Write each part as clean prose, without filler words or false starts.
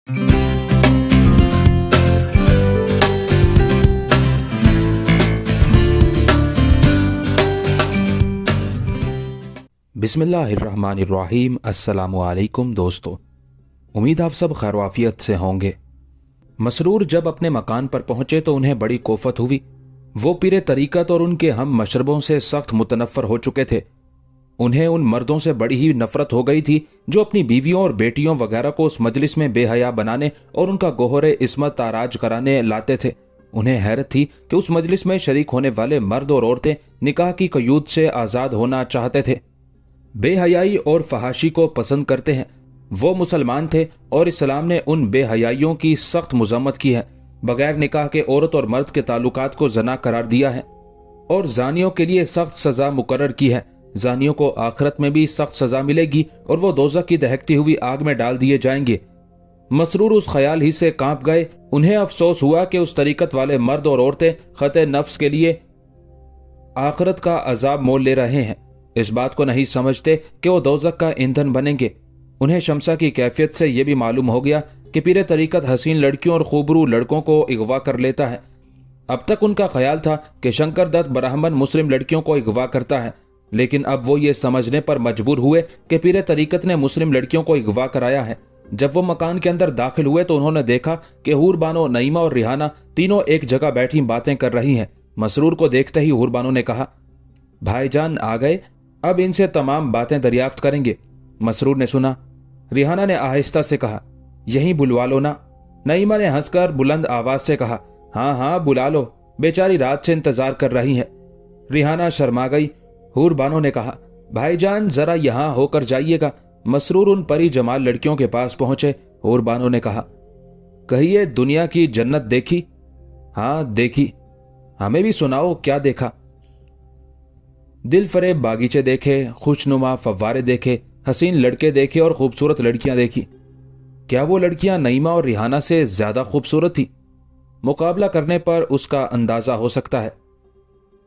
बिस्मिल्लाहिर्रहमानिर्रहीम। अस्सलामुअलैकुम दोस्तों, उम्मीद आप सब खैरवाफियत से होंगे। मसरूर जब अपने मकान पर पहुंचे तो उन्हें बड़ी कोफत हुई। वो पीरे तरीकत और उनके हम मशरबों से सख्त मुतनफ़र हो चुके थे। उन्हें उन मर्दों से बड़ी ही नफरत हो गई थी जो अपनी बीवियों और बेटियों वगैरह को उस मजलिस में बेहया बनाने और उनका गोहरे इस्मत ताराज कराने लाते थे। उन्हें हैरत थी कि उस मजलिस में शरीक होने वाले मर्द और औरतें निकाह की कयूद से आज़ाद होना चाहते थे, बेहयाई और फहाशी को पसंद करते हैं। वो मुसलमान थे और इस्लाम ने उन बेहयाइयों की सख्त मजम्मत की है। बगैर निकाह के औरत और मर्द के ताल्लुकात को जना करार दिया है और जानियों के लिए सख्त सजा मुकर्रर की है। जानियों को आखिरत में भी सख्त सजा मिलेगी और वो दोज़ख की दहकती हुई आग में डाल दिए जाएंगे। मसरूर उस ख्याल ही से कांप गए। उन्हें अफसोस हुआ कि उस तरीकत वाले मर्द और औरतें खते नफ्स के लिए आखिरत का अजाब मोल ले रहे हैं। इस बात को नहीं समझते कि वो दोज़ख का ईंधन बनेंगे। उन्हें शमसा की कैफियत से यह भी मालूम हो गया कि पीरे तरीकत हसीन लड़कियों और खूबरू लड़कों को अगवा कर लेता है। अब तक उनका ख्याल था कि शंकर दत्त ब्राह्मण मुस्लिम लड़कियों को अगवा करता है, लेकिन अब वो ये समझने पर मजबूर हुए कि पीरे तरीकत ने मुस्लिम लड़कियों को अगवा कराया है। जब वो मकान के अंदर दाखिल हुए तो उन्होंने देखा कि हूर बानो, नईमा और रिहाना तीनों एक जगह बैठी बातें कर रही हैं। मसरूर को देखते ही हूर बानो ने कहा, भाईजान आ गए, अब इनसे तमाम बातें दरियाफ्त करेंगे। मसरूर ने सुना। रिहाना ने आहिस्ता से कहा, यहीं बुलवा लो ना। नईमा ने हंसकर बुलंद आवाज से कहा, हाँ हाँ बुला लो, बेचारी रात से इंतजार कर रही है। रिहाना शर्मा गई। हूर बानो ने कहा, भाईजान जरा यहां होकर जाइएगा। मसरूर उन परी जमाल लड़कियों के पास पहुंचे। हूर बानो ने कहा, कहिए दुनिया की जन्नत देखी? हाँ देखी। हमें भी सुनाओ, क्या देखा? दिल फरेब बागीचे देखे, खुशनुमा फव्वारे देखे, हसीन लड़के देखे और खूबसूरत लड़कियां देखी। क्या वो लड़कियां नईमा और रिहाना से ज्यादा खूबसूरत थी? मुकाबला करने पर उसका अंदाजा हो सकता है।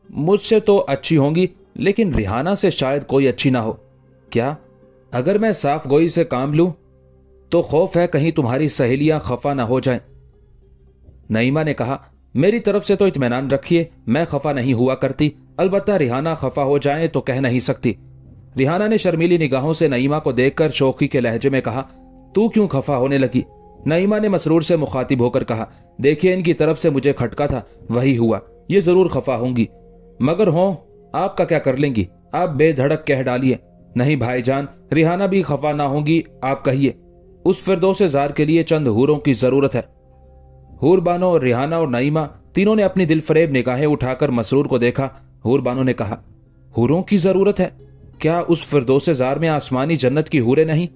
मुझसे तो अच्छी होंगी, लेकिन रिहाना से शायद कोई अच्छी ना हो। क्या? अगर मैं साफ गोई से काम लूं तो खौफ है कहीं तुम्हारी सहेलियां खफा ना हो जाएं। नईमा ने कहा, मेरी तरफ से तो इत्मीनान रखिए, मैं खफा नहीं हुआ करती। अलबत्ता रिहाना खफा हो जाए तो कह नहीं सकती। रिहाना ने शर्मीली निगाहों से नईमा को देखकर शौकी के लहजे में कहा, तू क्यों खफा होने लगी? नईमा ने मसरूर से मुखातिब होकर कहा, देखिए इनकी तरफ से मुझे खटका था, वही हुआ। ये जरूर खफा होंगी, मगर हो आपका क्या कर लेंगी? आप बेधड़क कह डालिए। नहीं भाईजान, रिहाना भी खफा ना होंगी, आप कहिए। उस फिरदौस जार के लिए चंद हूरों की जरूरत है। हूर बानो, रिहाना और नईमा तीनों ने अपनी दिलफरेब निगाहें उठाकर मसरूर को देखा। हूर बानो ने कहा, हूरों की जरूरत है? क्या उस फिरदौस जार में आसमानी जन्नत की हूरें नहीं?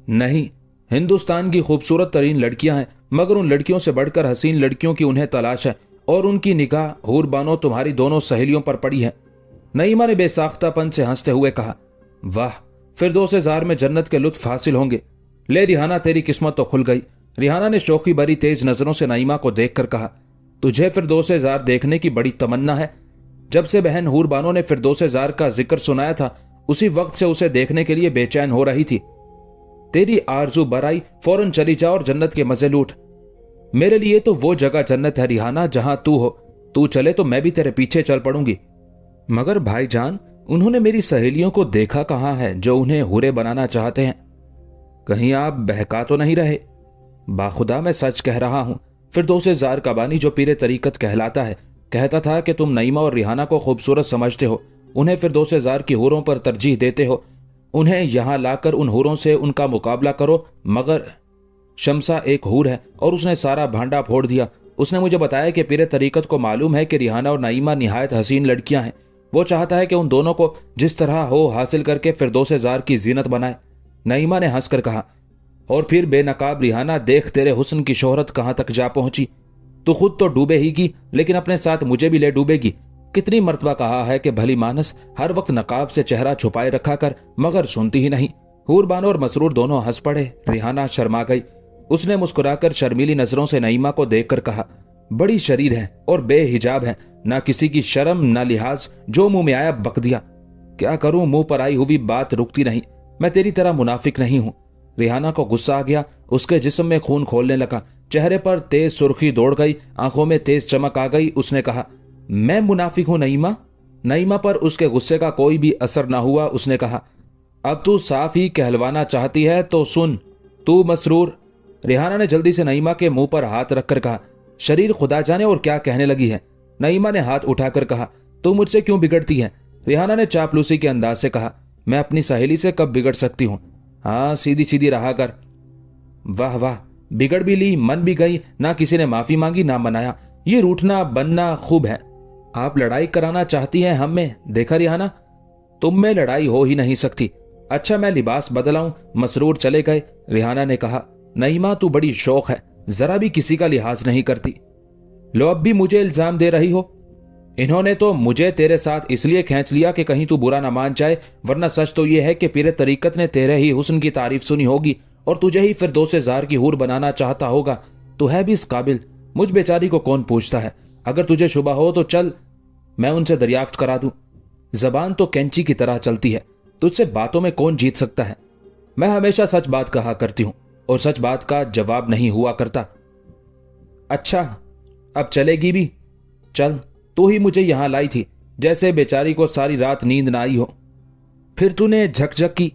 नहीं, हिंदुस्तान की खूबसूरत तरीन लड़कियां हैं, मगर उन लड़कियों से बढ़कर हसीन लड़कियों की उन्हें तलाश है और उनकी निगाह हूर बानो तुम्हारी दोनों सहेलियों पर पड़ी है। नईमा ने बेसाख्तापन से हंसते हुए कहा, वाह, फिरदौस जार में जन्नत के लुत्फ हासिल होंगे। ले रिहाना, तेरी किस्मत तो खुल गई। रिहाना ने शौकी भरी तेज नजरों से नईमा को देखकर कहा, तुझे फिरदौस जार देखने की बड़ी तमन्ना है? जब से बहन हूर बानो ने फिरदौस जार का जिक्र सुनाया था, उसी वक्त से उसे देखने के लिए बेचैन हो रही थी। तेरी आरजू बराई, फौरन चली जा और जन्नत के मजे लूट। मेरे लिए तो वो जगह जन्नत है रिहाना जहां तू हो। तू चले तो मैं भी तेरे पीछे चल पड़ूंगी। मगर भाईजान, उन्होंने मेरी सहेलियों को देखा कहां है जो उन्हें हुरे बनाना चाहते हैं? कहीं आप बहका तो नहीं रहे? बाखुदा मैं सच कह रहा हूं। फिरदौस जार का बानी जो पीरे तरीकत कहलाता है, कहता था कि तुम नईमा और रिहाना को खूबसूरत समझते हो, उन्हें फिरदौस जार की हूरों पर तरजीह देते हो। उन्हें यहां लाकर उन हूरों से उनका मुकाबला करो। मगर शमसा एक हूर है और उसने सारा भांडा फोड़ दिया। उसने मुझे बताया कि पीरे तरीकत को मालूम है कि रिहाना और नईमा निहायत हसीन लड़कियां हैं। वो चाहता है कि उन दोनों को जिस तरह हो हासिल करके फिरदौस जार की जीनत बनाए। नईमा ने हंसकर कहा, और फिर बेनकाब रिहाना, देख तेरे हुस्न की शोहरत कहां तक जा पहुंची। तू खुद तो डूबे ही की, लेकिन अपने साथ मुझे भी ले डूबेगी। कितनी मर्तबा कहा है कि भली मानस हर वक्त नकाब से चेहरा छुपाए रखा कर, मगर सुनती ही नहीं। हूर बानो और मसरूर दोनों हंस पड़े। रिहाना शर्मा गई। उसने मुस्कुराकर शर्मीली नजरों से नईमा को देखकर कहा, बड़ी शरीर है और बेहिजाब है, ना किसी की शर्म ना लिहाज, जो मुंह में आया बक दिया। क्या करूं, मुंह पर आई हुई बात रुकती नहीं। मैं तेरी तरह मुनाफिक नहीं हूं। रिहाना को गुस्सा आ गया, उसके जिस्म में खून खोलने लगा, चेहरे पर तेज सुर्खी दौड़ गई, आंखों में तेज चमक आ गई। उसने कहा, मैं मुनाफिक हूं नईमा? नईमा पर उसके गुस्से का कोई भी असर ना हुआ। उसने कहा, अब तू साफ ही कहलवाना चाहती है तो सुन, तू मसरूर। रिहाना ने जल्दी से नईमा के मुंह पर हाथ रखकर कहा, शरीर खुदा जाने और क्या कहने लगी है। नईमा ने हाथ उठाकर कहा, तू मुझसे क्यों बिगड़ती है? रिहाना ने चापलूसी के अंदाज से कहा, मैं अपनी सहेली से कब बिगड़ सकती हूं? हाँ, सीधी सीधी रहा कर। वाह वाह, बिगड़ भी ली, मन भी गई, ना किसी ने माफी मांगी ना मनाया। ये रूठना बनना खूब है। आप लड़ाई कराना चाहती हैं हम में, देखा रिहाना, तुम में लड़ाई हो ही नहीं सकती। अच्छा, मैं लिबास बदलाऊं? मसरूर चले गए। रिहाना ने कहा, नईमा तू बड़ी शौक है, जरा भी किसी का लिहाज नहीं करती। लो अब भी मुझे इल्जाम दे रही हो। इन्होंने तो मुझे तेरे साथ इसलिए खींच लिया कि कहीं तू बुरा ना मान जाए, वरना सच तो यह है कि पीरे तरीकत ने तेरे ही हुस्न की तारीफ सुनी होगी और तुझे ही फिरदौस ज़ार की हूर बनाना चाहता होगा। तू है भी इस काबिल, मुझ बेचारी को कौन पूछता है? अगर तुझे शुबा हो तो चल, मैं उनसे दरियाफ्त करा दूं। जबान तो कैंची की तरह चलती है, तुझसे बातों में कौन जीत सकता है? मैं हमेशा सच बात कहा करती हूं और सच बात का जवाब नहीं हुआ करता। अच्छा, अब चलेगी भी? चल, तू ही मुझे यहां लाई थी, जैसे बेचारी को सारी रात नींद ना आई हो। फिर तूने झकझक की।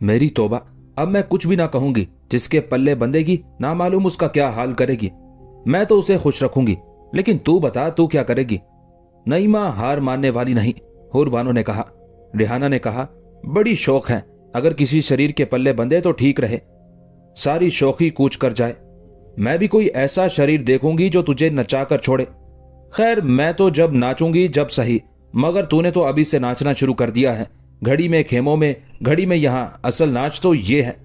मेरी तौबा, अब मैं कुछ भी ना कहूंगी। जिसके पल्ले बंधेगी ना मालूम उसका क्या हाल करेगी। मैं तो उसे खुश रखूंगी, लेकिन तू बता, तू क्या करेगी? नईमा हार मानने वाली नहीं, हुरबानो ने कहा। रिहाना ने कहा, बड़ी शौक है, अगर किसी शरीर के पल्ले बंधे तो ठीक रहे, सारी शौकी कूच कर जाए। मैं भी कोई ऐसा शरीर देखूंगी जो तुझे नचा कर छोड़े। खैर, मैं तो जब नाचूंगी जब सही, मगर तूने तो अभी से नाचना शुरू कर दिया है। घड़ी में खेमों में, घड़ी में यहां, असल नाच तो ये है।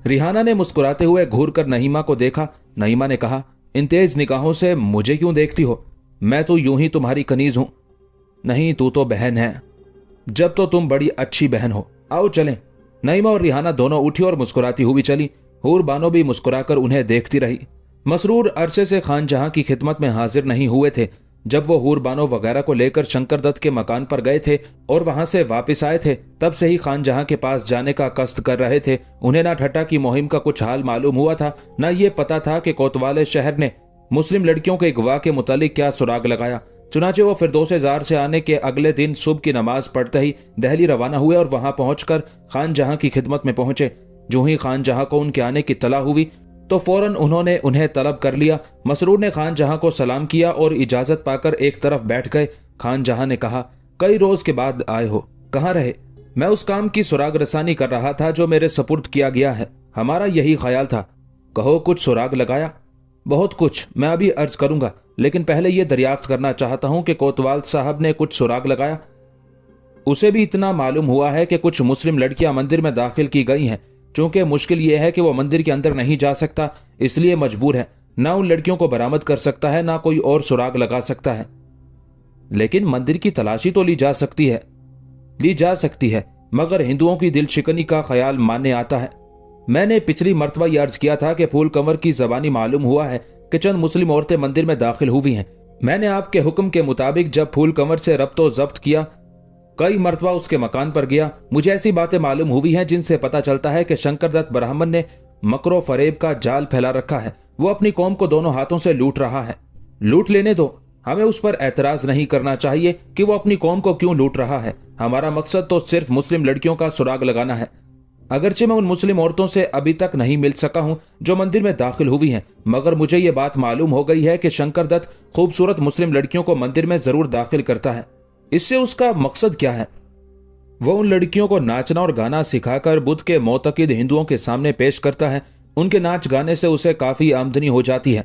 रिहाना ने मुस्कुराते हुए घूर कर नईमा को देखा। नईमा ने कहा, इन तेज निगाहों से मुझे क्यों देखती हो? मैं तो यूं ही तुम्हारी कनीज हूं। नहीं, तू तो बहन है, जब तो तुम बड़ी अच्छी बहन हो। आओ चलें। नईमा और रिहाना दोनों उठी और मुस्कुराती हुई चली। हूर बानो भी मुस्कुराकर उन्हें देखती रही। मसरूर अरसे से खान जहां की खिदमत में हाजिर नहीं हुए थे। जब वो हूर बानो वगैरह को लेकर शंकर दत्त के मकान पर गए थे और वहां से वापस आए थे, तब से ही खान जहां के पास जाने का कष्ट कर रहे थे। उन्हें ना ठट्टा की मुहिम का कुछ हाल मालूम हुआ था, ना ये पता था कि कोतवाले शहर ने मुस्लिम लड़कियों के अगवा के मुतालिक क्या सुराग लगाया। चुनाचे वो फिरदौस ज़ार से आने के अगले दिन सुबह की नमाज पढ़ते ही दहली रवाना हुए और वहां पहुंचकर खान जहां की खिदमत में पहुंचे। जो ही खान जहां को उनके आने की तला हुई तो फौरन उन्होंने उन्हें तलब कर लिया। मसरूर ने खान जहां को सलाम किया और इजाजत पाकर एक तरफ बैठ गए। खान जहां ने कहा, कई रोज के बाद आए हो, कहाँ रहे? मैं उस काम की सुराग रसानी कर रहा था जो मेरे सपुर्द किया गया है। हमारा यही ख्याल था। कहो, कुछ सुराग लगाया? बहुत कुछ, मैं अभी अर्ज करूंगा, लेकिन पहले यह दरियाफ्त करना चाहता हूं कि कोतवाल साहब ने कुछ सुराग लगाया? उसे भी इतना मालूम हुआ है कि कुछ मुस्लिम लड़कियां मंदिर में दाखिल की गई हैं। चूंकि मुश्किल यह है कि वो मंदिर के अंदर नहीं जा सकता, इसलिए मजबूर है। ना उन लड़कियों को बरामद कर सकता है, ना कोई और सुराग लगा सकता है। लेकिन मंदिर की तलाशी तो ली जा सकती है, मगर हिंदुओं की दिल शिकनी का ख्याल मानने आता है। मैंने पिछली मर्तबा यह अर्ज किया था कि फूल कंवर की जबानी मालूम हुआ है कि चंद मुस्लिम औरतें मंदिर में दाखिल हुई हैं। मैंने आपके हुक्म के मुताबिक जब फूल कंवर से रब्तो जब्त किया, कई मर्तबा उसके मकान पर गया। मुझे ऐसी बातें मालूम हुई हैं जिनसे पता चलता है कि शंकर दत्त ब्राह्मण ने मकरो फरेब का जाल फैला रखा है। वो अपनी कौम को दोनों हाथों से लूट रहा है। लूट लेने दो, हमें उस पर एतराज नहीं करना चाहिए कि वो अपनी कौम को क्यों लूट रहा है। हमारा मकसद तो सिर्फ मुस्लिम लड़कियों का सुराग लगाना है। अगरचे मैं उन मुस्लिम औरतों से अभी तक नहीं मिल सका हूं जो मंदिर में दाखिल हुई हैं, मगर मुझे ये बात मालूम हो गई है कि शंकर दत्त खूबसूरत मुस्लिम लड़कियों को मंदिर में जरूर दाखिल करता है। इससे उसका मकसद क्या है? वो उन लड़कियों को नाचना और गाना सिखाकर बुद्ध के मोतकिद हिंदुओं के सामने पेश करता है। उनके नाच गाने से उसे काफी आमदनी हो जाती है।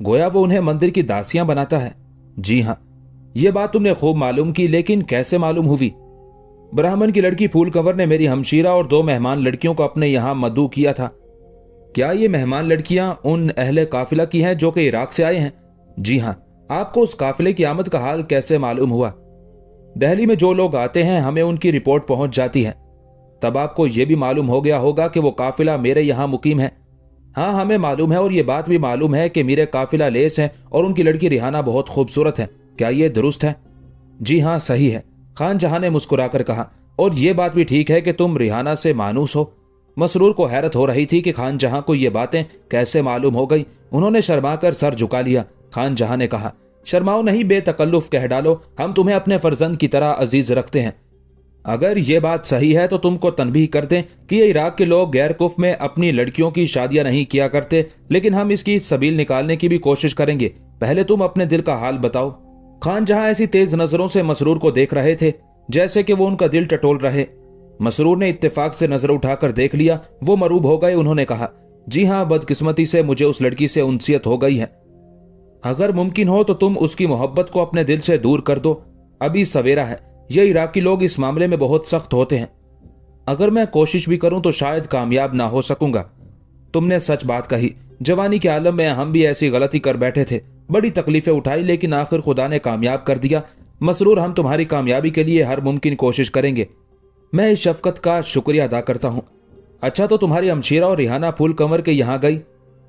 गोया वो उन्हें मंदिर की दासियां बनाता है। जी हाँ, ये बात तुमने खूब मालूम की, लेकिन कैसे मालूम हुई? ब्राह्मण की लड़की फूल कंवर ने मेरी हमशीरा और 2 मेहमान लड़कियों को अपने यहां मदऊ किया था। क्या ये मेहमान लड़कियां उन अहले काफिला की हैं जो कि इराक से आए हैं? जी हाँ। आपको उस काफिले की आमद का हाल कैसे मालूम हुआ? दिल्ली में जो लोग आते हैं हमें उनकी रिपोर्ट पहुंच जाती है। तब आपको यह भी मालूम हो गया होगा कि वो काफिला मेरे यहां मुकीम है। हाँ, हमें मालूम है और ये बात भी मालूम है कि मेरे काफिला लेस है और उनकी लड़की रिहाना बहुत खूबसूरत है। क्या ये दुरुस्त है? जी हाँ, सही है, खान जहां ने मुस्कुराकर कहा। और ये बात भी ठीक है कि तुम रिहाना से मानूस हो। मसरूर को हैरत हो रही थी कि खान जहां को ये बातें कैसे मालूम हो गई। उन्होंने शर्माकर सर झुका लिया। खान जहां ने कहा, शर्माओ नहीं, बेतकल्लुफ कह डालो, हम तुम्हें अपने फर्जंद की तरह अजीज रखते हैं। अगर ये बात सही है तो तुमको तनबीह कर दें कि ये इराक के लोग गैर कुफ में अपनी लड़कियों की शादियां नहीं किया करते, लेकिन हम इसकी सबील निकालने की भी कोशिश करेंगे। पहले तुम अपने दिल का हाल बताओ। खान जहां ऐसी तेज नजरों से मसरूर को देख रहे थे जैसे कि वो उनका दिल टटोल रहे। मसरूर ने इत्तेफाक से नजर उठाकर देख लिया। वो मरूब हो गए। उन्होंने कहा, जी हाँ, बदकिस्मती से मुझे उस लड़की से उनसियत हो गई है। अगर मुमकिन हो तो तुम उसकी मोहब्बत को अपने दिल से दूर कर दो। अभी सवेरा है। ये इराकी लोग इस मामले में बहुत सख्त होते हैं। अगर मैं कोशिश भी करूं तो शायद कामयाब ना हो सकूंगा। तुमने सच बात कही। जवानी के आलम में हम भी ऐसी गलती कर बैठे थे। बड़ी तकलीफें उठाई, लेकिन आखिर खुदा ने कामयाब कर दिया। मसरूर, हम तुम्हारी कामयाबी के लिए हर मुमकिन कोशिश करेंगे। मैं इस शफकत का शुक्रिया अदा करता हूं। अच्छा, तो तुम्हारी हमशीरा और रिहाना फूल कंवर के यहाँ गई?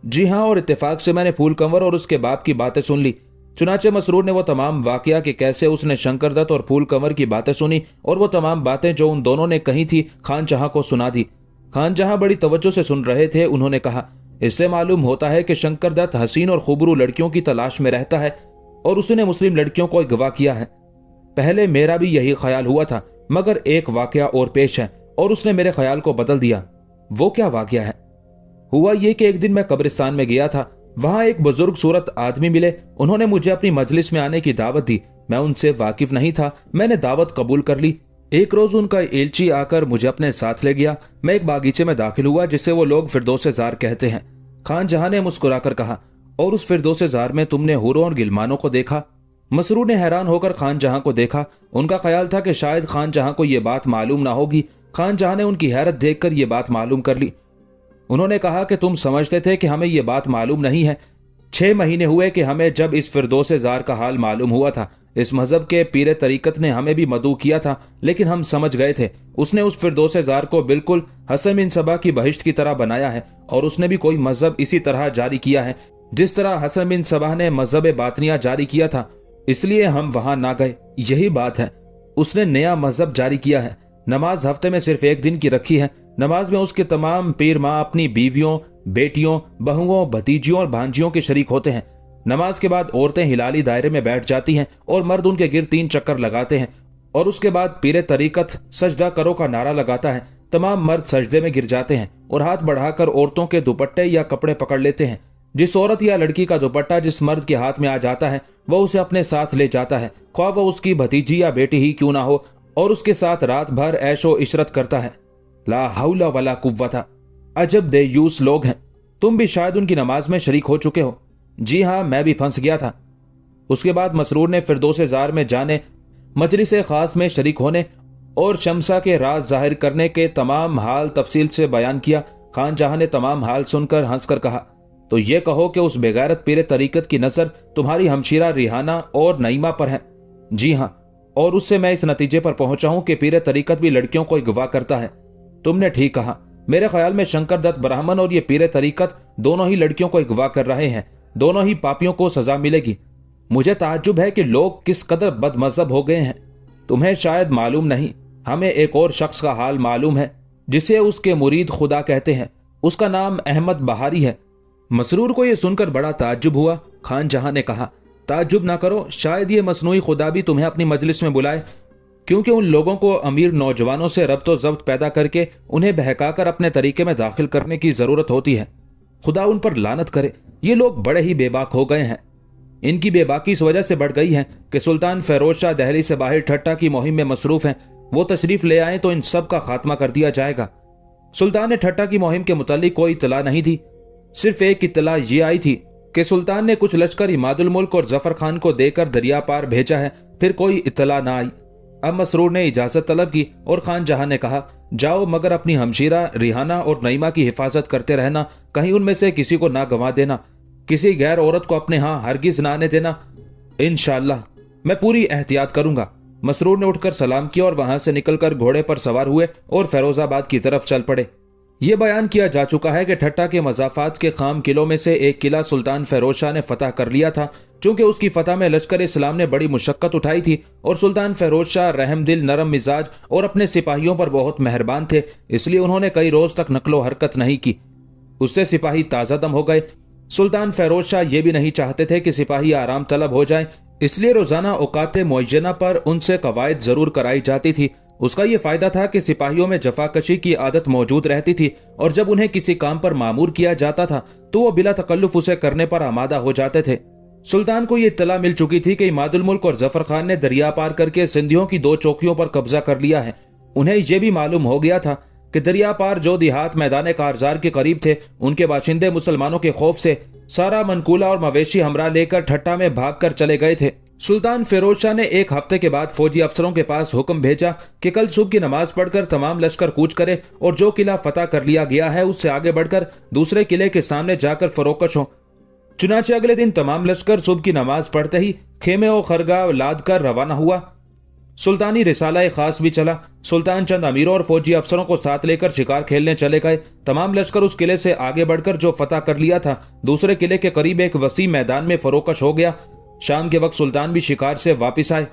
जी हाँ, और इत्तेफाक से मैंने फूल कंवर और उसके बाप की बातें सुन ली। चुनाचे मसरूर ने वो तमाम वाकया कि कैसे उसने शंकर दत्त और फूल कंवर की बातें सुनी और वो तमाम बातें जो उन दोनों ने कही थी खान जहां को सुना दी। खान जहां बड़ी तवज्जो से सुन रहे थे। उन्होंने कहा, इससे मालूम होता है कि शंकर दत्त हसीन और खूबरू लड़कियों की तलाश में रहता है और उसने मुस्लिम लड़कियों को अगवा किया है। पहले मेरा भी यही ख्याल हुआ था, मगर एक वाकया और पेश है और उसने मेरे ख्याल को बदल दिया। वो क्या वाकया है? हुआ ये कि एक दिन मैं कब्रिस्तान में गया था। वहां एक बुजुर्ग सूरत आदमी मिले। उन्होंने मुझे अपनी मजलिस में आने की दावत दी। मैं उनसे वाकिफ नहीं था। मैंने दावत कबूल कर ली। एक रोज उनका एलची आकर मुझे अपने साथ ले गया। मैं एक बागीचे में दाखिल हुआ जिसे वो लोग फिरदौसे जार कहते हैं। खान जहां ने मुस्कुराकर कहा, और उस फिरदौसे जार में तुमने हुरों और गिलमानों को देखा? मसरूर ने हैरान होकर खान जहां को देखा। उनका ख्याल था कि शायद खान जहां को यह बात मालूम ना होगी। खान जहां ने उनकी हैरत देखकर यह बात मालूम कर ली। उन्होंने कहा कि तुम समझते थे कि हमें यह बात मालूम नहीं है। 6 महीने हुए कि हमें जब इस फिरदौसे जार का हाल मालूम हुआ था। इस मजहब के पीर तरीकत ने हमें भी मदऊ किया था, लेकिन हम समझ गए थे। उसने उस फिरदौसे जार को बिल्कुल हसन बिन सबा की बहिश्त की तरह बनाया है और उसने भी कोई मजहब इसी तरह जारी किया है जिस तरह हसन बिन सबा ने मजहब बातनिया जारी किया था। इसलिए हम वहां ना गए। यही बात है, उसने नया मजहब जारी किया है। नमाज हफ्ते में सिर्फ 1 दिन की रखी है। नमाज में उसके तमाम पीर माँ अपनी बीवियों, बेटियों, बहुओं, भतीजियों और भांजियों के शरीक होते हैं। नमाज के बाद औरतें हिलाली दायरे में बैठ जाती हैं और मर्द उनके गिर 3 चक्कर लगाते हैं और उसके बाद पीर तरीकत सजदा करो का नारा लगाता है। तमाम मर्द सजदे में गिर जाते हैं और हाथ बढ़ाकर औरतों के दुपट्टे या कपड़े पकड़ लेते हैं। जिस औरत या लड़की का दुपट्टा जिस मर्द के हाथ में आ जाता है वह उसे अपने साथ ले जाता है, ख्वाह वह उसकी भतीजी या बेटी ही क्यों ना हो, और उसके साथ रात भर ऐशो इशरत करता है। ला हौला वला कुव्वता। अजब देयूस लोग हैं। तुम भी शायद उनकी नमाज में शरीक हो चुके हो। जी हाँ, मैं भी फंस गया था। उसके बाद मसरूर ने फिरदौसे जार में जाने, मजलिस खास में शरीक होने और शमसा के राज जाहिर करने के तमाम हाल तफसील से बयान किया। खान जहां ने तमाम हाल सुनकर हंसकर कहा, तो ये कहो कि उस बेगैरत पीर तरीकत की नजर तुम्हारी हमशीरा रिहाना और नईमा पर है? जी हाँ, और उससे मैं इस नतीजे पर पहुंचा हूं कि पीर तरीकत भी लड़कियों को अगवा करता है। तुमने ठीक कहा। मेरे ख्याल में शंकर दत्त ब्राह्मण और ये पीर तरीकत दोनों ही लड़कियों को अगवा कर रहे हैं। दोनों ही पापियों को सजा मिलेगी। मुझे ताज्जुब है कि लोग किस कदर बदमज़हब हो गए हैं। तुम्हें शायद मालूम नहीं, हमें एक और शख्स का हाल मालूम है जिसे उसके मुरीद खुदा कहते हैं। उसका नाम अहमद बहारी है। मसरूर को यह सुनकर बड़ा ताज्जुब हुआ। खान जहां ने कहा, ताज्जुब ना करो, शायद ये मसनूई खुदा भी तुम्हें अपनी मजलिस में बुलाए, क्योंकि उन लोगों को अमीर नौजवानों से रब्त ज़ब्त पैदा करके उन्हें बहकाकर अपने तरीके में दाखिल करने की जरूरत होती है। खुदा उन पर लानत करे। ये लोग बड़े ही बेबाक हो गए हैं। इनकी बेबाकी इस वजह से बढ़ गई है कि सुल्तान फिरोज शाह दहली से बाहर ठट्टा की मुहिम में मसरूफ हैं। वो तशरीफ ले आए तो इन सब का खात्मा कर दिया जाएगा। सुल्तान ने ठट्टा की मुहिम के मुतालिक कोई इत्तला नहीं दी। सिर्फ एक इत्तला ये आई थी कि सुल्तान ने कुछ लश्कर इमादुल मुल्क और जफर खान को देकर दरिया पार भेजा है। फिर कोई इत्तला ना आई। अब मसरूर ने इजाजत तलब की और खान जहां ने कहा, जाओ, मगर अपनी हमशीरा रिहाना और नईमा की हिफाजत करते रहना। कहीं उनमें से किसी को ना गंवा देना। किसी गैर औरत को अपने यहाँ हरगिज ना आने देना। इंशाअल्लाह मैं पूरी एहतियात करूंगा। मसरूर ने उठकर सलाम किया और वहां से निकलकर घोड़े पर सवार हुए और फैरोजाबाद की तरफ चल पड़े। यह बयान किया जा चुका है कि ठट्टा के मजाफात के खाम किलों में से एक किला सुल्तान फिरोज शाह ने फतह कर लिया था चूंकि उसकी फतह में लश्कर इस्लाम ने बड़ी मुशक्कत उठाई थी और सुल्तान फिरोज शाह रहमदिल, नरम मिजाज और अपने सिपाहियों पर बहुत मेहरबान थे, इसलिए उन्होंने कई रोज तक नकलो हरकत नहीं की। उससे सिपाही ताज़ा दम हो गए। सुल्तान फिरोज शाह ये भी नहीं चाहते थे कि सिपाही आराम तलब हो जाए, इसलिए रोजाना औकाते मुअय्यना पर उनसे कवायद जरूर कराई जाती थी। उसका ये फायदा था कि सिपाहियों में जफाकशी की आदत मौजूद रहती थी और जब उन्हें किसी काम पर मामूर किया जाता था तो वो बिला तकल्लुफ उसे करने पर आमादा हो जाते थे। सुल्तान को ये इत्तला मिल चुकी थी कि इमादुल मुल्क और जफर खान ने दरिया पार करके सिंधियों की 2 चौकियों पर कब्जा कर लिया है। उन्हें यह भी मालूम हो गया था कि दरिया पार जो देहात मैदान कारजार के करीब थे, उनके बाशिंदे मुसलमानों के खौफ से सारा मनकूला और मवेशी हमरा लेकर ठट्टा में भागकर चले गए थे। सुल्तान फिरोज शाह ने 1 हफ्ते के बाद फौजी अफसरों के पास हुक्म भेजा कि कल सुबह की नमाज पढ़कर तमाम लश्कर कूच करे और जो किला फतह कर लिया गया है उससे आगे बढ़कर दूसरे किले के सामने जाकर फरोकश हो। चुनाचे अगले दिन तमाम लश्कर सुबह की नमाज पढ़ते ही खेमे और खरगाह लाद कर रवाना हुआ। सुल्तानी रिसाला खास भी चला। सुल्तान चंद अमीरों और फौजी अफसरों को साथ लेकर शिकार खेलने चले गए। तमाम लश्कर उस किले से आगे बढ़कर जो फतह कर लिया था दूसरे किले के करीब एक वसी मैदान में फरोकश हो गया। शाम के वक्त सुल्तान भी शिकार से वापिस आए।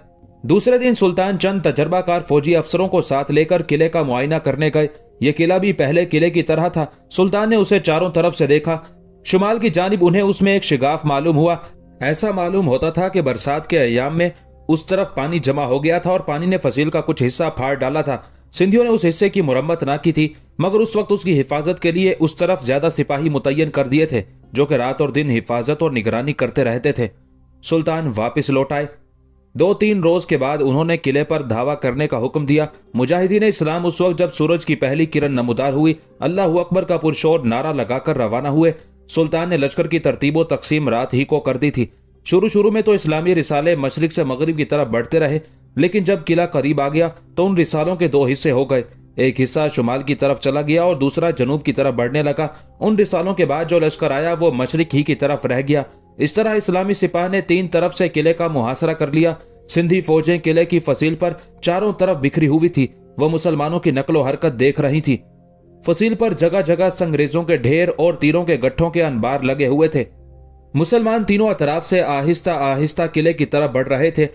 दूसरे दिन सुल्तान चंद तजर्बाकार फौजी अफसरों को साथ लेकर किले का मुआयना करने गए। ये किला भी पहले किले की तरह था। सुल्तान ने उसे चारों तरफ से देखा। शुमाल की जानिब उन्हें उसमें एक शिगाफ मालूम हुआ। ऐसा मालूम होता था कि बरसात के अयाम में उस तरफ पानी जमा हो गया था और पानी ने फसील का कुछ हिस्सा फाड़ डाला था। सिंधियों ने उस हिस्से की मुरम्मत ना की थी, मगर उस वक्त उसकी हिफाजत के लिए उस तरफ ज्यादा सिपाही मुतय्यन कर दिए थे जो कि रात और दिन हिफाजत और निगरानी करते रहते थे। सुल्तान वापस लौट आए। 2-3 रोज के बाद उन्होंने किले पर धावा करने का हुक्म दिया। मुजाहिदीन इस्लाम उस वक्त जब सूरज की पहली किरण नमूदार हुई, अल्लाह अकबर का पुरशोर नारा लगाकर रवाना हुए। सुल्तान ने लश्कर की तरतीबो तकसीम रात ही को कर दी थी। शुरू में तो इस्लामी रिसाले मशरिक से मगरिब की तरफ बढ़ते रहे, लेकिन जब किला करीब आ गया तो उन रिसालों के 2 हिस्से हो गए। एक हिस्सा शुमाल की तरफ चला गया और दूसरा जनूब की तरफ बढ़ने लगा। उन रिसालों के बाद जो लश्कर आया वो मशरिक ही की तरफ रह गया। इस तरह इस्लामी सिपाह ने 3 तरफ से किले का मुहासरा कर लिया। सिंधी फौजें किले की फसील पर चारों तरफ बिखरी हुई थी। वह मुसलमानों की नकलो हरकत देख रही थी। फसील पर जगह जगह संगरेजों के ढेर और तीरों के गट्ठों के अनबार लगे हुए थे। मुसलमान तीनों अतराफ से आहिस्ता आहिस्ता किले की तरफ बढ़ रहे थे।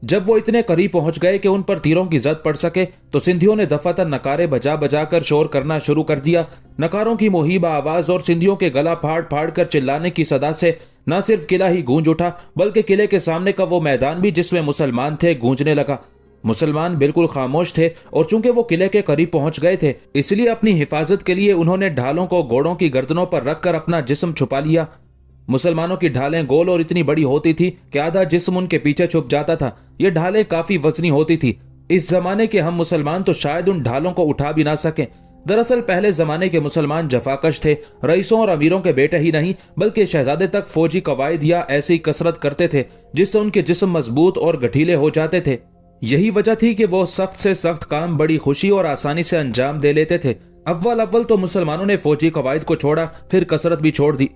जब वो इतने करीब पहुंच गए कि उन पर तीरों की जद पड़ सके तो सिंधियों ने दफातर नकारे बजा बजा कर शोर करना शुरू कर दिया। नकारों की मुहीबा आवाज और सिंधियों के गला फाड़ फाड़ कर चिल्लाने की सदा से न सिर्फ किला ही गूंज उठा, बल्कि किले के सामने का वो मैदान भी जिसमें मुसलमान थे गूंजने लगा। मुसलमान बिल्कुल खामोश थे और चूंकि वो किले के करीब पहुंच गए थे इसलिए अपनी हिफाजत के लिए उन्होंने ढालों को घोड़ों की गर्दनों पर रखकर अपना जिस्म छुपा लिया। मुसलमानों की ढालें गोल और इतनी बड़ी होती थी कि आधा जिस्म उनके पीछे छुप जाता था। ये ढालें काफी वजनी होती थी। इस जमाने के हम मुसलमान तो शायद उन ढालों को उठा भी ना सकें। दरअसल पहले जमाने के मुसलमान जफाकश थे। रईसों और अमीरों के बेटे ही नहीं बल्कि शहजादे तक फौजी कवायद या ऐसी कसरत करते थे जिससे उनके जिस्म मजबूत और गठीले हो जाते थे। यही वजह थी कि वो सख्त से सख्त काम बड़ी खुशी और आसानी से अंजाम दे लेते थे। अव्वल तो मुसलमानों ने फौजी कवायद को छोड़ा, फिर कसरत भी छोड़ दी।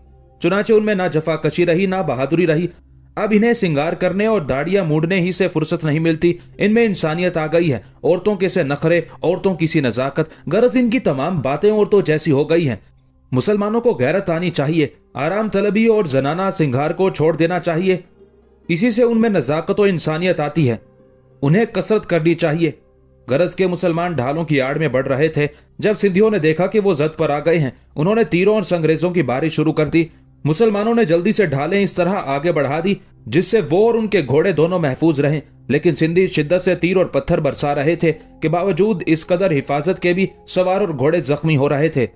चुनाचे उनमें ना जफाकशी रही ना बहादुरी रही। अब इन्हें सिंगार करने और दाढ़ियां मूंढने ही से फुर्सत नहीं मिलती। इनमें इंसानियत आ गई है। औरतों के से नखरे, औरतों की सी नजाकत, गरज इनकी तमाम बातें औरतों जैसी हो गई हैं। मुसलमानों को गैरत आनी चाहिए। आराम तलबी और जनाना सिंगार को छोड़ देना चाहिए। इसी से उनमें नजाकत और इंसानियत आती है। उन्हें कसरत करनी चाहिए। गरज के मुसलमान ढालों की आड़ में बढ़ रहे थे। जब सिंधियों ने देखा कि वो जद पर आ गए हैं, उन्होंने तीरों और संगरेजों की बारिश शुरू कर दी। मुसलमानों ने जल्दी से ढालें इस तरह आगे बढ़ा दी जिससे वो और उनके घोड़े दोनों महफूज रहें, लेकिन सिंधी शिद्दत से तीर और पत्थर बरसा रहे थे कि बावजूद इस कदर हिफाजत के भी सवार और घोड़े जख्मी हो रहे थे।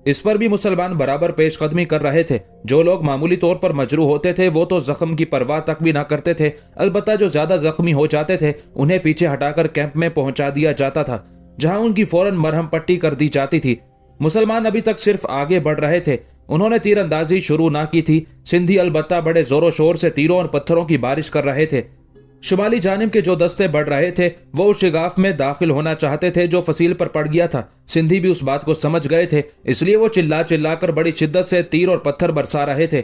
इस पर भी मुसलमान बराबर पेशकदमी कर रहे थे। जो लोग मामूली तौर पर मजरू होते थे वो तो जख्म की परवाह तक भी ना करते थे। अलबत्ता जो ज्यादा जख्मी हो जाते थे उन्हें पीछे हटाकर कैंप में पहुंचा दिया जाता था, जहां उनकी फौरन मरहम पट्टी कर दी जाती थी। मुसलमान अभी तक सिर्फ आगे बढ़ रहे थे। उन्होंने तीरंदाजी शुरू ना की थी। सिंधी अलबत्ता बड़े जोरों शोर से तीरों और पत्थरों की बारिश कर रहे थे। शुमाली जानिब के जो दस्ते बढ़ रहे थे वो उस शिगाफ में दाखिल होना चाहते थे जो फसील पर पड़ गया था। सिंधी भी उस बात को समझ गए थे, इसलिए वो चिल्ला चिल्लाकर बड़ी शिद्दत से तीर और पत्थर बरसा रहे थे।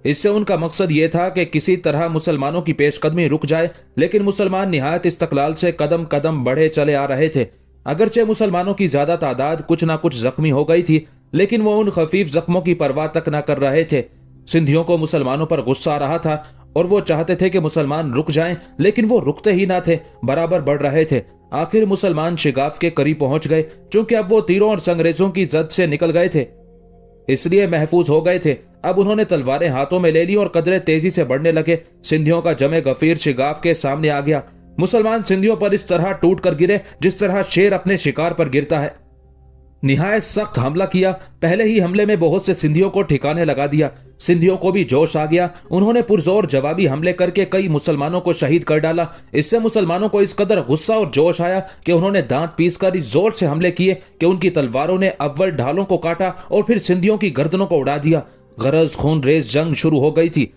इससे उनका मकसद ये था कि किसी तरह मुसलमानों की पेशकदमी रुक जाए, लेकिन मुसलमान निहायत इस्तकलाल से कदम कदम बढ़े चले आ रहे थे। अगरचे मुसलमानों की ज्यादा तादाद कुछ ना कुछ जख्मी हो गई थी, लेकिन वो उन खफीफ जख्मों की परवाह तक न कर रहे थे। सिंधियों को मुसलमानों पर गुस्सा आ रहा था और वो चाहते थे कि मुसलमान रुक जाएं, लेकिन वो रुकते ही ना थे, बराबर बढ़ रहे थे। आखिर मुसलमान शिगाफ के करीब पहुंच गए। चूंकि अब वो तीरों और संगरेजों की जद से निकल गए थे, इसलिए महफूज हो गए थे। अब उन्होंने तलवारें हाथों में ले ली और कदरे तेजी से बढ़ने लगे। सिंधियों का जमे गफीर शिगाफ के सामने आ गया। मुसलमान सिंधियों पर इस तरह टूट कर गिरे जिस तरह शेर अपने शिकार पर गिरता है। निहायत सख्त हमला किया। पहले ही हमले में बहुत से सिंधियों को ठिकाने लगा दिया। सिंधियों को भी जोश आ गया। उन्होंने पुरजोर जवाबी हमले करके कई मुसलमानों को शहीद कर डाला। इससे मुसलमानों को इस कदर गुस्सा और जोश आया कि उन्होंने दांत पीसकर इस जोर से हमले किए कि उनकी तलवारों ने अव्वल ढालों को काटा और फिर सिंधियों की गर्दनों को उड़ा दिया। गरज खून रेज जंग शुरू हो गई थी।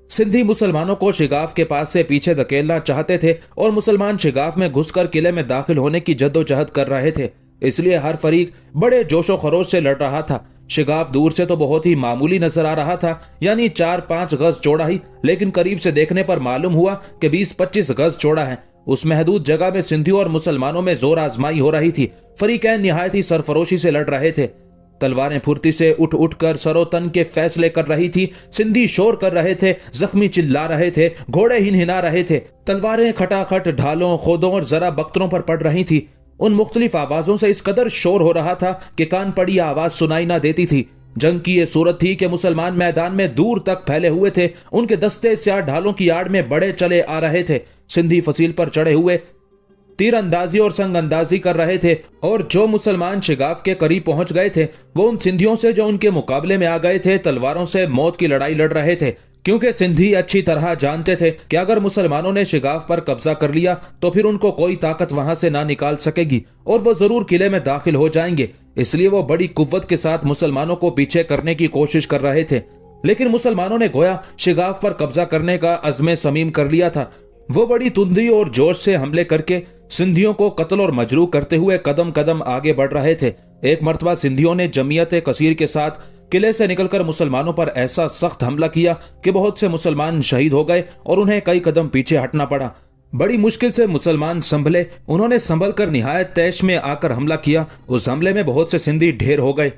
सिंधी मुसलमानों को शिगाफ के पास से पीछे धकेलना चाहते थे और मुसलमान शिगाफ में घुसकर किले में दाखिल होने की जद्दोजहद कर रहे थे। इसलिए हर फरीक बड़े जोशो खरोश से लड़ रहा था। शिगाफ दूर से तो बहुत ही मामूली नजर आ रहा था, यानी 4-5 गज चौड़ा ही, लेकिन करीब से देखने पर मालूम हुआ कि 20-25 गज चौड़ा है। उस महदूद जगह में सिंधियों और मुसलमानों में जोर आजमाई हो रही थी। फरीकैन निहायत ही सरफरोशी से लड़ रहे थे। तलवारें फुर्ती से उठ उठ कर सरो तन के फैसले कर रही थी। सिंधी शोर कर रहे थे, जख्मी चिल्ला रहे थे, घोड़े हिनहिना रहे थे। तलवारें खटाखट ढालों, खोदों और जरा बख्तरों पर पड़ रही थी। उन मुख्तलिफ आवाजों से इस कदर शोर हो रहा था कि कान पड़ी आवाज सुनाई ना देती थी। जंग की ये सूरत थी कि मुसलमान मैदान में दूर तक फैले हुए थे। उनके दस्ते स्याह ढालों की आड़ में बड़े चले आ रहे थे। सिंधी फसील पर चढ़े हुए तीरंदाजी और संगंदाजी कर रहे थे, और जो मुसलमान शिगाफ के करीब पहुंच गए थे वो उन सिंधियों से जो उनके मुकाबले में आ गए थे तलवारों से मौत की लड़ाई लड़ रहे थे। क्योंकि सिंधी अच्छी तरह जानते थे कि अगर मुसलमानों ने शिगाफ पर कब्जा कर लिया तो फिर उनको कोई ताकत वहां से ना निकाल सकेगी और वो जरूर किले में दाखिल हो जाएंगे। इसलिए वो बड़ी कुव्वत के साथ मुसलमानों को पीछे करने की कोशिश कर रहे थे। लेकिन मुसलमानों ने गोया शिगाफ पर कब्जा करने का अज़्म समीम कर लिया था। वो बड़ी तुंदी और जोश से हमले करके सिंधियों को कत्ल और मजरूह करते हुए कदम कदम आगे बढ़ रहे थे। एक मर्तबा सिंधियों ने जमीयत कसीर के साथ किले से निकलकर मुसलमानों पर ऐसा सख्त हमला किया कि बहुत से मुसलमान शहीद हो गए और उन्हें कई कदम पीछे हटना पड़ा। बड़ी मुश्किल से मुसलमान संभले। उन्होंने संभल कर निहायत तैश में आकर हमला किया। उस हमले में बहुत से सिंधी ढेर हो गए।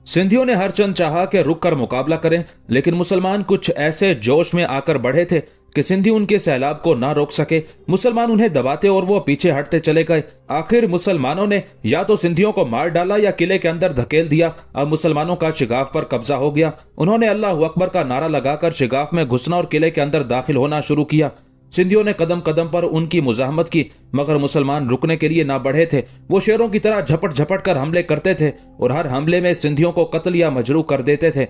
सिंधियों ने हर चंद चाहा कि रुक कर मुकाबला करें, लेकिन मुसलमान कुछ ऐसे जोश में आकर बढ़े थे कि सिंधी उनके सैलाब को ना रोक सके। मुसलमान उन्हें दबाते और वो पीछे हटते चले गए। आखिर मुसलमानों ने या तो सिंधियों को मार डाला या किले के अंदर धकेल दिया। अब मुसलमानों का शिगाफ पर कब्जा हो गया। उन्होंने अल्लाह अकबर का नारा लगाकर शिगाफ में घुसना और किले के अंदर दाखिल होना शुरू किया। सिंधियों ने कदम कदम पर उनकी मुजाहमत की, मगर मुसलमान रुकने के लिए ना बढ़े थे। वो शेरों की तरह झपट झपट कर हमले करते थे और हर हमले में सिंधियों को कत्ल या मजरूह कर देते थे।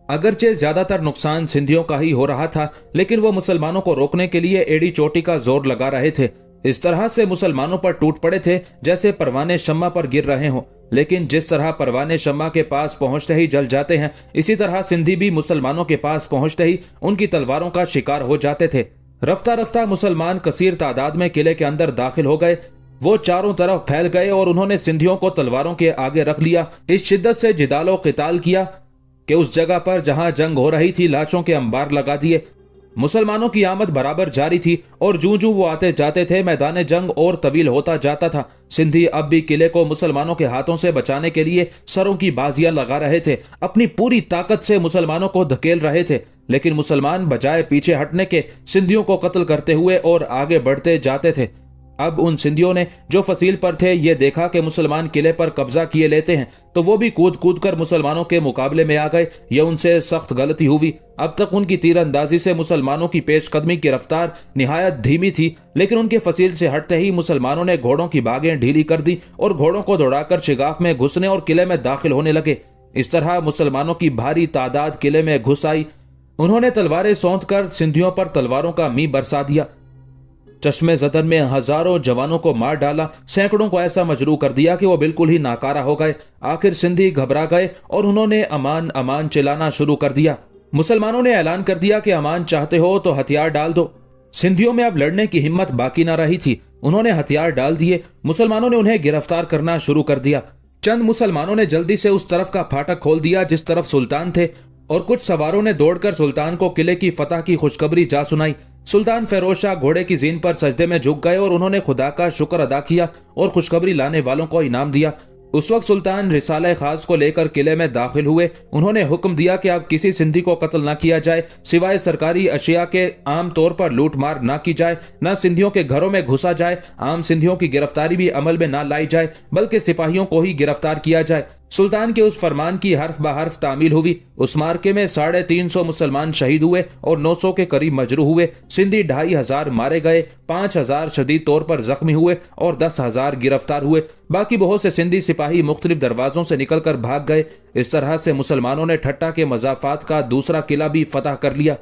अगरचे ज्यादातर नुकसान सिंधियों का ही हो रहा था, लेकिन वो मुसलमानों को रोकने के लिए एड़ी चोटी का जोर लगा रहे थे। इस तरह से मुसलमानों पर टूट पड़े थे जैसे परवाने शम्मा पर गिर रहे हों। लेकिन जिस तरह परवाने शम्मा के पास पहुंचते ही जल जाते हैं, इसी तरह सिंधी भी मुसलमानों के पास पहुंचते ही उनकी तलवारों का शिकार हो जाते थे। रफ्ता रफ्ता मुसलमान कसीर तादाद में किले के अंदर दाखिल हो गए। वो चारों तरफ फैल गए और उन्होंने सिंधियों को तलवारों के आगे रख लिया। इस शिद्दत से जिदालो क़िताल किया कि उस जगह पर जहां जंग हो रही थी लाशों के अंबार लगा दिए। मुसलमानों की आमद बराबर जारी थी और जूं जूं वो आते जाते थे मैदान जंग और तवील होता जाता था। सिंधी अब भी किले को मुसलमानों के हाथों से बचाने के लिए सरों की बाजियां लगा रहे थे। अपनी पूरी ताकत से मुसलमानों को धकेल रहे थे, लेकिन मुसलमान बजाय पीछे हटने के सिंधियों को कत्ल करते हुए और आगे बढ़ते जाते थे। अब उन सिंधियों ने जो फसील पर थे ये देखा कि मुसलमान किले पर कब्जा किए लेते हैं, तो वो भी कूद कूद कर मुसलमानों के मुकाबले में आ गए। यह उनसे सख्त गलती हुई। अब तक उनकी तीरंदाजी से मुसलमानों की पेशकदमी की रफ्तार निहायत धीमी थी, लेकिन उनके फसील से हटते ही मुसलमानों ने घोड़ों की बागें ढीली कर दी और घोड़ों को दौड़ाकर शिगाफ में घुसने और किले में दाखिल होने लगे। इस तरह मुसलमानों की भारी तादाद किले में घुस आई। उन्होंने तलवारें सौंध कर सिंधियों पर तलवारों का मींह बरसा दिया। चश्मे जदन में हजारों जवानों को मार डाला, सैकड़ों को ऐसा मजरूह कर दिया कि वो बिल्कुल ही नाकारा हो गए। आखिर सिंधी घबरा गए और उन्होंने अमान अमान चिल्लाना शुरू कर दिया। मुसलमानों ने ऐलान कर दिया कि अमान चाहते हो तो हथियार डाल दो। सिंधियों में अब लड़ने की हिम्मत बाकी ना रही थी। उन्होंने हथियार डाल दिए। मुसलमानों ने उन्हें गिरफ्तार करना शुरू कर दिया। चंद मुसलमानों ने जल्दी से उस तरफ का फाटक खोल दिया जिस तरफ सुल्तान थे, और कुछ सवारों ने दौड़कर सुल्तान को किले की फतह की खुशखबरी जा सुनाई। सुल्तान फेरोज शाह घोड़े की जीन पर सजदे में झुक गए और उन्होंने खुदा का शुक्र अदा किया और खुशखबरी लाने वालों को इनाम दिया। उस वक्त सुल्तान रिसाला खास को लेकर किले में दाखिल हुए। उन्होंने हुक्म दिया कि अब किसी सिंधी को कत्ल न किया जाए, सिवाय सरकारी अशिया के आम तौर पर लूट मार न की जाए, न सिंधियों के घरों में घुसा जाए, आम सिंधियों की गिरफ्तारी भी अमल में न लाई जाए, बल्कि सिपाहियों को ही गिरफ्तार किया जाए। सुल्तान के उस फरमान की हर्फ ब हर्फ तामील हुई। उस मार्के में 350 मुसलमान शहीद हुए और 900 के करीब मजरूह हुए। सिंधी 2500 मारे गए, 5000 शदीद तौर पर जख्मी हुए और 10,000 गिरफ्तार हुए। बाकी बहुत से सिंधी सिपाही मुख्तलिफ दरवाजों से निकलकर भाग गए। इस तरह से मुसलमानों ने ठट्टा के मजाफात का दूसरा किला भी फतह कर लिया।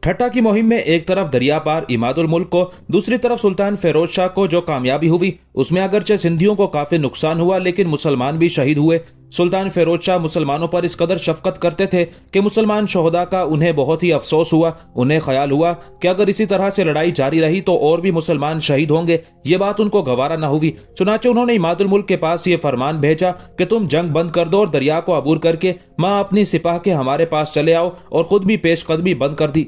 ठट्टा की मुहिम में एक तरफ दरिया पार इमादुल मुल्क को, दूसरी तरफ सुल्तान फिरोज शाह को जो कामयाबी हुई उसमें अगरचे सिंधियों को काफी नुकसान हुआ, लेकिन मुसलमान भी शहीद हुए। सुल्तान फिरोज शाह मुसलमानों पर इस कदर शफकत करते थे कि मुसलमान शोहदा का उन्हें बहुत ही अफसोस हुआ। उन्हें ख्याल हुआ कि अगर इसी तरह से लड़ाई जारी रही तो और भी मुसलमान शहीद होंगे। ये बात उनको गवारा न हुई। चुनाचे उन्होंने इमादुल मुल्क के पास ये फरमान भेजा कि तुम जंग बंद कर दो और दरिया को अबूर करके माँ अपनी सिपाह के हमारे पास चले आओ, और खुद भी पेशकदमी बंद कर दी।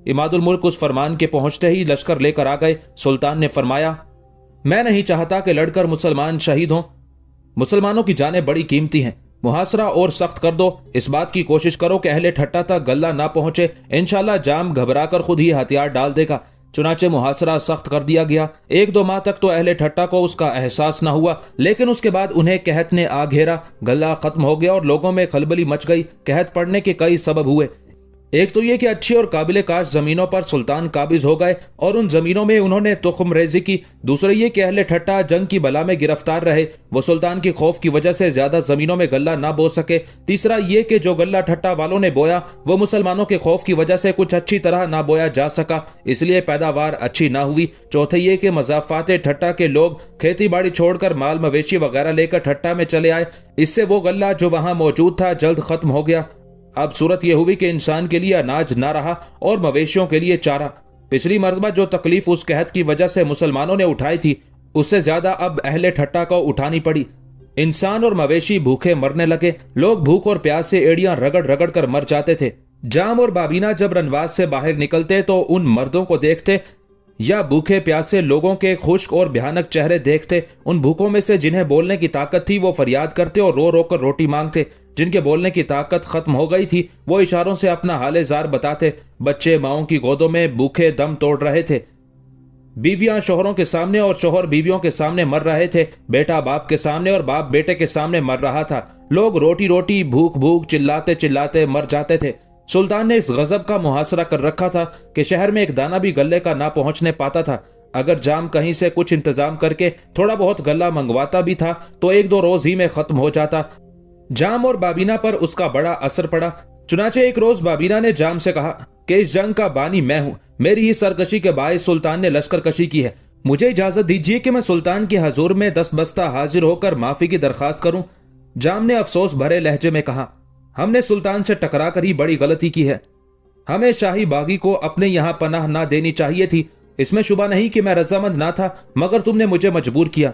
इमादुल मुल्क उस फरमान के पहुंचते ही लश्कर लेकर आ गए। सुल्तान ने फरमाया, मैं नहीं चाहता कि लड़कर मुसलमान शहीद हों। मुसलमानों की जानें बड़ी कीमती हैं। मुहासरा और सख्त कर दो। इस बात की कोशिश करो कि अहले ठट्टा तक गल्ला ना पहुंचे। इंशाल्लाह जाम घबराकर खुद ही हथियार डाल देगा। चुनाचे मुहासरा सख्त कर दिया गया। 1-2 माह तक तो अहले ठट्टा को उसका एहसास न हुआ, लेकिन उसके बाद उन्हें कहत ने आ घेरा। गल्ला खत्म हो गया और लोगों में खलबली मच गई। कहत पड़ने के कई सबब हुए। एक तो ये कि अच्छी और काबिल काश जमीनों पर सुल्तान काबिज हो गए और उन जमीनों में उन्होंने तुख्म रेजी की। दूसरा ये कि अहले ठट्टा जंग की बला में गिरफ्तार रहे, वो सुल्तान की खौफ की वजह से ज्यादा जमीनों में गल्ला ना बो सके। तीसरा ये कि जो गल्ला ठट्टा वालों ने बोया वो मुसलमानों के खौफ की वजह से कुछ अच्छी तरह ना बोया जा सका, इसलिए पैदावार अच्छी ना हुई। चौथे ये कि मजाफात ठट्टा के लोग खेती बाड़ी छोड़कर माल मवेशी वगैरह लेकर ठट्टा में चले आए। इससे वो गल्ला जो वहां मौजूद था जल्द खत्म हो गया। अब सूरत यह हुई कि इंसान के लिए अनाज ना रहा और मवेशियों के लिए चारा। पिछली मर्तबा जो तकलीफ उस कहत की वजह से मुसलमानों ने उठाई थी, उससे ज्यादा अब अहले ठट्टा को उठानी पड़ी। इंसान और मवेशी भूखे मरने लगे। लोग भूख और प्यास से एड़ियां रगड़ रगड़ कर मर जाते थे। जाम और बाबीना जब रनवास से बाहर निकलते तो उन मर्दों को देखते या भूखे प्यासे लोगों के खुश्क और भयानक चेहरे देखते। उन भूखों में से जिन्हें बोलने की ताकत थी वो फरियाद करते और रो रो कर रोटी मांगते। जिनके बोलने की ताकत खत्म हो गई थी वो इशारों से अपना हाले जार बताते। बच्चे माओं की गोदों में भूखे दम तोड़ रहे थे। बीवियां शोहरों के सामने और शोहर बीवियों के सामने मर रहे थे। बेटा बाप के सामने और बाप बेटे के सामने मर रहा था। लोग रोटी रोटी भूख भूख चिल्लाते चिल्लाते मर जाते थे। सुल्तान ने इस गजब का मुहासरा कर रखा था कि शहर में एक दाना भी गल्ले का ना पहुंचने पाता था। अगर जाम कहीं से कुछ इंतजाम करके थोड़ा बहुत गल्ला मंगवाता भी था तो 1-2 रोज ही में खत्म हो जाता। जाम और बाबीना पर उसका बड़ा असर पड़ा। चुनाचे एक रोज बाबीना ने जाम से कहा कि इस जंग का बानी मैं हूं। मेरी ही सरकशी के बायस सुल्तान ने लश्कर कशी की है। मुझे इजाजत दीजिए कि मैं सुल्तान के हजूर में 10 बस्ता हाजिर होकर माफी की दरखास्त करूं। जाम ने अफसोस भरे लहजे में कहा, हमने सुल्तान से टकरा कर ही बड़ी गलती की है। हमें शाही बागी को अपने यहां पनाह ना देनी चाहिए थी। इसमें शुबा नहीं कि मैं रजामंद ना था, मगर तुमने मुझे मजबूर किया।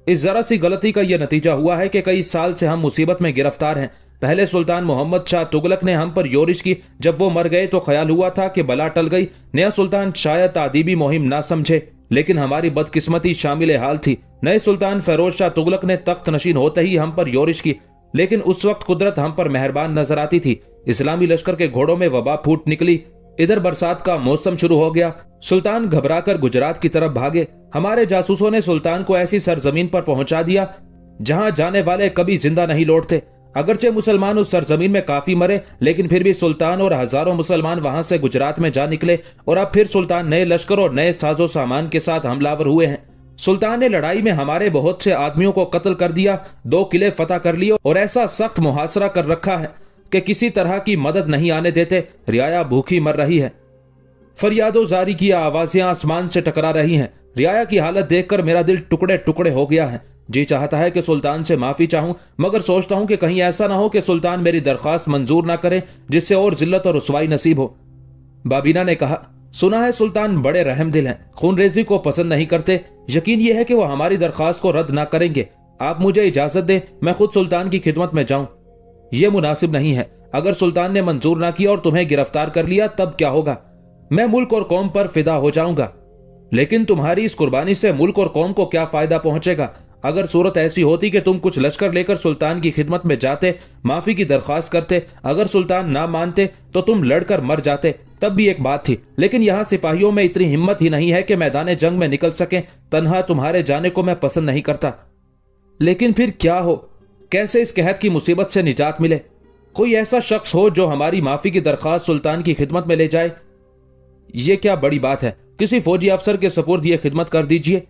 इस जरा सी गलती का यह नतीजा हुआ है कि कई साल से हम मुसीबत में गिरफ्तार हैं। पहले सुल्तान मोहम्मद शाह तुगलक ने हम पर योरिश की। जब वो मर गए तो ख्याल हुआ था कि बला टल गई। नया सुल्तान शायद तादीबी मुहिम ना समझे, लेकिन हमारी बदकिस्मती शामिल हाल थी। नए सुल्तान फिरोज शाह तुगलक ने तख्त नशीन होते ही हम पर योरिश की, लेकिन उस वक्त कुदरत हम पर मेहरबान नजर आती थी। इस्लामी लश्कर के घोड़ों में वबा फूट निकली। इधर बरसात का मौसम शुरू हो गया। सुल्तान घबराकर गुजरात की तरफ भागे। हमारे जासूसों ने सुल्तान को ऐसी सरजमीन पर पहुंचा दिया जहां जाने वाले कभी जिंदा नहीं लौटते। अगरचे मुसलमान उस सरजमीन में काफी मरे, लेकिन फिर भी सुल्तान और हजारों मुसलमान वहां से गुजरात में जा निकले और अब फिर सुल्तान नए लश्कर और नए साजो सामान के साथ हमलावर हुए हैं। सुल्तान ने लड़ाई में हमारे बहुत से आदमियों को कत्ल कर दिया, 2 किले फतह कर लिए और ऐसा सख्त मुहासरा कर रखा है कि किसी तरह की मदद नहीं आने देते। रियाया भूखी मर रही है। फरियादो जारी की आवाजें आसमान से टकरा रही हैं। रियाया की हालत देखकर मेरा दिल टुकड़े टुकड़े हो गया है। जी चाहता है कि सुल्तान से माफी चाहूं, मगर सोचता हूं कि कहीं ऐसा ना हो कि सुल्तान मेरी दरख्वास्त मंजूर ना करे, जिससे और जिल्लत और रुसवाई नसीब हो। बाबीना ने कहा, सुना है सुल्तान बड़े रहम दिल हैं, खूनरेजी को पसंद नहीं करते। यकीन यह है कि वो हमारी दरख्वास्त को रद्द ना करेंगे। आप मुझे इजाजत दें, मैं खुद सुल्तान की खिदमत में जाऊं। यह मुनासिब नहीं है। अगर सुल्तान ने मंजूर ना किया और तुम्हें गिरफ्तार कर लिया तब क्या होगा? मैं मुल्क और कौम पर फिदा हो जाऊंगा। लेकिन तुम्हारी इस कुर्बानी से मुल्क और कौम को क्या फायदा पहुंचेगा? अगर सूरत ऐसी होती कि तुम कुछ लश्कर लेकर सुल्तान की खिदमत में जाते, माफी की दरख्वास्त करते, अगर सुल्तान ना मानते तो तुम लड़कर मर जाते, तब भी एक बात थी। लेकिन यहाँ सिपाहियों में इतनी हिम्मत ही नहीं है कि मैदान जंग में निकल सकें। तन्हा तुम्हारे जाने को मैं पसंद नहीं करता। लेकिन फिर क्या हो, कैसे इस कहत की मुसीबत से निजात मिले? कोई ऐसा शख्स हो जो हमारी माफी की दरख्वास्त सुल्तान की खिदमत में ले जाए। यह क्या बड़ी बात है, किसी फौजी अफसर के सुपुर्द यह खिदमत कर दीजिए।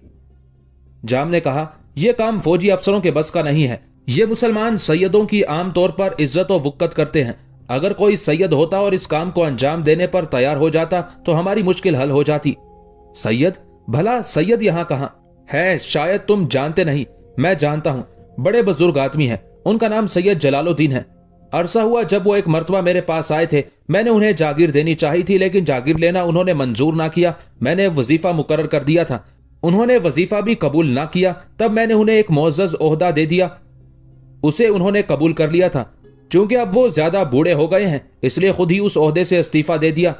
जाम ने कहा, यह काम फौजी अफसरों के बस का नहीं है। ये मुसलमान सैयदों की आमतौर पर इज्जत और वुक्कत करते हैं। अगर कोई सैयद होता और इस काम को अंजाम देने पर तैयार हो जाता तो हमारी मुश्किल हल हो जाती। सैयद? भला सैयद यहां कहां है? शायद तुम जानते नहीं, मैं जानता हूं। बड़े बुजुर्ग आदमी हैं, उनका नाम सैयद जलालुद्दीन है। अरसा हुआ जब वो एक मर्तबा मेरे पास आए थे। मैंने उन्हें जागीर देनी चाही थी, लेकिन जागीर लेना उन्होंने मंजूर ना किया। मैंने वजीफा मुकर्रर कर दिया था, उन्होंने वजीफा भी कबूल ना किया। तब मैंने उन्हें एक मुअज़्ज़ज़ ओहदा दे दिया, उसे उन्होंने कबूल कर लिया था। चूंकि अब वो ज्यादा बूढ़े हो गए हैं, इसलिए खुद ही उस ओहदे से इस्तीफा दे दिया।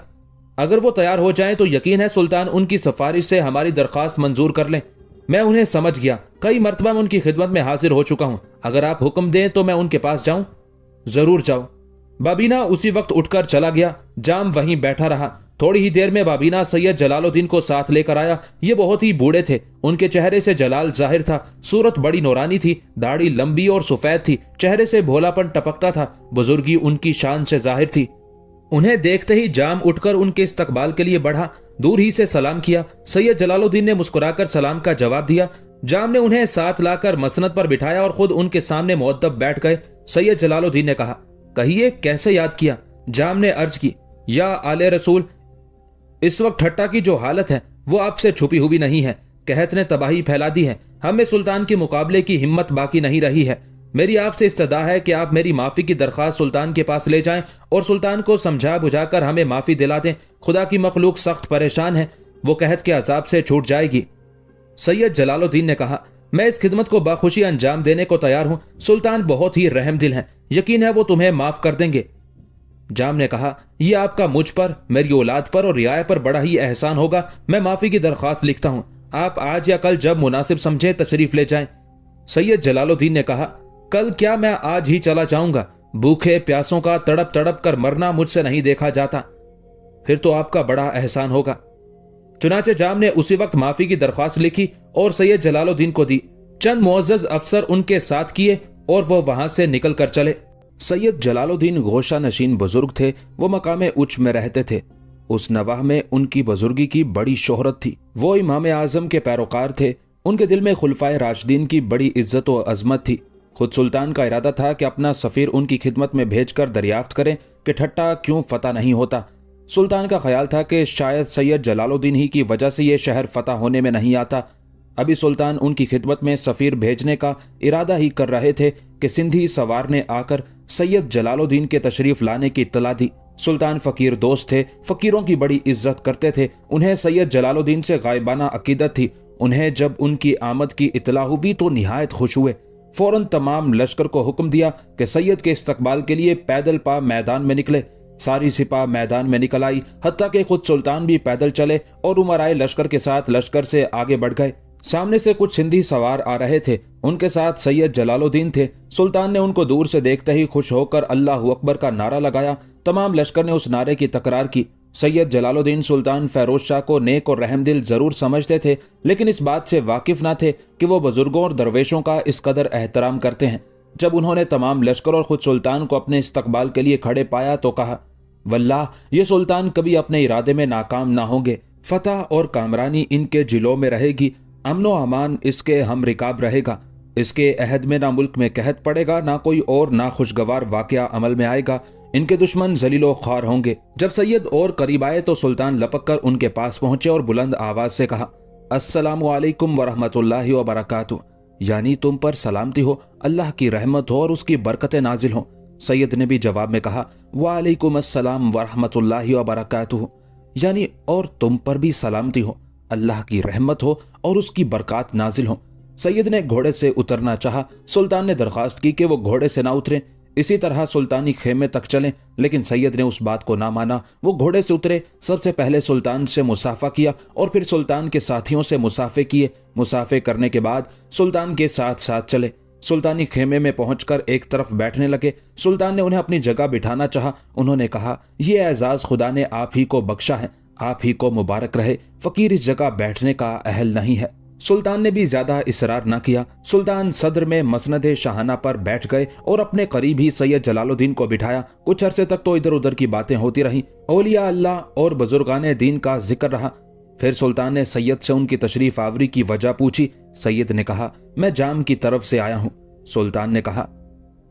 अगर वो तैयार हो जाएं तो यकीन है सुल्तान उनकी सिफारिश से हमारी दरख्वास्त मंजूर कर लें। मैं उन्हें समझ गया, कई मरतबा मैं उनकी खिदमत में हाजिर हो चुका हूं। अगर आप हुक्म दें तो मैं उनके पास जाऊं? जरूर जाओ। बाबीना उसी वक्त उठकर चला गया। जाम वहीं बैठा रहा। थोड़ी ही देर में बाबीना सैयद जलालुद्दीन को साथ लेकर आया। ये बहुत ही बूढ़े थे, उनके चेहरे से जलाल जाहिर था। सूरत बड़ी नौरानी थी, दाढ़ी लंबी और सफेद थी, चेहरे से भोलापन टपकता था। बुजुर्गी उनकी शान से जाहिर थी। उन्हें देखते ही जाम उठकर उनके इस्तकबाल के लिए बढ़ा, दूर ही से सलाम किया। सैयद जलालुद्दीन ने मुस्कुराकर सलाम का जवाब दिया। जाम ने उन्हें साथ लाकर मसनद पर बिठाया और खुद उनके सामने मुअद्दब बैठ गए। सैयद जलालुद्दीन ने कहा, कहिए कैसे याद किया? जाम ने अर्ज की, या आले रसूल, इस वक्त ठट्टा की जो हालत है वो आपसे छुपी हुई नहीं है। कहत ने तबाही फैला दी है, हमें सुल्तान के मुकाबले की हिम्मत बाकी नहीं रही है। मेरी आपसे इस्तदा है कि आप मेरी माफी की दरख्वास्त सुल्तान के पास ले जाएं और सुल्तान को समझा बुझाकर हमें माफी दिला दें। खुदा की मखलूक सख्त परेशान है, वो कहत के अजाब से छूट जाएगी। सैयद जलालुद्दीन ने कहा, मैं इस खिदमत को बाखुशी अंजाम देने को तैयार हूं। सुल्तान बहुत ही रहमदिल हैं, यकीन है वो तुम्हें माफ कर देंगे। जाम ने कहा, यह आपका मुझ पर, मेरी औलाद पर और रियाया पर बड़ा ही एहसान होगा। मैं माफी की दरख्वास्त लिखता हूं, आप आज या कल जब मुनासिब समझें तशरीफ ले जाएं। सैयद जलालुद्दीन ने कहा, कल क्या, मैं आज ही चला जाऊंगा। भूखे प्यासों का तड़प तड़प कर मरना मुझसे नहीं देखा जाता। फिर तो आपका बड़ा एहसान होगा। चुनाचे जाम ने उसी वक्त माफी की दरख्वास्त लिखी और सैयद जलालुद्दीन को दी। चंद मुअज़्ज़ज़ अफसर उनके साथ किए और वह वहां से निकल कर चले। सैयद जलालुद्दीन गोशा नशीन बुजुर्ग थे, वो मकामे उच्च में रहते थे। उस नवाह में उनकी बुजुर्गी की बड़ी शोहरत थी। वो इमाम आजम के पैरोकार थे। उनके दिल में खुलफाए राशिदीन की बड़ी इज्जत और अजमत थी। खुद सुल्तान का इरादा था कि अपना सफीर उनकी खिदमत में भेजकर दरियाफ्त करें कि ठट्टा क्यों फतह नहीं होता। सुल्तान का ख्याल था कि शायद सैयद जलालुद्दीन ही की वजह से यह शहर फतह होने में नहीं आता। अभी सुल्तान उनकी खिदमत में सफीर भेजने का इरादा ही कर रहे थे कि सिंधी सवार ने आकर सैयद जलालुद्दीन के तशरीफ लाने की इत्तला दी। सुल्तान फकीर दोस्त थे, फकीरों की बड़ी इज्जत करते थे। उन्हें सैयद जलालुद्दीन से गायबाना अकीदत थी। उन्हें जब उनकी आमद की इत्तला हुई तो निहायत खुश हुए। फौरन तमाम लश्कर को हुक्म दिया कि सैयद के इस्तकबाल के लिए पैदल पा मैदान में निकले। सारी सिपा मैदान में निकल आई, हत्ता कि खुद सुल्तान भी पैदल चले और उमराए लश्कर के साथ लश्कर से आगे बढ़ गए। सामने से कुछ सिंधी सवार आ रहे थे, उनके साथ सैयद जलालुद्दीन थे। सुल्तान ने उनको दूर से देखते ही खुश होकर अल्लाहु अकबर का नारा लगाया। तमाम लश्कर ने उस नारे की तकरार की। सैयद जलालुद्दीन सुल्तान फेरोज शाह को नेक और रहमदिल जरूर समझते थे, लेकिन इस बात से वाकिफ न थे कि वो बुजुर्गों और दरवेशों का इस कदर एहतराम करते हैं। जब उन्होंने तमाम लश्कर और खुद सुल्तान को अपने इस्तकबाल के लिए खड़े पाया तो कहा, वल्लाह ये सुल्तान कभी अपने इरादे में नाकाम ना होंगे। फतह और कामरानी इनके जिलों में रहेगी, अमनो अमान इसके हम रिकाब रहेगा। इसके अहद में ना मुल्क में कहत पड़ेगा, ना कोई और ना खुशगवार वाकया अमल में आएगा। इनके दुश्मन जलीलो ख्वार होंगे। जब सैयद और करीब आए तो सुल्तान लपक कर उनके पास पहुंचे और बुलंद आवाज से कहा, अस्सलामु अलैकुम वरहमतुल्लाहि वबरकातुहू, यानी तुम पर सलामती हो, अल्लाह की रहमत हो और उसकी बरकतें नाजिल हो। सैयद ने भी जवाब में कहा, वालेकुम अस्सलाम वरहमतुल्लाहि वबरकातुहू, यानी और तुम पर भी सलामती हो, अल्लाह की रहमत हो और उसकी बरकत नाजिल हो। सैयद ने घोड़े से उतरना चाहा। सुल्तान ने दरखास्त की कि वो घोड़े से ना उतरे। इसी तरह सुल्तानी खेमे तक चले, लेकिन सैयद ने उस बात को ना माना। वो घोड़े से उतरे, सबसे पहले सुल्तान से मुसाफा किया और फिर सुल्तान के साथियों से मुसाफे किए। मुसाफे करने के बाद सुल्तान के साथ साथ चले। सुल्तानी खेमे में पहुंचकर एक तरफ बैठने लगे। सुल्तान ने उन्हें अपनी जगह बिठाना चाहा। उन्होंने कहा, ये एजाज खुदा ने आप ही को बख्शा है, आप ही को मुबारक रहे। फकीर इस जगह बैठने का अहल नहीं है। सुल्तान ने भी ज्यादा इसरार न किया। सुल्तान सदर में मसनदे शाहाना पर बैठ गए और अपने करीब ही सैयद जलालुद्दीन को बिठाया। कुछ अरसे तक तो इधर उधर की बातें होती रहीं। औलिया अल्लाह और बुजुर्गाने दीन का जिक्र रहा। फिर सुल्तान ने सैयद से उनकी तशरीफ आवरी की वजह पूछी। सैयद ने कहा, मैं जाम की तरफ से आया हूं। सुल्तान ने कहा,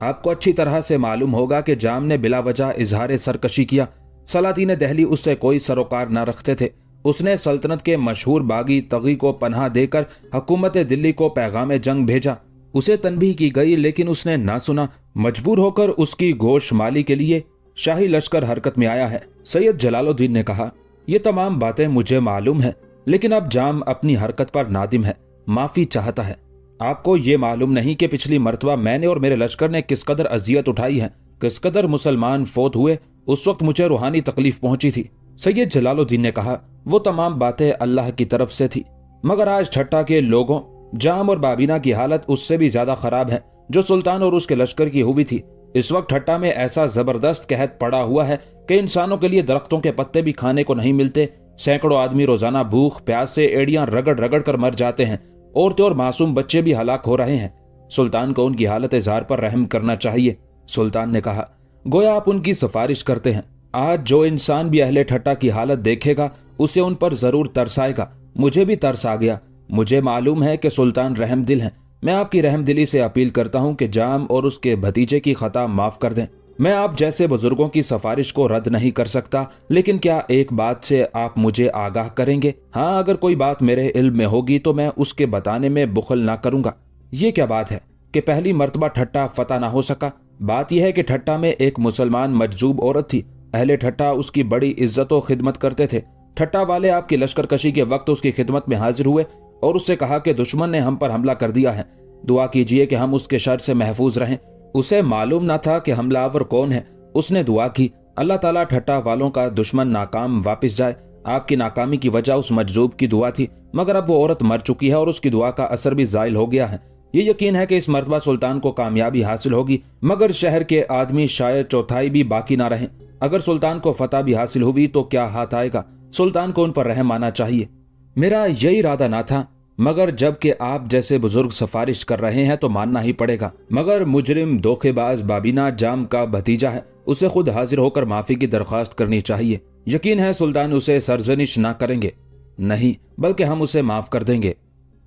आपको अच्छी तरह से मालूम होगा कि जाम ने बिला वजह इजहार सरकशी किया। सलातीन दहली उससे कोई सरोकार न रखते थे। उसने सल्तनत के मशहूर बागी तगी को पनाह देकर हुकूमत दिल्ली को पैगाम जंग भेजा। उसे तनबीह की गई, लेकिन उसने ना सुना। मजबूर होकर उसकी गोश माली के लिए शाही लश्कर हरकत में आया है। सैयद जलालुद्दीन ने कहा, ये तमाम बातें मुझे मालूम है, लेकिन अब जाम अपनी हरकत पर नादिम है, माफी चाहता है। आपको ये मालूम नहीं कि पिछली मरतबा मैंने और मेरे लश्कर ने किस कदर अजियत उठाई है, किस कदर मुसलमान फोत हुए। उस वक्त मुझे रूहानी तकलीफ पहुंची थी। सैयद जलालुद्दीन ने कहा, वो तमाम बातें अल्लाह की तरफ से थी, मगर आज ठट्टा के लोगों, जाम और बाबीना की हालत उससे भी ज्यादा खराब है जो सुल्तान और उसके लश्कर की हुई थी। इस वक्त ठट्टा में ऐसा जबरदस्त कहत पड़ा हुआ है कि इंसानों के लिए दरख्तों के पत्ते भी खाने को नहीं मिलते। सैकड़ों आदमी रोजाना भूख प्यास से एड़ियां रगड़ रगड़ कर मर जाते हैं। औरतें और मासूम बच्चे भी हलाक हो रहे हैं। सुल्तान को उनकी हालत जार पर रहम करना चाहिए। सुल्तान ने कहा, गोया आप उनकी सिफारिश करते हैं। आज जो इंसान भी अहले ठट्टा की हालत देखेगा उसे उन पर जरूर तरस आएगा। मुझे भी तरस आ गया। मुझे मालूम है कि सुल्तान रहमदिल हैं। मैं आपकी रहमदिली से अपील करता हूं कि जाम और उसके भतीजे की खता माफ कर दें। मैं आप जैसे बुजुर्गों की सिफारिश को रद्द नहीं कर सकता, लेकिन क्या एक बात से आप मुझे आगाह करेंगे? हाँ, अगर कोई बात मेरे इल्म में होगी तो मैं उसके बताने में बुखल ना करूंगा। ये क्या बात है कि पहली मर्तबा ठट्टा फतह ना हो सका? बात यह है कि ठट्टा में एक मुसलमान मजजूब औरत थी। अहले ठट्टा उसकी बड़ी इज्जत और खिदमत करते थे। ठट्टा वाले आपकी लश्करकशी के वक्त उसकी खिदमत में हाजिर हुए और उससे कहा कि दुश्मन ने हम पर हमला कर दिया है, दुआ कीजिए कि हम उसके शर से महफूज रहें। उसे मालूम ना था कि हमलावर कौन है। उसने दुआ की, अल्लाह ताला ठट्टा वालों का दुश्मन नाकाम वापस जाए। आपकी नाकामी की वजह उस मजजूब की दुआ थी, मगर अब वो औरत मर चुकी है और उसकी दुआ का असर भी जायल हो गया है। ये यकीन है कि इस मरतबा सुल्तान को कामयाबी हासिल होगी, मगर शहर के आदमी शायद चौथाई भी बाकी ना रहें। अगर सुल्तान को फतह भी हासिल हुई तो क्या हाथ आएगा? सुल्तान को उन पर रहम आना चाहिए। मेरा यही इरादा ना था, मगर जब कि आप जैसे बुजुर्ग सिफारिश कर रहे हैं तो मानना ही पड़ेगा। मगर मुजरिम धोखेबाज बाबीना जाम का भतीजा है, उसे खुद हाजिर होकर माफी की दरख्वास्त करनी चाहिए। यकीन है सुल्तान उसे सरजनिश ना करेंगे, नहीं बल्कि हम उसे माफ कर देंगे।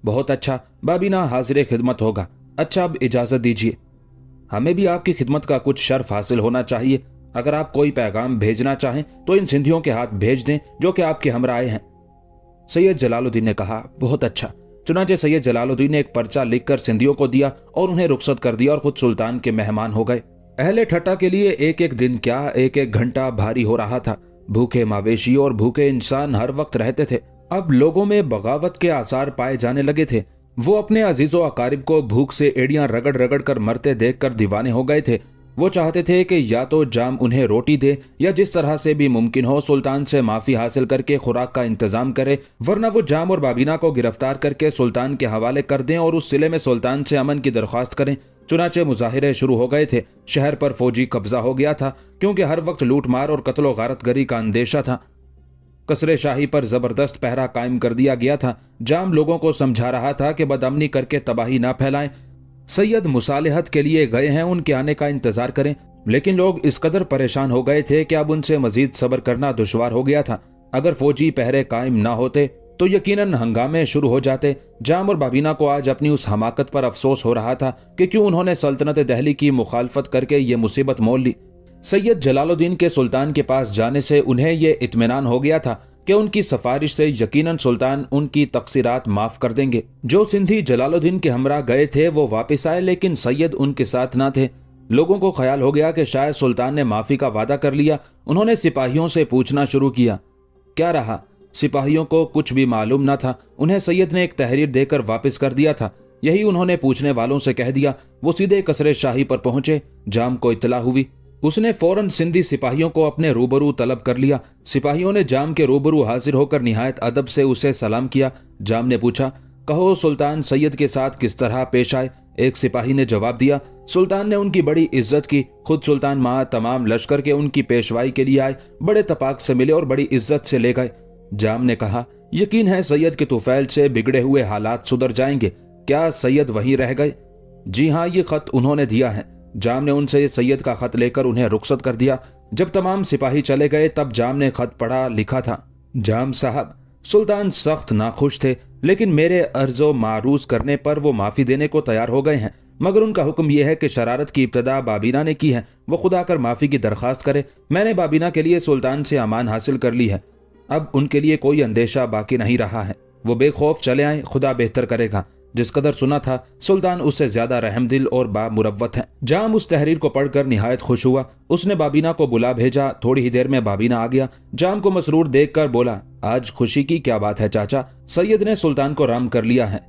बहुत अच्छा, बाबीना हाजिर खिदमत होगा। अच्छा, अब इजाजत दीजिए। हमें भी आपकी खिदमत का कुछ शर्फ हासिल होना चाहिए। अगर आप कोई पैगाम भेजना चाहें तो इन सिंधियों के हाथ भेज दें जो कि आपके हमरा आए हैं। सैयद जलालुद्दीन ने कहा, बहुत अच्छा। चुनांचे सैयद जलालुद्दीन ने एक पर्चा लिखकर सिंधियों को दिया और उन्हें रुखसत कर दिया और खुद सुल्तान के मेहमान हो गए। अहले ठट्टा के लिए एक एक दिन क्या, एक एक घंटा भारी हो रहा था। भूखे मवेशी और भूखे इंसान हर वक्त रहते थे। अब लोगों में बगावत के आसार पाए जाने लगे थे। वो अपने अजीजों अकारिब को भूख से एड़ियां रगड़ रगड़ कर मरते देखकर दीवाने हो गए थे। वो चाहते थे कि या तो जाम उन्हें रोटी दे या जिस तरह से भी मुमकिन हो सुल्तान से माफी हासिल करके खुराक का इंतजाम करे, वरना वो जाम और बाबीना को गिरफ्तार करके सुल्तान के हवाले कर दें और उस सिले में सुल्तान से अमन की दरख्वास्त करें। चुनाचे मुजाहिरे शुरू हो गए थे। शहर पर फौजी कब्जा हो गया था, क्योंकि हर वक्त लूटमार और कत्लो गारतगरी का अंदेशा था। कसरे शाही पर जबरदस्त पहरा कायम कर दिया गया था। जाम लोगों को समझा रहा था कि बदअमनी करके तबाही ना फैलाएं। सैयद मुसालिहत के लिए गए हैं, उनके आने का इंतजार करें। लेकिन लोग इस कदर परेशान हो गए थे कि अब उनसे मजीद सब्र करना दुश्वार हो गया था। अगर फौजी पहरे कायम ना होते तो यकीनन हंगामे शुरू हो जाते। जाम और बाबीना को आज अपनी उस हमाकत पर अफसोस हो रहा था कि क्यों उन्होंने सल्तनत दहली की मुखालफत करके ये मुसीबत मोल ली। सैयद जलालुद्दीन के सुल्तान के पास जाने से उन्हें यह इत्मीनान हो गया था कि उनकी सिफारिश से यकीनन सुल्तान उनकी तकसीरात माफ कर देंगे। जो सिंधी जलालुद्दीन के हमरा गए थे वो वापस आए, लेकिन सैयद उनके साथ ना थे। लोगों को ख्याल हो गया कि शायद सुल्तान ने माफी का वादा कर लिया। उन्होंने सिपाहियों से पूछना शुरू किया। क्या रहा? सिपाहियों को कुछ भी मालूम ना था। उन्हें सैयद ने एक तहरीर देकर वापस कर दिया था यही उन्होंने पूछने वालों से कह दिया। वो सीधे कसरे शाही पर पहुंचे। जाम को इत्तला हुई। उसने फौरन सिंधी सिपाहियों को अपने रूबरू तलब कर लिया। सिपाहियों ने जाम के रूबरू हाजिर होकर निहायत अदब से उसे सलाम किया। जाम ने पूछा, कहो सुल्तान सैयद के साथ किस तरह पेश आए। एक सिपाही ने जवाब दिया, सुल्तान ने उनकी बड़ी इज्जत की। खुद सुल्तान मां तमाम लश्कर के उनकी पेशवाई के लिए आए, बड़े तपाक से मिले और बड़ी इज्जत से ले गए। जाम ने कहा, यकीन है सैयद के तुफैल से बिगड़े हुए हालात सुधर जाएंगे। क्या सैयद वहीं रह गए? जी हाँ, ये खत उन्होंने दिया है। जाम ने उनसे सैयद का खत लेकर उन्हें रुखसत कर दिया। जब तमाम सिपाही चले गए तब जाम ने खत पढ़ा। लिखा था, जाम साहब, सुल्तान सख्त नाखुश थे, लेकिन मेरे अर्जो मारूज करने पर वो माफी देने को तैयार हो गए हैं, मगर उनका हुक्म यह है कि शरारत की इब्तदा बाबीना ने की है, वो खुदा कर माफी की दरखास्त करे। मैंने बाबीना के लिए सुल्तान से अमान हासिल कर ली है। अब उनके लिए कोई अंदेशा बाकी नहीं रहा है। वो बेखौफ चले आए, खुदा बेहतर करेगा। जिस कदर सुना था सुल्तान उससे ज्यादा रहमदिल और बामुरव्वत है। जाम उस तहरीर को पढ़कर निहायत खुश हुआ। उसने बाबीना को बुला भेजा। थोड़ी ही देर में बाबीना आ गया। जाम को मसरूर देखकर बोला, आज खुशी की क्या बात है चाचा? सैयद ने सुल्तान को राम कर लिया है।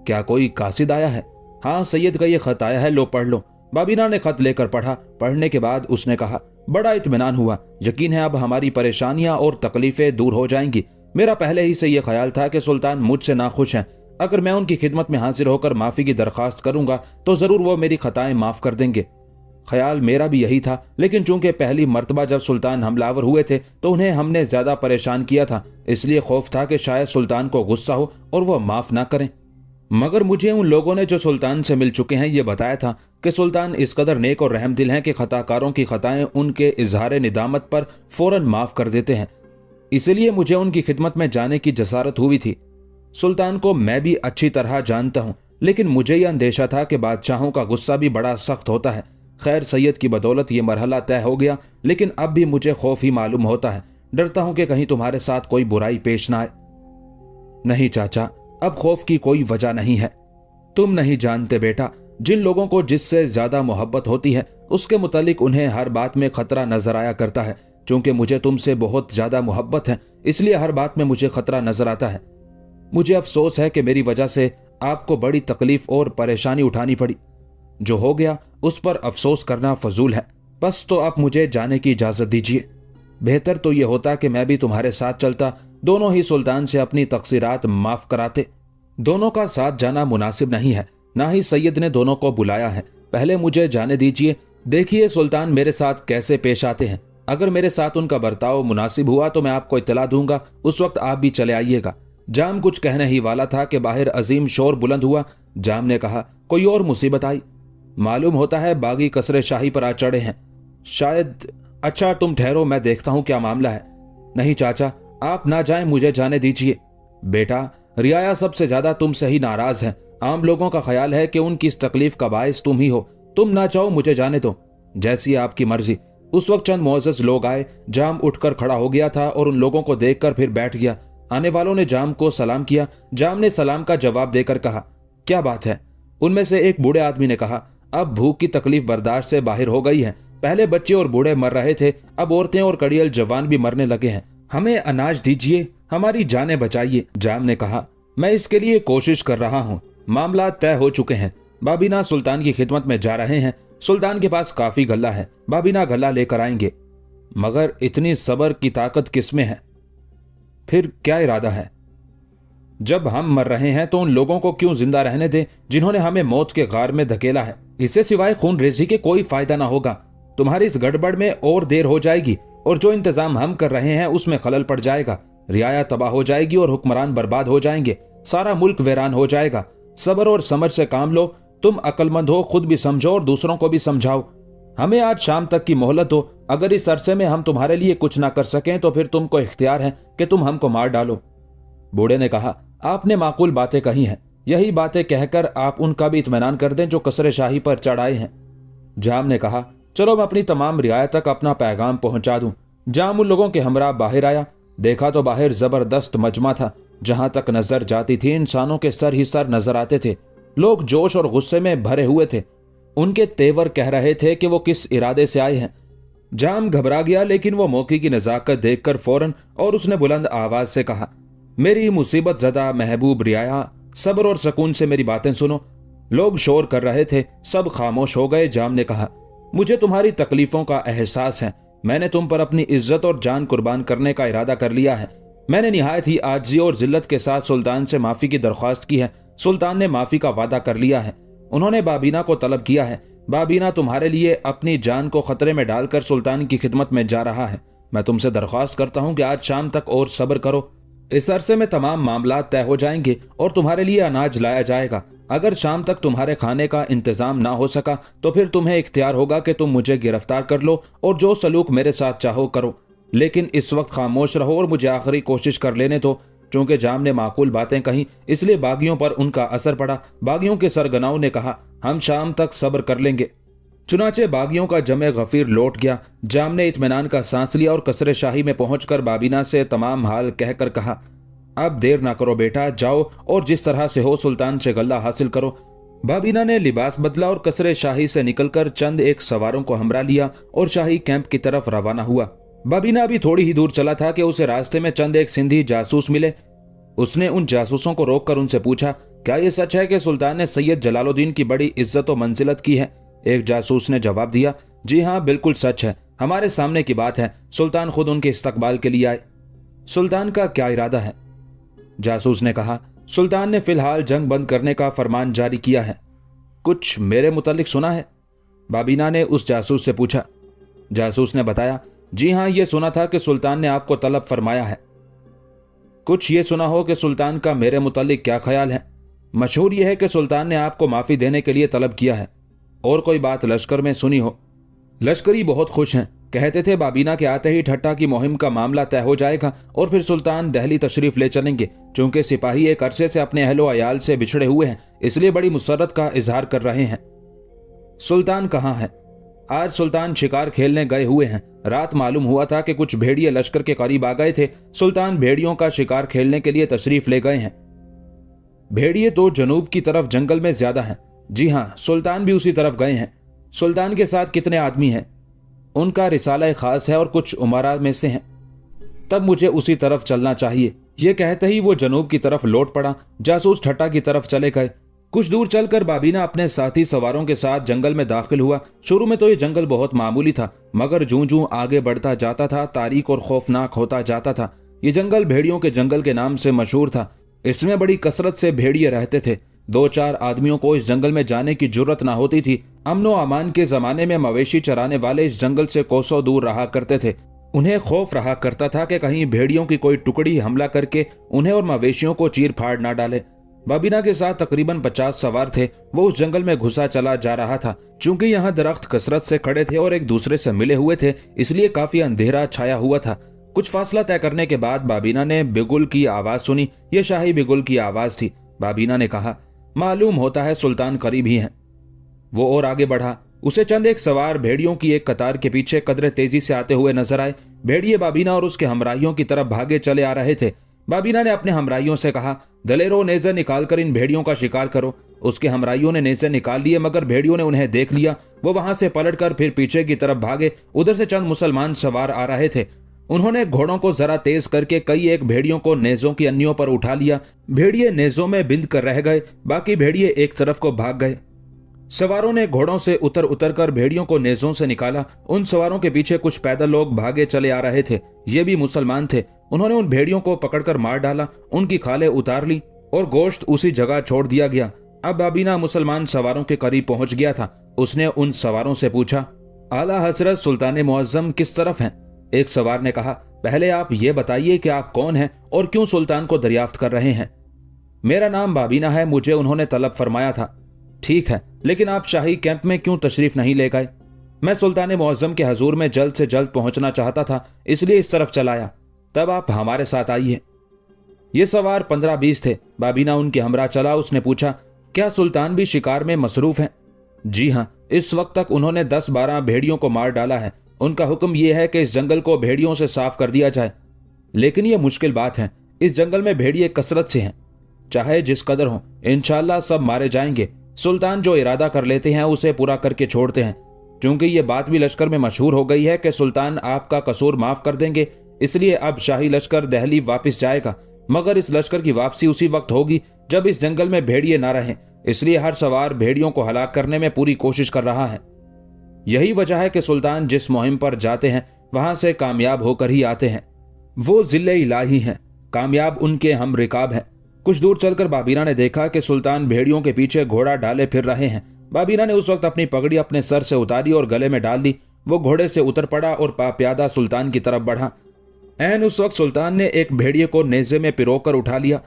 क्या कोई कासिद आया है? हाँ, सैयद का ये खत आया है, लो पढ़ लो। बाबीना ने खत लेकर पढ़ा। पढ़ने के बाद उसने कहा, बड़ा इत्मीनान हुआ। यकीन है अब हमारी परेशानियां और तकलीफें दूर हो जाएंगी। मेरा पहले ही से यह ख्याल था कि सुल्तान मुझसे नाखुश हैं। अगर मैं उनकी खिदमत में हाजिर होकर माफी की दरखास्त करूंगा तो जरूर वो मेरी खताएं माफ कर देंगे। ख्याल मेरा भी यही था, लेकिन चूंकि पहली मर्तबा जब सुल्तान हमलावर हुए थे तो उन्हें हमने ज्यादा परेशान किया था, इसलिए खौफ था कि शायद सुल्तान को गुस्सा हो और वह माफ ना करें। मगर मुझे उन लोगों ने जो सुल्तान से मिल चुके हैं ये बताया था कि सुल्तान इस कदर नेक और रहमदिल हैं कि खताकारों की खताएं उनके इजहार निदामत पर फौरन माफ कर देते हैं। इसलिए मुझे उनकी खिदमत में जाने की जसारत हुई थी। सुल्तान को मैं भी अच्छी तरह जानता हूं, लेकिन मुझे यह अंदेशा था कि बादशाहों का गुस्सा भी बड़ा सख्त होता है। खैर, सैयद की बदौलत ये मरहला तय हो गया, लेकिन अब भी मुझे खौफ ही मालूम होता है। डरता हूं कि कहीं तुम्हारे साथ कोई बुराई पेश ना आए। नहीं चाचा, अब खौफ की कोई वजह नहीं है। तुम नहीं जानते बेटा, जिन लोगों को जिससे ज्यादा मोहब्बत होती है उसके मुतालिक उन्हें हर बात में खतरा नजर आया करता है। चूंकि मुझे तुमसे बहुत ज्यादा मोहब्बत है, इसलिए हर बात में मुझे खतरा नजर आता है। मुझे अफसोस है कि मेरी वजह से आपको बड़ी तकलीफ और परेशानी उठानी पड़ी। जो हो गया उस पर अफसोस करना फजूल है। बस तो आप मुझे जाने की इजाजत दीजिए। बेहतर तो यह होता कि मैं भी तुम्हारे साथ चलता, दोनों ही सुल्तान से अपनी तकसीरात माफ कराते। दोनों का साथ जाना मुनासिब नहीं है, ना ही सैयद ने दोनों को बुलाया है। पहले मुझे जाने दीजिए। देखिए सुल्तान मेरे साथ कैसे पेश आते हैं। अगर मेरे साथ उनका बर्ताव मुनासिब हुआ तो मैं आपको इत्तला दूंगा, उस वक्त आप भी चले आइएगा। जाम कुछ कहने ही वाला था कि बाहर अजीम शोर बुलंद हुआ। जाम ने कहा, कोई और मुसीबत आई? मालूम होता है बागी कसरे शाही पर आ चढ़े हैं। शायद। अच्छा तुम ठहरो, मैं देखता हूं क्या मामला है। नहीं चाचा, आप ना जाएं, मुझे जाने दीजिए। बेटा, रियाया सबसे ज्यादा तुमसे ही नाराज है। आम लोगों का ख्याल है कि उनकी इस तकलीफ का बायस तुम ही हो। तुम ना चाहो, मुझे जाने दो। जैसी आपकी मर्जी। उस वक्त चंद मुअज़्ज़ज़ लोग आए। जाम उठकर खड़ा हो गया था और उन लोगों को देखकर फिर बैठ गया। आने वालों ने जाम को सलाम किया। जाम ने सलाम का जवाब देकर कहा, क्या बात है? उनमें से एक बूढ़े आदमी ने कहा, अब भूख की तकलीफ बर्दाश्त से बाहर हो गई है। पहले बच्चे और बूढ़े मर रहे थे, अब औरतें और कड़ियल जवान भी मरने लगे हैं। हमें अनाज दीजिए, हमारी जानें बचाइए। जाम ने कहा, मैं इसके लिए कोशिश कर रहा हूँ। मामला तय हो चुके हैं। बाबीना सुल्तान की खिदमत में जा रहे हैं। सुल्तान के पास काफी गल्ला है, बाबीना गल्ला लेकर आएंगे। मगर इतनी सब्र की ताकत किसमें है? फिर क्या इरादा है? जब हम मर रहे हैं तो उन लोगों को क्यों जिंदा रहने दें जिन्होंने हमें मौत के गार में धकेला है? इससे सिवाय खून रेजी के कोई फायदा ना होगा। तुम्हारी इस गड़बड़ में और देर हो जाएगी और जो इंतजाम हम कर रहे हैं उसमें खलल पड़ जाएगा। रियाया तबाह हो जाएगी और हुक्मरान बर्बाद हो जाएंगे। सारा मुल्क वीरान हो जाएगा। सब्र और समझ से काम लो। तुम अक्लमंद हो, खुद भी समझो और दूसरों को भी समझाओ। हमें आज शाम तक की मोहलत दो। अगर इस अरसे में हम तुम्हारे लिए कुछ ना कर सकें तो फिर तुमको इख्तियार है कि तुम हमको मार डालो। बूढ़े ने कहा, आपने माकूल बातें कही हैं। यही बातें कहकर आप उनका भी इत्मीनान कर दें जो कसरे शाही पर चढ़ आए हैं। जाम ने कहा, चलो मैं अपनी तमाम रियाया तक अपना पैगाम पहुंचा दूं। जाम उन लोगों के हमरा बाहर आया। देखा तो बाहर जबरदस्त मजमा था। जहां तक नजर जाती थी इंसानों के सर ही सर नजर आते थे। लोग जोश और गुस्से में भरे हुए थे। उनके तेवर कह रहे थे कि वो किस इरादे से आए हैं। जाम घबरा गया, लेकिन वो मौके की नजाकत देखकर फौरन और उसने बुलंद आवाज से कहा, मेरी मुसीबत ज़दा महबूब रियाया, सब्र और सुकून से मेरी बातें सुनो। लोग शोर कर रहे थे, सब खामोश हो गए। जाम ने कहा, मुझे तुम्हारी तकलीफों का एहसास है। मैंने तुम पर अपनी इज्जत और जान कुर्बान करने का इरादा कर लिया है। मैंने निहायत ही आजिज़ी और जिल्लत के साथ सुल्तान से माफ़ी की दरख्वास्त की है। सुल्तान ने माफ़ी का वादा कर लिया है। उन्होंने बाबीना को तलब किया है। बाबीना तुम्हारे लिए अपनी जान को खतरे में डालकर सुल्तान की खिदमत में जा रहा है। मैं तुमसे दरख्वास्त करता हूं कि आज शाम तक और सब्र करो। इस अरसे में तमाम मामला तय हो जाएंगे और तुम्हारे लिए अनाज लाया जाएगा। अगर शाम तक तुम्हारे खाने का इंतजाम ना हो सका तो फिर तुम्हें इख्तियार होगा कि तुम मुझे गिरफ्तार कर लो और जो सलूक मेरे साथ चाहो करो, लेकिन इस वक्त खामोश रहो और मुझे आखिरी कोशिश कर लेने दो। चूंकि जाम ने माकूल बातें कहीं, इसलिए बागियों पर उनका असर पड़ा। बागियों के सरगनाओं ने कहा, हम शाम तक सब्र कर लेंगे। चुनाचे बागियों का जमे गफीर लौट गया। जाम ने इत्मीनान का सांस लिया और कसरे शाही में पहुंचकर बाबीना से तमाम हाल कहकर कहा, अब देर ना करो बेटा, जाओ और जिस तरह से हो सुल्तान से गल्ला हासिल करो। बाबीना ने लिबास बदला और कसरे शाही से निकलकर चंद एक सवारों को हमरा लिया और शाही कैंप की तरफ रवाना हुआ। बाबीना अभी थोड़ी ही दूर चला था कि उसे रास्ते में चंद एक सिंधी जासूस मिले। उसने उन जासूसों को रोककर उनसे पूछा, क्या यह सच है कि सुल्तान ने सैयद जलालुद्दीन की बड़ी इज्जत और मंजिलत की है? एक जासूस ने जवाब दिया, जी हाँ, बिल्कुल सच है। हमारे सामने की बात है। सुल्तान खुद उनके इस्तकबाल के लिए आए। सुल्तान का क्या इरादा है? जासूस ने कहा, सुल्तान ने फिलहाल जंग बंद करने का फरमान जारी किया है। कुछ मेरे मुतालिक सुना है? बाबीना ने उस जासूस से पूछा। जासूस ने बताया, जी हाँ, यह सुना था कि सुल्तान ने आपको तलब फरमाया है। कुछ ये सुना हो कि सुल्तान का मेरे मुतालिक क्या ख्याल है? मशहूर यह है कि सुल्तान ने आपको माफी देने के लिए तलब किया है। और कोई बात लश्कर में सुनी हो? लश्करी बहुत खुश हैं, कहते थे बाबीना के आते ही ठट्टा की मुहिम का मामला तय हो जाएगा और फिर सुल्तान दिल्ली तशरीफ ले चलेंगे। चूंकि सिपाही एक अरसे से अपने अहलो अयाल से बिछड़े हुए हैं, इसलिए बड़ी मुसर्रत का इजहार कर रहे हैं। सुल्तान कहाँ है? आज सुल्तान शिकार खेलने गए हुए हैं। रात मालूम हुआ था कि कुछ भेड़िए लश्कर के करीब आ गए थे। सुल्तान भेड़ियों का शिकार खेलने के लिए तशरीफ ले गए हैं। भेड़िए तो जनूब की तरफ जंगल में ज्यादा हैं। जी हाँ, सुल्तान भी उसी तरफ गए हैं। सुल्तान के साथ कितने आदमी हैं? उनका रिसाला खास है और कुछ उमरा में से हैं। तब मुझे उसी तरफ चलना चाहिए। यह कहते ही वो जनूब की तरफ लौट पड़ा। जासूस ठट्टा की तरफ चले गए। कुछ दूर चलकर बाबीना अपने साथी सवारों के साथ जंगल में दाखिल हुआ। शुरू में तो ये जंगल बहुत मामूली था, मगर जूं जूं आगे बढ़ता जाता था तारीक और खौफनाक होता जाता था। ये जंगल भेड़ियों के जंगल के नाम से मशहूर था। इसमें बड़ी कसरत से भेड़िए रहते थे। 2-4 आदमियों को इस जंगल में जाने की जुर्रत ना होती थी। अमनो अमान के जमाने में मवेशी चराने वाले इस जंगल से कोसों दूर रहा करते थे। उन्हें खौफ रहा करता था कि कहीं भेड़ियों की कोई टुकड़ी हमला करके उन्हें और मवेशियों को चीर फाड़ ना डाले। बाबीना के साथ तकरीबन 50 सवार थे। वो उस जंगल में घुसा चला जा रहा था। चूंकि यहाँ दरख्त कसरत से खड़े थे और एक दूसरे से मिले हुए थे, इसलिए काफी अंधेरा छाया हुआ था। कुछ फासला तय करने के बाद बाबीना ने बिगुल की आवाज सुनी। यह शाही बिगुल की आवाज थी। बाबीना ने कहा, मालूम होता है सुल्तान करीब ही हैं। वो और आगे बढ़ा। उसे चंद एक सवार भेड़ियों की एक कतार के पीछे कदरे तेजी से आते हुए नजर आए। भेड़िए बाबीना और उसके हमराहियों की तरफ भागे चले आ रहे थे। बाबीना ने अपने हमराहियों से कहा, दलेरो नेज़े निकालकर इन भेड़ियों का शिकार करो। उसके हमराहियों ने नेज़े निकाल लिए, मगर भेड़ियों ने उन्हें देख लिया। वो वहां से पलटकर फिर पीछे की तरफ भागे। उधर से चंद मुसलमान सवार आ रहे थे। उन्होंने घोड़ों को जरा तेज करके कई एक भेड़ियों को नेज़ों की अन्नियों पर उठा लिया। भेड़िए नेज़ों में बिंद कर रह गए, बाकी भेड़िए एक तरफ को भाग गए। सवारों ने घोड़ों से उतर कर भेड़ियों को नेज़ों से निकाला। उन सवारों के पीछे कुछ पैदल लोग भागे चले आ रहे थे। ये भी मुसलमान थे। उन्होंने उन भेड़ियों को पकड़कर मार डाला, उनकी खालें उतार ली और गोश्त उसी जगह छोड़ दिया गया। अब बाबीना मुसलमान सवारों के करीब पहुंच गया था। उसने उन सवारों से पूछा, आला हजरत सुल्तान मुअज्जम किस तरफ हैं? एक सवार ने कहा, पहले आप ये बताइए कि आप कौन हैं और क्यों सुल्तान को दरियाफ्त कर रहे हैं? मेरा नाम बाबीना है, मुझे उन्होंने तलब फरमाया था। ठीक है, लेकिन आप शाही कैंप में क्यों तशरीफ नहीं ले गए? मैं सुल्तान मुअज्जम के हजूर में जल्द से जल्द पहुंचना चाहता था, इसलिए इस तरफ चलाया। तब आप हमारे साथ आइए। ये सवार 15-20 थे। बाबीना उनके हमरा चला। उसने पूछा, क्या सुल्तान भी शिकार में मसरूफ हैं? जी हाँ, इस वक्त तक उन्होंने 10-12 भेड़ियों को मार डाला है। उनका हुक्म यह है कि इस जंगल को भेड़ियों से साफ कर दिया जाए। लेकिन यह मुश्किल बात है। इस जंगल में भेड़िए कसरत से हैं, चाहे जिस कदर हो, इंशाअल्लाह सब मारे जाएंगे। सुल्तान जो इरादा कर लेते हैं उसे पूरा करके छोड़ते हैं। क्योंकि ये बात भी लश्कर में मशहूर हो गई है कि सुल्तान आपका कसूर माफ कर देंगे, इसलिए अब शाही लश्कर दिल्ली वापस जाएगा। मगर इस लश्कर की वापसी उसी वक्त होगी जब इस जंगल में भेड़िए ना रहें। इसलिए हर सवार भेड़ियों को हलाक करने में पूरी कोशिश कर रहा है। यही वजह है कि सुल्तान जिस मुहिम पर जाते हैं वहां से कामयाब होकर ही आते हैं। वो जिले इलाही हैं, कामयाब उनके हम रिकाब हैं। कुछ दूर चलकर बाबीना ने देखा कि सुल्तान भेड़ियों के पीछे घोड़ा डाले फिर रहे हैं। बाबीना ने उस वक्त अपनी पगड़ी अपने सर से उतारी और गले में डाल दी। वो घोड़े से उतर पड़ा और प्यादा सुल्तान की तरफ बढ़ा। ऐन उस वक्त सुल्तान ने एक भेड़िए को नेज़े में पिरोकर उठा लिया।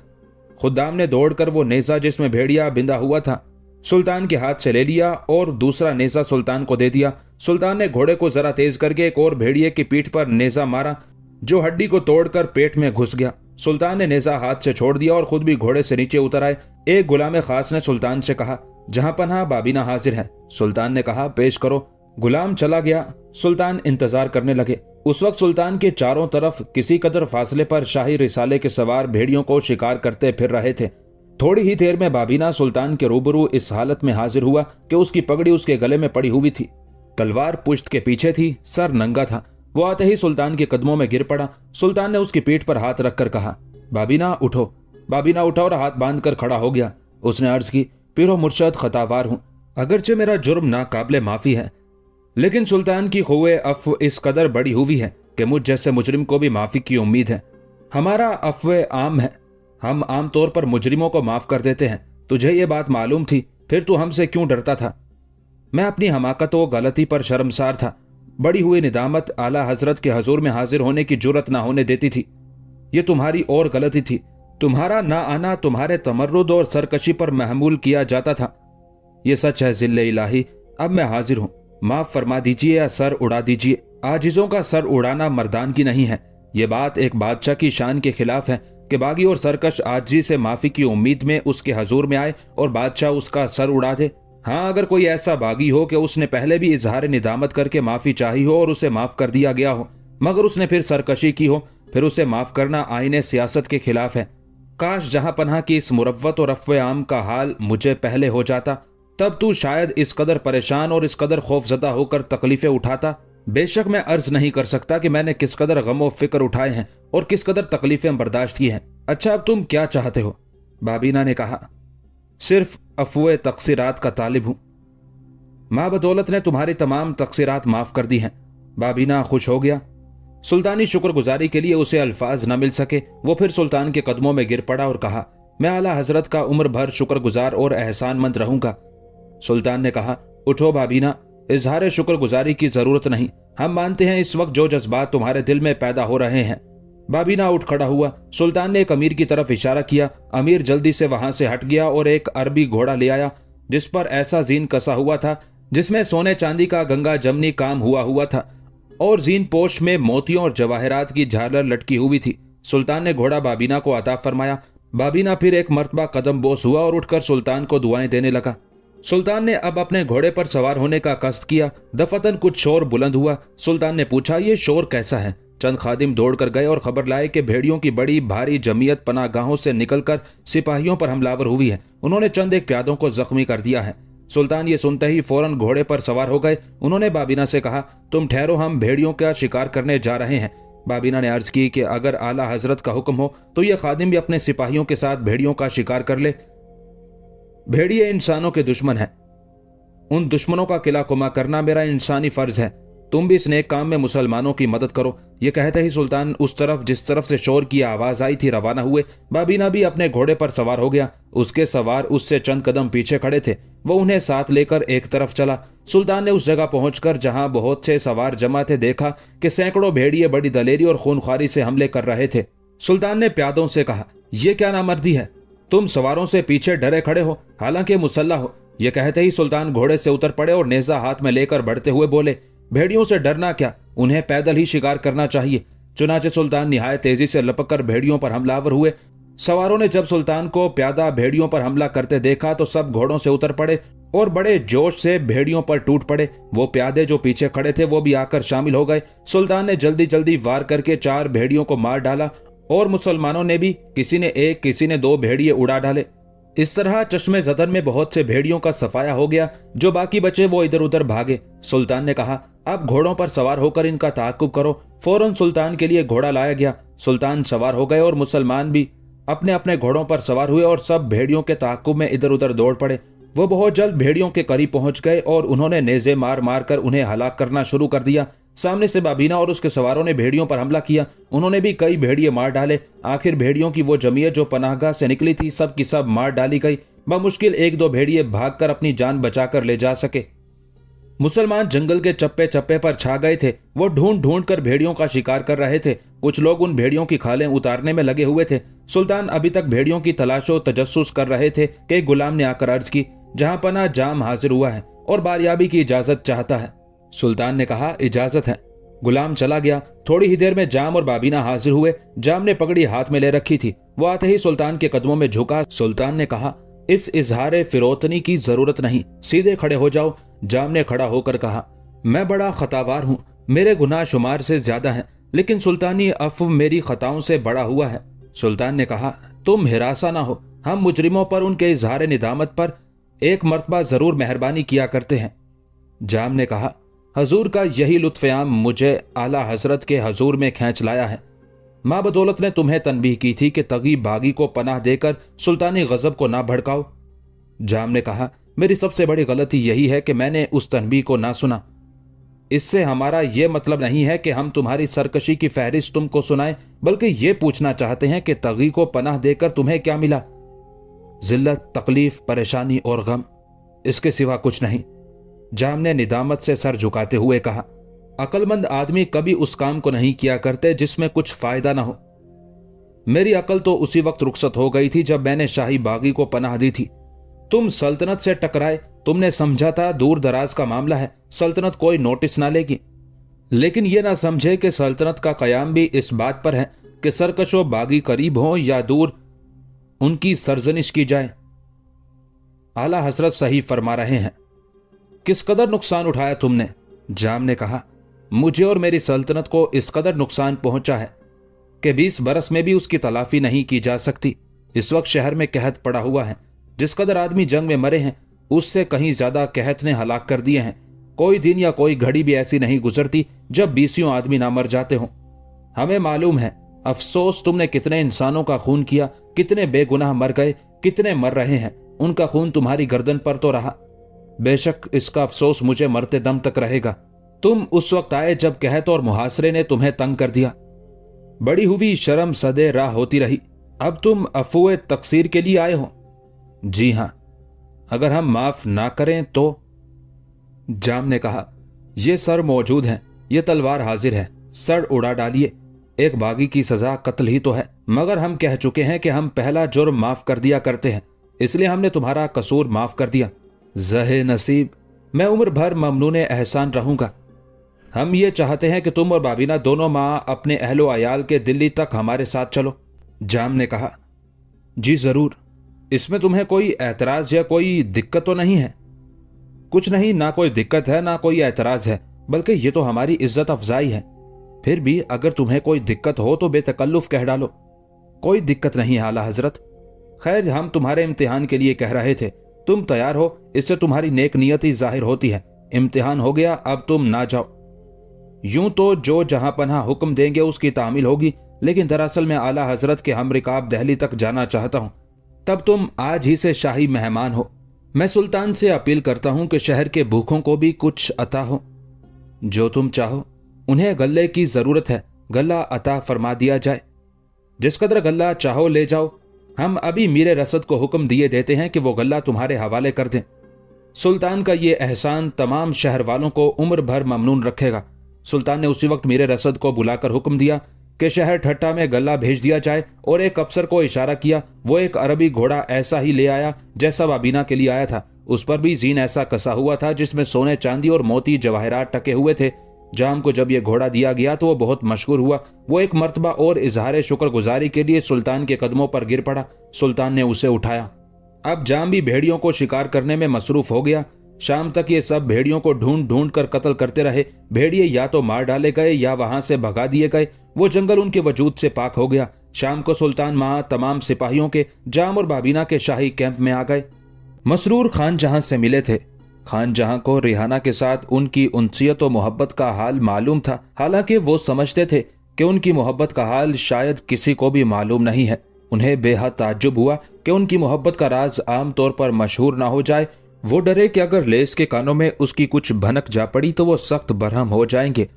खुद्दाम ने दौड़कर वो नेज़ा जिसमें भेड़िया बिंदा हुआ था सुल्तान के हाथ से ले लिया और दूसरा नेज़ा सुल्तान को दे दिया। सुल्तान ने घोड़े को जरा तेज करके एक और भेड़िए की पीठ पर नेज़ा मारा, जो हड्डी को तोड़कर पेट में घुस गया। सुल्तान ने नेज़ा हाथ से छोड़ दिया और खुद भी घोड़े से नीचे उतर आए। एक गुलाम खास ने सुल्तान से कहा, जहां पनाह बाबीना हाजिर है। सुल्तान ने कहा, पेश करो। गुलाम चला गया। सुल्तान इंतजार करने लगे। उस वक्त सुल्तान के चारों तरफ किसी कदर फासले पर शाही रिसाले के सवार भेड़ियों को शिकार करते फिर रहे थे। थोड़ी ही देर में बाबीना सुल्तान के रूबरू इस हालत में हाजिर हुआ कि उसकी पगड़ी उसके गले में पड़ी हुई थी, तलवार पुश्त के पीछे थी, सर नंगा था। वो आते ही सुल्तान के कदमों में गिर पड़ा। सुल्तान ने उसकी पीठ पर हाथ रखकर कहा, बाबीना उठो। बाबीना उठा और हाथ बांधकर खड़ा हो गया। उसने अर्ज की, पीरो मुर्शद, खतावार हूं, अगरचे मेरा जुर्म नाकाबिले माफी है, लेकिन सुल्तान की ख़ुव्वे अफ़्व इस कदर बड़ी हुई है कि मुझ जैसे मुजरिम को भी माफी की उम्मीद है। हमारा अफ़्व आम है, हम आम तौर पर मुजरिमों को माफ कर देते हैं। तुझे ये बात मालूम थी, फिर तू हमसे क्यों डरता था? मैं अपनी हमाकत व गलती पर शर्मसार था। बड़ी हुई निदामत आला हजरत के हजूर में हाजिर होने की जुर्रत ना होने देती थी। ये तुम्हारी और गलती थी। तुम्हारा ना आना तुम्हारे तमर्रुद और सरकशी पर महमूल किया जाता था। ये सच है जिल्ले इलाही, अब मैं हाजिर हूं। माफ फरमा दीजिए या सर उड़ा दीजिए। आजिजों का सर उड़ाना मर्दान की नहीं है। ये बात एक बादशाह की शान के खिलाफ है कि बागी और सरकश आजी से माफी की उम्मीद में उसके हजूर में आए और बादशाह उसका सर उड़ा दे। हाँ, अगर कोई ऐसा बागी हो कि उसने पहले भी इजहार निदामत करके माफी चाही हो और उसे माफ कर दिया गया हो, मगर उसने फिर सरकशी की हो, फिर उसे माफ करना आईने सियासत के खिलाफ है। काश जहां पनाह की इस मुरव्वत और अफ़्व आम का हाल मुझे पहले हो जाता, तब तू शायद इस कदर परेशान और इस कदर खौफजदा होकर तकलीफें उठाता। बेशक मैं अर्ज नहीं कर सकता कि मैंने किस कदर गम व फिक्र उठाए हैं और किस कदर तकलीफें बर्दाश्त की हैं। अच्छा, अब तुम क्या चाहते हो? बाबीना ने कहा, सिर्फ अफ़्व तक़सीरात का तालिब हूं। माँ बदौलत ने तुम्हारी तमाम तक़सीरात माफ कर दी हैं। बाबीना खुश हो गया। सुल्तानी शुक्रगुजारी के लिए उसे अल्फाज न मिल सके। वो फिर सुल्तान के कदमों में गिर पड़ा और कहा, मैं आला हजरत का उम्र भर शुक्रगुजार और एहसानमंद रहूंगा। सुल्तान ने कहा, उठो बाबीना, इजहार शुक्रगुजारी की जरूरत नहीं। हम मानते हैं इस वक्त जो जज्बात तुम्हारे दिल में पैदा हो रहे हैं। बाबीना उठ खड़ा हुआ। सुल्तान ने एक अमीर की तरफ इशारा किया। अमीर जल्दी से वहां से हट गया और एक अरबी घोड़ा ले आया जिस पर ऐसा जीन कसा हुआ था जिसमें सोने चांदी का गंगा जमनी काम हुआ था और जीन पोश में मोतियों और जवाहरात की झालर लटकी हुई थी। सुल्तान ने घोड़ा बाबीना को अता फरमाया। बाबीना फिर एक मर्तबा कदम बोस हुआ और उठकर सुल्तान को दुआएं देने लगा। सुल्तान ने अब अपने घोड़े पर सवार होने का कष्ट किया। दफतन कुछ शोर बुलंद हुआ। सुल्तान ने पूछा, ये शोर कैसा है? चंद खादिम दौड़कर गए और खबर लाए कि भेड़ियों की बड़ी भारी जमीयत पनागाहों से निकलकर सिपाहियों पर हमलावर हुई है। उन्होंने चंद एक प्यादों को जख्मी कर दिया है। सुल्तान ये सुनते ही फौरन घोड़े पर सवार हो गए। उन्होंने बाबीना से कहा, तुम ठहरो, हम भेड़ियों का शिकार करने जा रहे हैं। बाबीना ने अर्ज की कि अगर आला हजरत का हुक्म हो तो ये खादिम भी अपने सिपाहियों के साथ भेड़ियों का शिकार कर ले। भेड़िए इंसानों के दुश्मन है, उन दुश्मनों का किला कुमा करना मेरा इंसानी फर्ज है। तुम भी इस नेक काम में मुसलमानों की मदद करो। ये कहते ही सुल्तान उस तरफ जिस तरफ से शोर की आवाज आई थी रवाना हुए। बाबीना भी अपने घोड़े पर सवार हो गया। उसके सवार उससे चंद कदम पीछे खड़े थे। वो उन्हें साथ लेकर एक तरफ चला। सुल्तान ने उस जगह पहुंचकर जहां बहुत से सवार जमा थे देखा कि सैकड़ों भेड़िए बड़ी दलेरी और खूनख्वारी से हमले कर रहे थे। सुल्तान ने प्यादों से कहा, यह क्या नामर्दी है? तुम सवारों से पीछे डरे खड़े हो, हालांकि मुसल्ला हो। यह कहते ही सुल्तान घोड़े से उतर पड़े और नेजा हाथ में लेकर बढ़ते हुए बोले, भेड़ियों से डरना क्या, उन्हें पैदल ही शिकार करना चाहिए। चुनाचे सुल्तान निहायत तेजी से लपक कर भेड़ियों पर हमलावर हुए। सवारों ने जब सुल्तान को प्यादा भेड़ियों पर हमला करते देखा तो सब घोड़ों से उतर पड़े और बड़े जोश से भेड़ियों पर टूट पड़े। वो प्यादे जो पीछे खड़े थे वो भी आकर शामिल हो गए। सुल्तान ने जल्दी जल्दी वार करके 4 भेड़ियों को मार डाला और मुसलमानों ने भी किसी ने 1 किसी ने 2 भेड़िए उड़ा डाले। इस तरह चश्मे ज़दन में बहुत से भेड़ियों का सफाया हो गया। जो बाकी बचे वो इधर उधर भागे। सुल्तान ने कहा, अब घोड़ों पर सवार होकर इनका ताक़ुब करो। फौरन सुल्तान के लिए घोड़ा लाया गया। सुल्तान सवार हो गए और मुसलमान भी अपने अपने घोड़ों पर सवार हुए और सब भेड़ियों के ताक़ुब में इधर उधर दौड़ पड़े। वो बहुत जल्द भेड़ियों के करीब पहुंच गए और उन्होंने नेज़े मार मार कर उन्हें हलाक करना शुरू कर दिया। सामने से बाबीना और उसके सवारों ने भेड़ियों पर हमला किया। उन्होंने भी कई भेड़िए मार डाले। आखिर भेड़ियों की वो जमीयत जो पनाहगाह से निकली थी, सब की सब मार डाली गई। बमुश्किल एक दो भेड़िए भागकर अपनी जान बचाकर ले जा सके। मुसलमान जंगल के चप्पे चप्पे पर छा गए थे। वो ढूंढ ढूंढ कर भेड़ियों का शिकार कर रहे थे। कुछ लोग उन भेड़ियों की खालें उतारने में लगे हुए थे। सुल्तान अभी तक भेड़ियों की तलाशो तजस्सुस कर रहे थे कि एक गुलाम ने आकर अर्ज की, जहां पना जाम हाजिर हुआ है और बारियाबी की इजाजत चाहता है। सुल्तान ने कहा, इजाजत है। गुलाम चला गया। थोड़ी ही देर में जाम और बाबीना हाजिर हुए। जाम ने पगड़ी हाथ में ले रखी थी। वो आते ही सुल्तान के कदमों में झुका। सुल्तान ने कहा, इस इजहार फिरोतनी की जरूरत नहीं, सीधे खड़े हो जाओ। जाम ने खड़ा होकर कहा, मैं बड़ा खतावार हूं, मेरे गुनाह शुमार से ज्यादा हैं, लेकिन सुल्तानी अफ़्व मेरी खताओं से बड़ा हुआ है। सुल्तान ने कहा, तुम हिरासा ना हो, हम मुजरिमों पर उनके इजहार निदामत पर एक मर्तबा जरूर मेहरबानी किया करते हैं। जाम ने कहा, हजूर का यही लुत्फ़-ए-आम मुझे आला हजरत के हजूर में खींच लाया है। माँ बदौलत ने तुम्हें तनबीह की थी कि तगी बागी को पनाह देकर सुल्तानी गजब को ना भड़काओ। जाम ने कहा, मेरी सबसे बड़ी गलती यही है कि मैंने उस तनबीह को ना सुना। इससे हमारा यह मतलब नहीं है कि हम तुम्हारी सरकशी की फहरिस्त तुमको सुनाएं, बल्कि ये पूछना चाहते हैं कि तगी को पनाह देकर तुम्हें क्या मिला? जिल्लत, तकलीफ, परेशानी और गम, इसके सिवा कुछ नहीं। जाम ने निदामत से सर झुकाते हुए कहा, अक्लमंद आदमी कभी उस काम को नहीं किया करते जिसमें कुछ फायदा ना हो। मेरी अकल तो उसी वक्त रुखसत हो गई थी जब मैंने शाही बागी को पनाह दी थी। तुम सल्तनत से टकराए, तुमने समझा था दूर दराज का मामला है, सल्तनत कोई नोटिस ना लेगी। लेकिन यह ना समझे कि सल्तनत का कयाम भी इस बात पर है कि सरकशो बागी करीब हो या दूर, उनकी सरजनिश की जाए। आला हजरत सही फरमा रहे हैं। किस कदर नुकसान उठाया तुमने? जाम ने कहा, मुझे और मेरी सल्तनत को इस कदर नुकसान पहुंचा है कि 20 बरस में भी उसकी तलाफी नहीं की जा सकती। इस वक्त शहर में कहत पड़ा हुआ है। जिस कदर आदमी जंग में मरे हैं, उससे कहीं ज्यादा कहत ने हलाक कर दिए हैं। कोई दिन या कोई घड़ी भी ऐसी नहीं गुजरती जब 20 आदमी ना मर जाते हों। हमें मालूम है, अफसोस तुमने कितने इंसानों का खून किया, कितने बेगुनाह मर गए, कितने मर रहे हैं। उनका खून तुम्हारी गर्दन पर तो रहा। बेशक इसका अफसोस मुझे मरते दम तक रहेगा। तुम उस वक्त आए जब कहत और मुहासरे ने तुम्हें तंग कर दिया। बड़ी हुई शर्म सदे राह होती रही। अब तुम अफुए तकसीर के लिए आए हो? जी हां, अगर हम माफ ना करें तो? जाम ने कहा, यह सर मौजूद है, यह तलवार हाजिर है, सर उड़ा डालिए। एक बागी की सजा कत्ल ही तो है, मगर हम कह चुके हैं कि हम पहला जुर्म माफ कर दिया करते हैं, इसलिए हमने तुम्हारा कसूर माफ कर दिया। ज़हे नसीब, मैं उम्र भर ममनून एहसान रहूंगा। हम ये चाहते हैं कि तुम और बाबीना दोनों माँ अपने अहलो अयाल के दिल्ली तक हमारे साथ चलो। जाम ने कहा, जी जरूर, इसमें तुम्हें कोई एतराज या कोई दिक्कत तो नहीं है? कुछ नहीं, ना कोई दिक्कत है ना कोई एतराज है, बल्कि ये तो हमारी इज्जत अफजाई है। फिर भी अगर तुम्हें कोई दिक्कत हो तो बेतकल्लुफ कह डालो। कोई दिक्कत नहीं है आला हजरत। खैर, हम तुम्हारे इम्तिहान के लिए कह रहे थे, तुम तैयार हो, इससे तुम्हारी नेक नियति जाहिर होती है। इम्तिहान हो गया, अब तुम ना जाओ। यूं तो जो जहां पनाह हुक्म देंगे उसकी तामील होगी, लेकिन दरअसल मैं आला हजरत के हम रिकाब दहली तक जाना चाहता हूं। तब तुम आज ही से शाही मेहमान हो। मैं सुल्तान से अपील करता हूं कि शहर के भूखों को भी कुछ अता हो। जो तुम चाहो। उन्हें गल्ले की जरूरत है, गल्ला अता फरमा दिया जाए। जिस कदर गल्ला चाहो ले जाओ। हम अभी मीरे रसद को हुक्म दिए देते हैं कि वो गल्ला तुम्हारे हवाले कर दें। सुल्तान का ये एहसान तमाम शहर वालों को उम्र भर ममनून रखेगा। सुल्तान ने उसी वक्त मीरे रसद को बुलाकर हुक्म दिया कि शहर ठट्टा में गल्ला भेज दिया जाए और एक अफसर को इशारा किया। वो एक अरबी घोड़ा ऐसा ही ले आया जैसा बाबीना के लिए आया था। उस पर भी जीन ऐसा कसा हुआ था जिसमें सोने चांदी और मोती जवाहरात टके हुए थे। जाम को जब यह घोड़ा दिया गया तो वो बहुत मशहूर हुआ। वो एक मर्तबा और इजहार शुक्रगुजारी के लिए सुल्तान के कदमों पर गिर पड़ा। सुल्तान ने उसे उठाया। अब जाम भी भेड़ियों को शिकार करने में मसरूफ हो गया। शाम तक ये सब भेड़ियों को ढूंढ ढूंढ कर कत्ल करते रहे। भेड़िए या तो मार डाले गए या वहां से भगा दिए गए। वो जंगल उनके वजूद से पाक हो गया। शाम को सुल्तान मां तमाम सिपाहियों के जाम और बाबीना के शाही कैंप में आ गए। मसरूर खान जहां से मिले थे। खान जहां को रिहाना के साथ उनकी उनसियत और मोहब्बत का हाल मालूम था। हालांकि वो समझते थे कि उनकी मोहब्बत का हाल शायद किसी को भी मालूम नहीं है। उन्हें बेहद ताज्जुब हुआ कि उनकी मोहब्बत का राज आमतौर पर मशहूर ना हो जाए। वो डरे कि अगर लेस के कानों में उसकी कुछ भनक जा पड़ी तो वो सख्त बरहम हो जाएंगे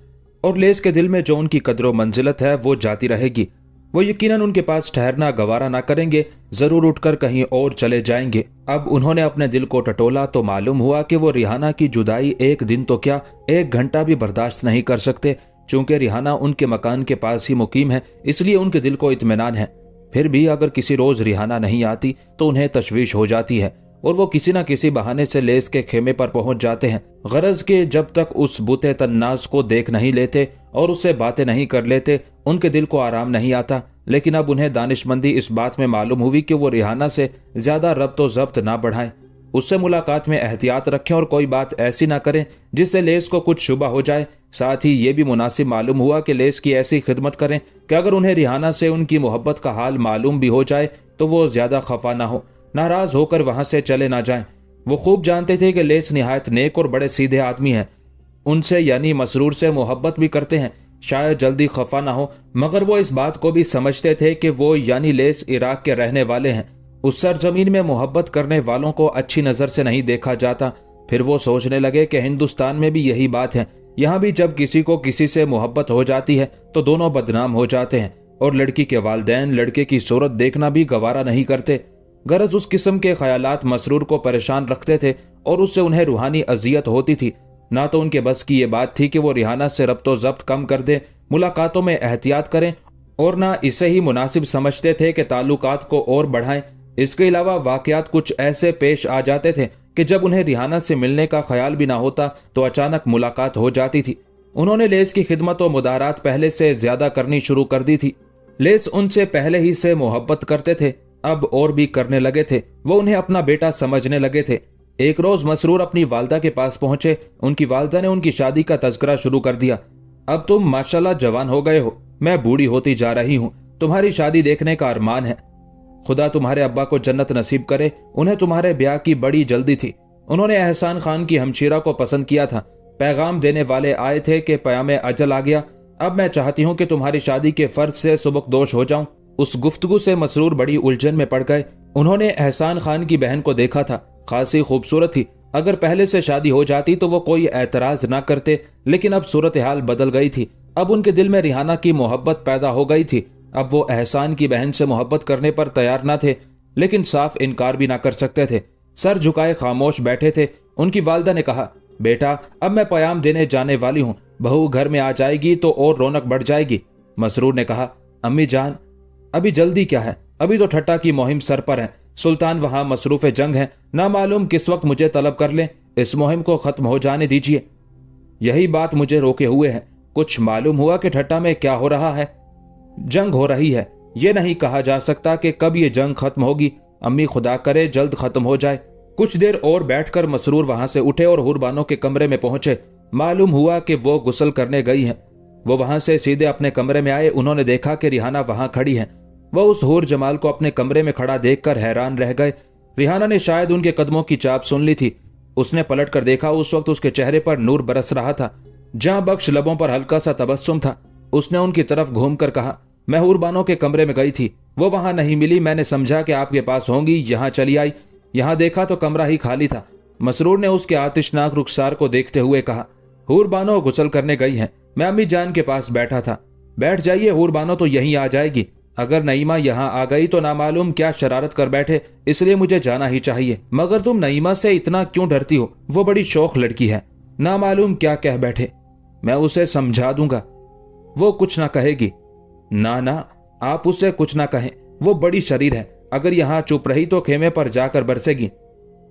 और लेस के दिल में जो उनकी कदर मंजिलत है वो जाती रहेगी। वो यकीनन उनके पास ठहरना गवारा ना करेंगे, जरूर उठकर कहीं और चले जाएंगे। अब उन्होंने अपने दिल को टटोला तो मालूम हुआ कि वो रिहाना की जुदाई एक दिन तो क्या 1 घंटा भी बर्दाश्त नहीं कर सकते। चूंकि रिहाना उनके मकान के पास ही मुकीम है, इसलिए उनके दिल को इत्मीनान है। फिर भी अगर किसी रोज रिहाना नहीं आती तो उन्हें तशवीश हो जाती है और वो किसी न किसी बहाने से लेस के खेमे पर पहुंच जाते हैं। गरज के जब तक उस बुते तन्नास को देख नहीं लेते और उससे बातें नहीं कर लेते, उनके दिल को आराम नहीं आता। लेकिन अब उन्हें दानिशमंदी इस बात में मालूम हुई कि वो रिहाना से ज्यादा रब्तो जब्त ना बढ़ाएं, उससे मुलाकात में एहतियात रखें और कोई बात ऐसी ना करें जिससे लेस को कुछ शुबा हो जाए। साथ ही ये भी मुनासिब मालूम हुआ कि लेस की ऐसी खिदमत करें कि अगर उन्हें रिहाना से उनकी मोहब्बत का हाल मालूम भी हो जाए तो वो ज्यादा खफा ना हो, नाराज होकर वहां से चले ना जाएं। वो खूब जानते थे कि लेस निहायत नेक और बड़े सीधे आदमी हैं, उनसे यानी मसरूर से मोहब्बत भी करते हैं, शायद जल्दी खफा ना हो। मगर वो इस बात को भी समझते थे कि वो यानी लेस इराक के रहने वाले हैं, उस सरजमीन में मोहब्बत करने वालों को अच्छी नजर से नहीं देखा जाता। फिर वो सोचने लगे कि हिंदुस्तान में भी यही बात है, यहाँ भी जब किसी को किसी से मोहब्बत हो जाती है तो दोनों बदनाम हो जाते हैं और लड़की के वालिदैन लड़के की सूरत देखना भी गवारा नहीं करते। गरज उस किस्म के ख्यालात मसरूर को परेशान रखते थे और उससे उन्हें रूहानी अजियत होती थी। ना तो उनके बस की ये बात थी कि वो रिहाना से रब्तो जब्त कम कर दें, मुलाकातों में एहतियात करें, और ना इसे ही मुनासिब समझते थे कि ताल्लुकात को और बढ़ाएं। इसके अलावा वाकयात कुछ ऐसे पेश आ जाते थे कि जब उन्हें रिहाना से मिलने का ख्याल भी ना होता तो अचानक मुलाकात हो जाती थी। उन्होंने लेस की खिदमत और मुदारात पहले से ज्यादा करनी शुरू कर दी थी। लेस उनसे पहले ही से मोहब्बत करते थे, अब और भी करने लगे थे। वो उन्हें अपना बेटा समझने लगे थे। एक रोज मसरूर अपनी वालदा के पास पहुंचे। उनकी वालदा ने उनकी शादी का तज़किरा शुरू कर दिया। अब तुम माशाल्लाह जवान हो गए हो, मैं बूढ़ी होती जा रही हूँ, तुम्हारी शादी देखने का अरमान है। खुदा तुम्हारे अब्बा को जन्नत नसीब करे, उन्हें तुम्हारे ब्याह की बड़ी जल्दी थी। उन्होंने एहसान खान की हमशीरा को पसंद किया था। पैगाम देने वाले आए थे कि पयामे अजल आ गया। अब मैं चाहती हूँ कि तुम्हारी शादी के फर्ज से सुबकदोश हो जाऊं। उस गुफ्तगू से मसरूर बड़ी उलझन में पड़ गए। उन्होंने एहसान खान की बहन को देखा था, खासी खूबसूरत थी। अगर पहले से शादी हो जाती तो वो कोई एतराज ना करते, लेकिन अब सूरत हाल बदल गई थी। अब उनके दिल में रिहाना की मोहब्बत पैदा हो गई थी। अब वो एहसान की बहन से मोहब्बत करने पर तैयार ना थे, लेकिन साफ इनकार भी ना कर सकते थे। सर झुकाए खामोश बैठे थे। उनकी वालदा ने कहा, बेटा अब मैं पयाम देने जाने वाली हूँ, बहू घर में आ जाएगी तो और रौनक बढ़ जाएगी। मसरूर ने कहा, अम्मी जान अभी जल्दी क्या है, अभी तो ठट्टा की मुहिम सर पर है। सुल्तान वहां मसरूफ जंग है, ना मालूम किस वक्त मुझे तलब कर ले। इस मुहिम को खत्म हो जाने दीजिए। यही बात मुझे रोके हुए है। कुछ मालूम हुआ कि ठट्टा में क्या हो रहा है। जंग हो रही है, ये नहीं कहा जा सकता कि कब ये जंग खत्म होगी। अम्मी खुदा करे जल्द खत्म हो जाए। कुछ देर और बैठकर मसरूर वहां से उठे और हुरबानों के कमरे में पहुंचे। मालूम हुआ कि वो गुस्ल करने गई हैं। वो वहां से सीधे अपने कमरे में आए। उन्होंने देखा कि रिहाना वहां खड़ी है। वह उस हूर जमाल को अपने कमरे में खड़ा देखकर हैरान रह गए। रिहाना ने शायद उनके कदमों की चाप सुन ली थी। उसने पलट कर देखा, उस वक्त उसके चेहरे पर नूर बरस रहा था। जहां बख्श लबों पर हल्का सा तबस्सुम था। उसने उनकी तरफ घूमकर कहा, मैं हुरबानों के कमरे में गई थी, वो वहां नहीं मिली। मैंने समझा कि आपके पास होंगी, यहां चली आई। यहां देखा तो कमरा ही खाली था। मसरूर ने उसके आतिशनाक रुखसार को देखते हुए कहा, हुरबानो गुसल करने गई हैं, मैं अम्मी जान के पास बैठा था। बैठ जाइए, हुरबानो तो यहीं आ जाएगी। अगर नईमा यहाँ आ गई तो नामालूम क्या शरारत कर बैठे, इसलिए मुझे जाना ही चाहिए। मगर तुम नईमा से इतना क्यों डरती हो? वो बड़ी शौक लड़की है, नामालूम क्या कह बैठे। मैं उसे समझा दूंगा, वो कुछ ना कहेगी। ना ना, आप उससे कुछ ना कहें, वो बड़ी शरीर है। अगर यहाँ चुप रही तो खेमे पर जाकर बरसेगी।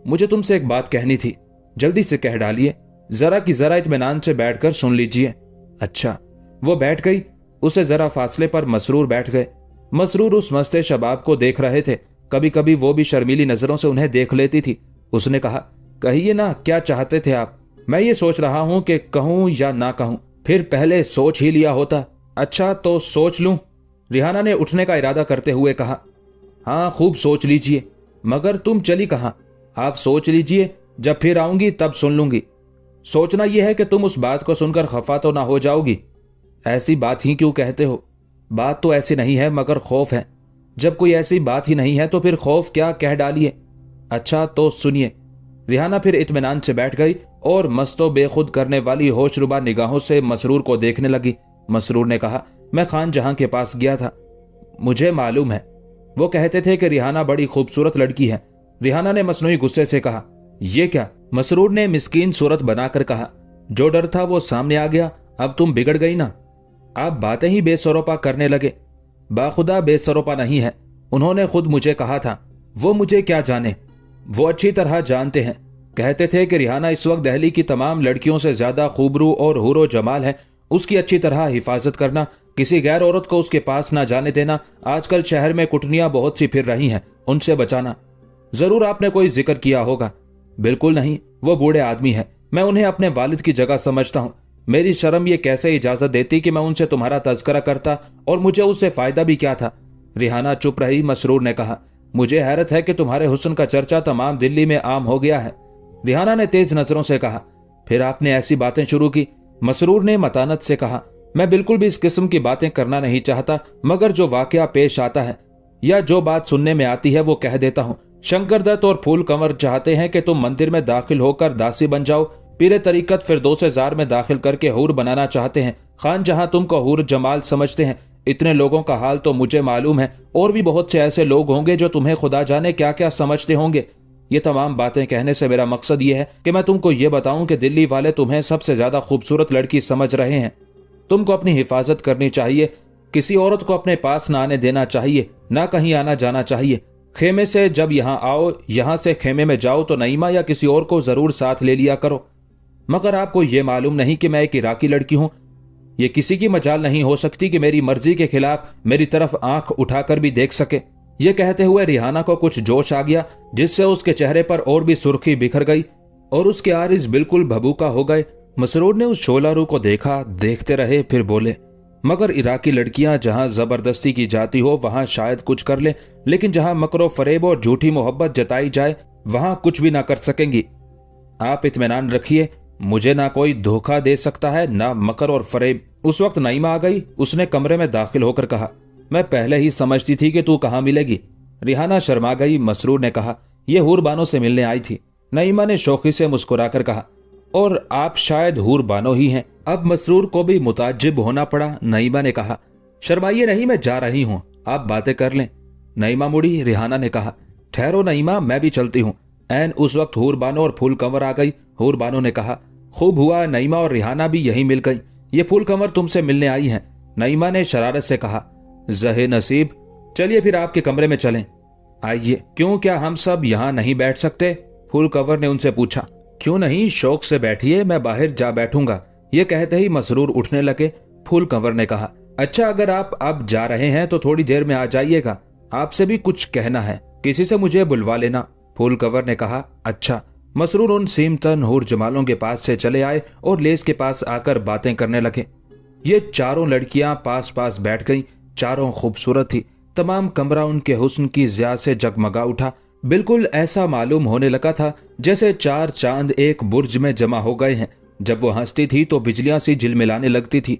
मुझे तुमसे एक बात कहनी थी, जल्दी से कह डालिए। जरा की जरा इत्मीनान से बैठकर सुन लीजिए। अच्छा। वो बैठ गई। उसे जरा फासले पर मसरूर बैठ गए। मसरूर उस मस्ते शबाब को देख रहे थे। कभी कभी वो भी शर्मीली नजरों से उन्हें देख लेती थी। उसने कहा, कहिए ना, क्या चाहते थे आप? मैं ये सोच रहा हूं कि कहूं या ना कहूं, फिर पहले सोच ही लिया होता। अच्छा तो सोच लूं? रिहाना ने उठने का इरादा करते हुए कहा। हाँ, खूब सोच लीजिए। मगर तुम चली कहां? आप सोच लीजिए, जब फिर आऊंगी तब सुन लूंगी। सोचना यह है कि तुम उस बात को सुनकर खफा तो ना हो जाओगी। ऐसी बात ही क्यों कहते हो? बात तो ऐसी नहीं है, मगर खौफ है। जब कोई ऐसी बात ही नहीं है तो फिर खौफ क्या कह डालिए। अच्छा तो सुनिए। रिहाना फिर इत्मीनान से बैठ गई और मस्तो बेखुद करने वाली होशरुबा निगाहों से मसरूर को देखने लगी। मसरूर ने कहा, मैं खान जहां के पास गया था, मुझे मालूम है। वो कहते थे कि रिहाना बड़ी खूबसूरत लड़की है। रिहाना ने मसनूई गुस्से से कहा, ये क्या? मसरूर ने मिस्कीन सूरत बनाकर कहा, जो डर था वो सामने आ गया, अब तुम बिगड़ गई ना। आप बातें ही बेसरोपा करने लगे। बाखुदा बेसरोपा नहीं है, उन्होंने खुद मुझे कहा था। वो मुझे क्या जाने, वो अच्छी तरह जानते हैं। कहते थे कि रिहाना इस वक्त दिल्ली की तमाम लड़कियों से ज्यादा खूबरू और हुरो जमाल है, उसकी अच्छी तरह हिफाजत करना, किसी गैर औरत को उसके पास ना जाने देना। आजकल शहर में कुटनियां बहुत सी फिर रही हैं, उनसे बचाना। जरूर आपने कोई जिक्र किया होगा। बिल्कुल नहीं, वो बूढ़े आदमी है, मैं उन्हें अपने वालिद की जगह समझता हूं। मेरी शर्म ये कैसे इजाजत देती कि मैं उनसे तुम्हारा तज़किरा करता, और मुझे उससे फायदा भी क्या था। रिहाना चुप रही। मसरूर ने कहा, मुझे हैरत है कि तुम्हारे हुस्न का चर्चा तमाम दिल्ली में आम हो गया है। रिहाना ने तेज नजरों से कहा, फिर आपने ऐसी बातें शुरू की। मसरूर ने मतानत से कहा, मैं बिल्कुल भी इस किस्म की बातें करना नहीं चाहता, मगर जो वाकया पेश आता है या जो बात सुनने में आती है वो कह देता हूं। शंकर दत्त और फूल कंवर चाहते हैं कि तुम मंदिर में दाखिल होकर दासी बन जाओ। पीरे तरीकत फिरदौस जार में दाखिल करके हूर बनाना चाहते हैं। खान जहां तुमको हूर जमाल समझते हैं। इतने लोगों का हाल तो मुझे मालूम है, और भी बहुत से ऐसे लोग होंगे जो तुम्हें खुदा जाने क्या क्या समझते होंगे। ये तमाम बातें कहने से मेरा मकसद ये है कि मैं तुमको ये बताऊं कि दिल्ली वाले तुम्हें सबसे ज्यादा खूबसूरत लड़की समझ रहे हैं। तुमको अपनी हिफाजत करनी चाहिए, किसी औरत को अपने पास ना आने देना चाहिए, ना कहीं आना जाना चाहिए। खेमे से जब यहाँ आओ, यहाँ से खेमे में जाओ तो नईमा या किसी और को जरूर साथ ले लिया करो। मगर आपको ये मालूम नहीं कि मैं एक इराकी लड़की हूं। ये किसी की मजाल नहीं हो सकती कि मेरी मर्जी के खिलाफ मेरी तरफ आंख उठाकर भी देख सके। ये कहते हुए रिहाना को कुछ जोश आ गया, जिससे उसके चेहरे पर और भी सुर्खी बिखर गई और उसके आरिज़ बिल्कुल भभूका हो गए। मसरूर ने उस शोलारू को देखा, देखते रहे, फिर बोले, मगर इराकी लड़कियां जहां जबरदस्ती की जाती हो वहां शायद कुछ कर ले, लेकिन जहां मकरो फरेब और झूठी मोहब्बत जताई जाए वहां कुछ भी ना कर सकेंगी। आप इत्मीनान रखिए, मुझे ना कोई धोखा दे सकता है, ना मकर और फरेब। उस वक्त नईमा आ गई। उसने कमरे में दाखिल होकर कहा, मैं पहले ही समझती थी कि तू कहां मिलेगी। रिहाना शर्मा गई। मसरूर ने कहा, यह हूर बानो से मिलने आई थी। नईमा ने शौकी से मुस्कुराकर कहा, और आप शायद हूर बानो ही हैं। अब मसरूर को भी मुताज्जिब होना पड़ा। नईमा ने कहा, शर्माइए नहीं, मैं जा रही हूं, आप बातें कर लें। नईमा मुड़ी। रिहाना ने कहा, ठहरो नईमा, मैं भी चलती हूं। ऐन उस वक्त हूर बानो और फूल कंवर आ गई। हूर बानो ने कहा, खूब हुआ, नईमा और रिहाना भी यहीं मिल गई। ये फूल कंवर तुमसे मिलने आई हैं। नईमा ने शरारत से कहा, जहे नसीब, चलिए फिर आपके कमरे में चलें। आइए। क्यों, क्या हम सब यहाँ नहीं बैठ सकते? फूल कंवर ने उनसे पूछा। क्यों नहीं, शौक से बैठिए, मैं बाहर जा बैठूंगा। ये कहते ही मसरूर उठने लगे। फूल कंवर ने कहा, अच्छा अगर आप अब जा रहे हैं तो थोड़ी देर में आ जाइएगा, आपसे भी कुछ कहना है, किसी से मुझे बुलवा लेना। फूल कंवर ने कहा, अच्छा। मसरूर उन सीमतन हूर जमालों के पास से चले आए और लेस के पास आकर बातें करने लगे। ये चारों लड़कियां पास पास बैठ गईं। चारों खूबसूरत थी। तमाम कमरा उनके हुस्न की ज़िया से जगमगा उठा। बिल्कुल ऐसा मालूम होने लगा था जैसे चार चांद एक बुर्ज में जमा हो गए हैं। जब वो हंसती थी तो बिजलियां सी झिलमिलाने लगती थी।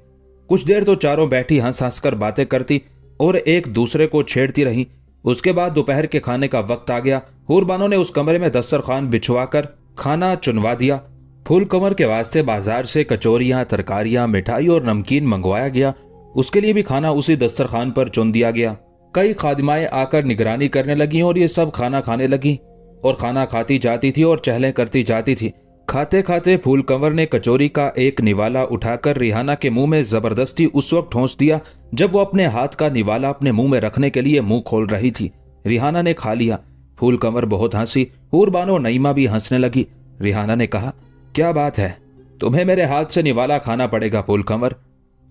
कुछ देर तो चारों बैठी हंस हंस कर बातें करती और एक दूसरे को छेड़ती रहीं। उसके बाद दोपहर के खाने का वक्त आ गया। हूर बानो ने उस कमरे में दस्तरखान बिछवाकर खाना चुनवा दिया। फूल कंवर के वास्ते बाजार से कचौरियां, तरकारियां, मिठाई और नमकीन मंगवाया गया। उसके लिए भी खाना उसी दस्तरखान पर चुन दिया गया। कई खादिमाएं आकर निगरानी करने लगी और ये सब खाना खाने लगी और खाना खाती जाती थी और चहलें करती जाती थी। खाते खाते फूल कंवर ने कचौरी का एक निवाला उठाकर रिहाना के मुंह में जबरदस्ती उस वक्त ठोंस दिया जब वो अपने हाथ का निवाला अपने मुंह में रखने के लिए मुंह खोल रही थी। रिहाना ने खा लिया। फूल कंवर बहुत हंसी। हूर बानो नईमा भी हंसने लगी। रिहाना ने कहा, क्या बात है, तुम्हें मेरे हाथ से निवाला खाना पड़ेगा फूल कंवर।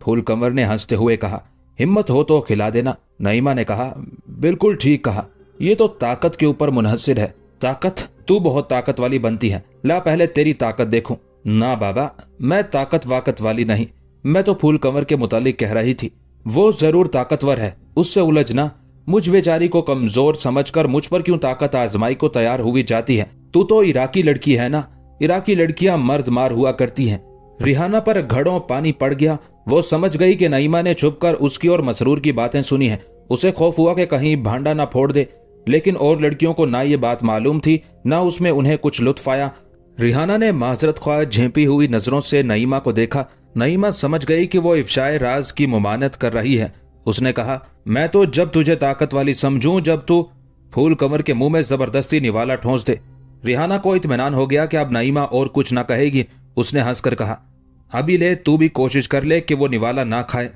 फूल कंवर ने हंसते हुए कहा, हिम्मत हो तो खिला देना। नईमा ने कहा, बिल्कुल ठीक कहा, ये तो ताकत के ऊपर मुनहसिर है। ताकत? तू बहुत ताकत वाली बनती है, ला पहले तेरी ताकत देखूं। ना बाबा, मैं ताकत वाकत वाली नहीं, मैं तो फूल कंवर के मुतालिक कह रही थी। वो जरूर ताकतवर है, उससे उलझना। मुझ बेचारी को कमजोर समझकर मुझ पर क्यों ताकत आजमाई को तैयार हुई जाती है। तू तो इराकी लड़की है ना, इराकी लड़कियां मर्द मार हुआ करती हैं। रिहाना पर घड़ों पानी पड़ गया। वो समझ गई कि नईमा ने छुपकर उसकी और मसरूर की बातें सुनी हैं उसे खौफ हुआ कि कहीं भांडा ना फोड़ दे, लेकिन और लड़कियों को ना ये बात मालूम थी, ना उसमें उन्हें कुछ लुत्फ आया। रिहाना ने माजरत ख्वाह झेंपी हुई नजरों से नईमा को देखा। नईमा समझ गई कि वो इफ्शाए राज की मुमानत कर रही है। उसने कहा, मैं तो जब तुझे ताकत वाली समझूं जब तू फूल कंवर के मुंह में जबरदस्ती निवाला ठोंस दे। रिहाना को इत्मीनान हो गया कि अब नईमा और कुछ ना कहेगी। उसने हंसकर कहा, अभी ले, तू भी कोशिश कर ले कि वो निवाला ना खाए।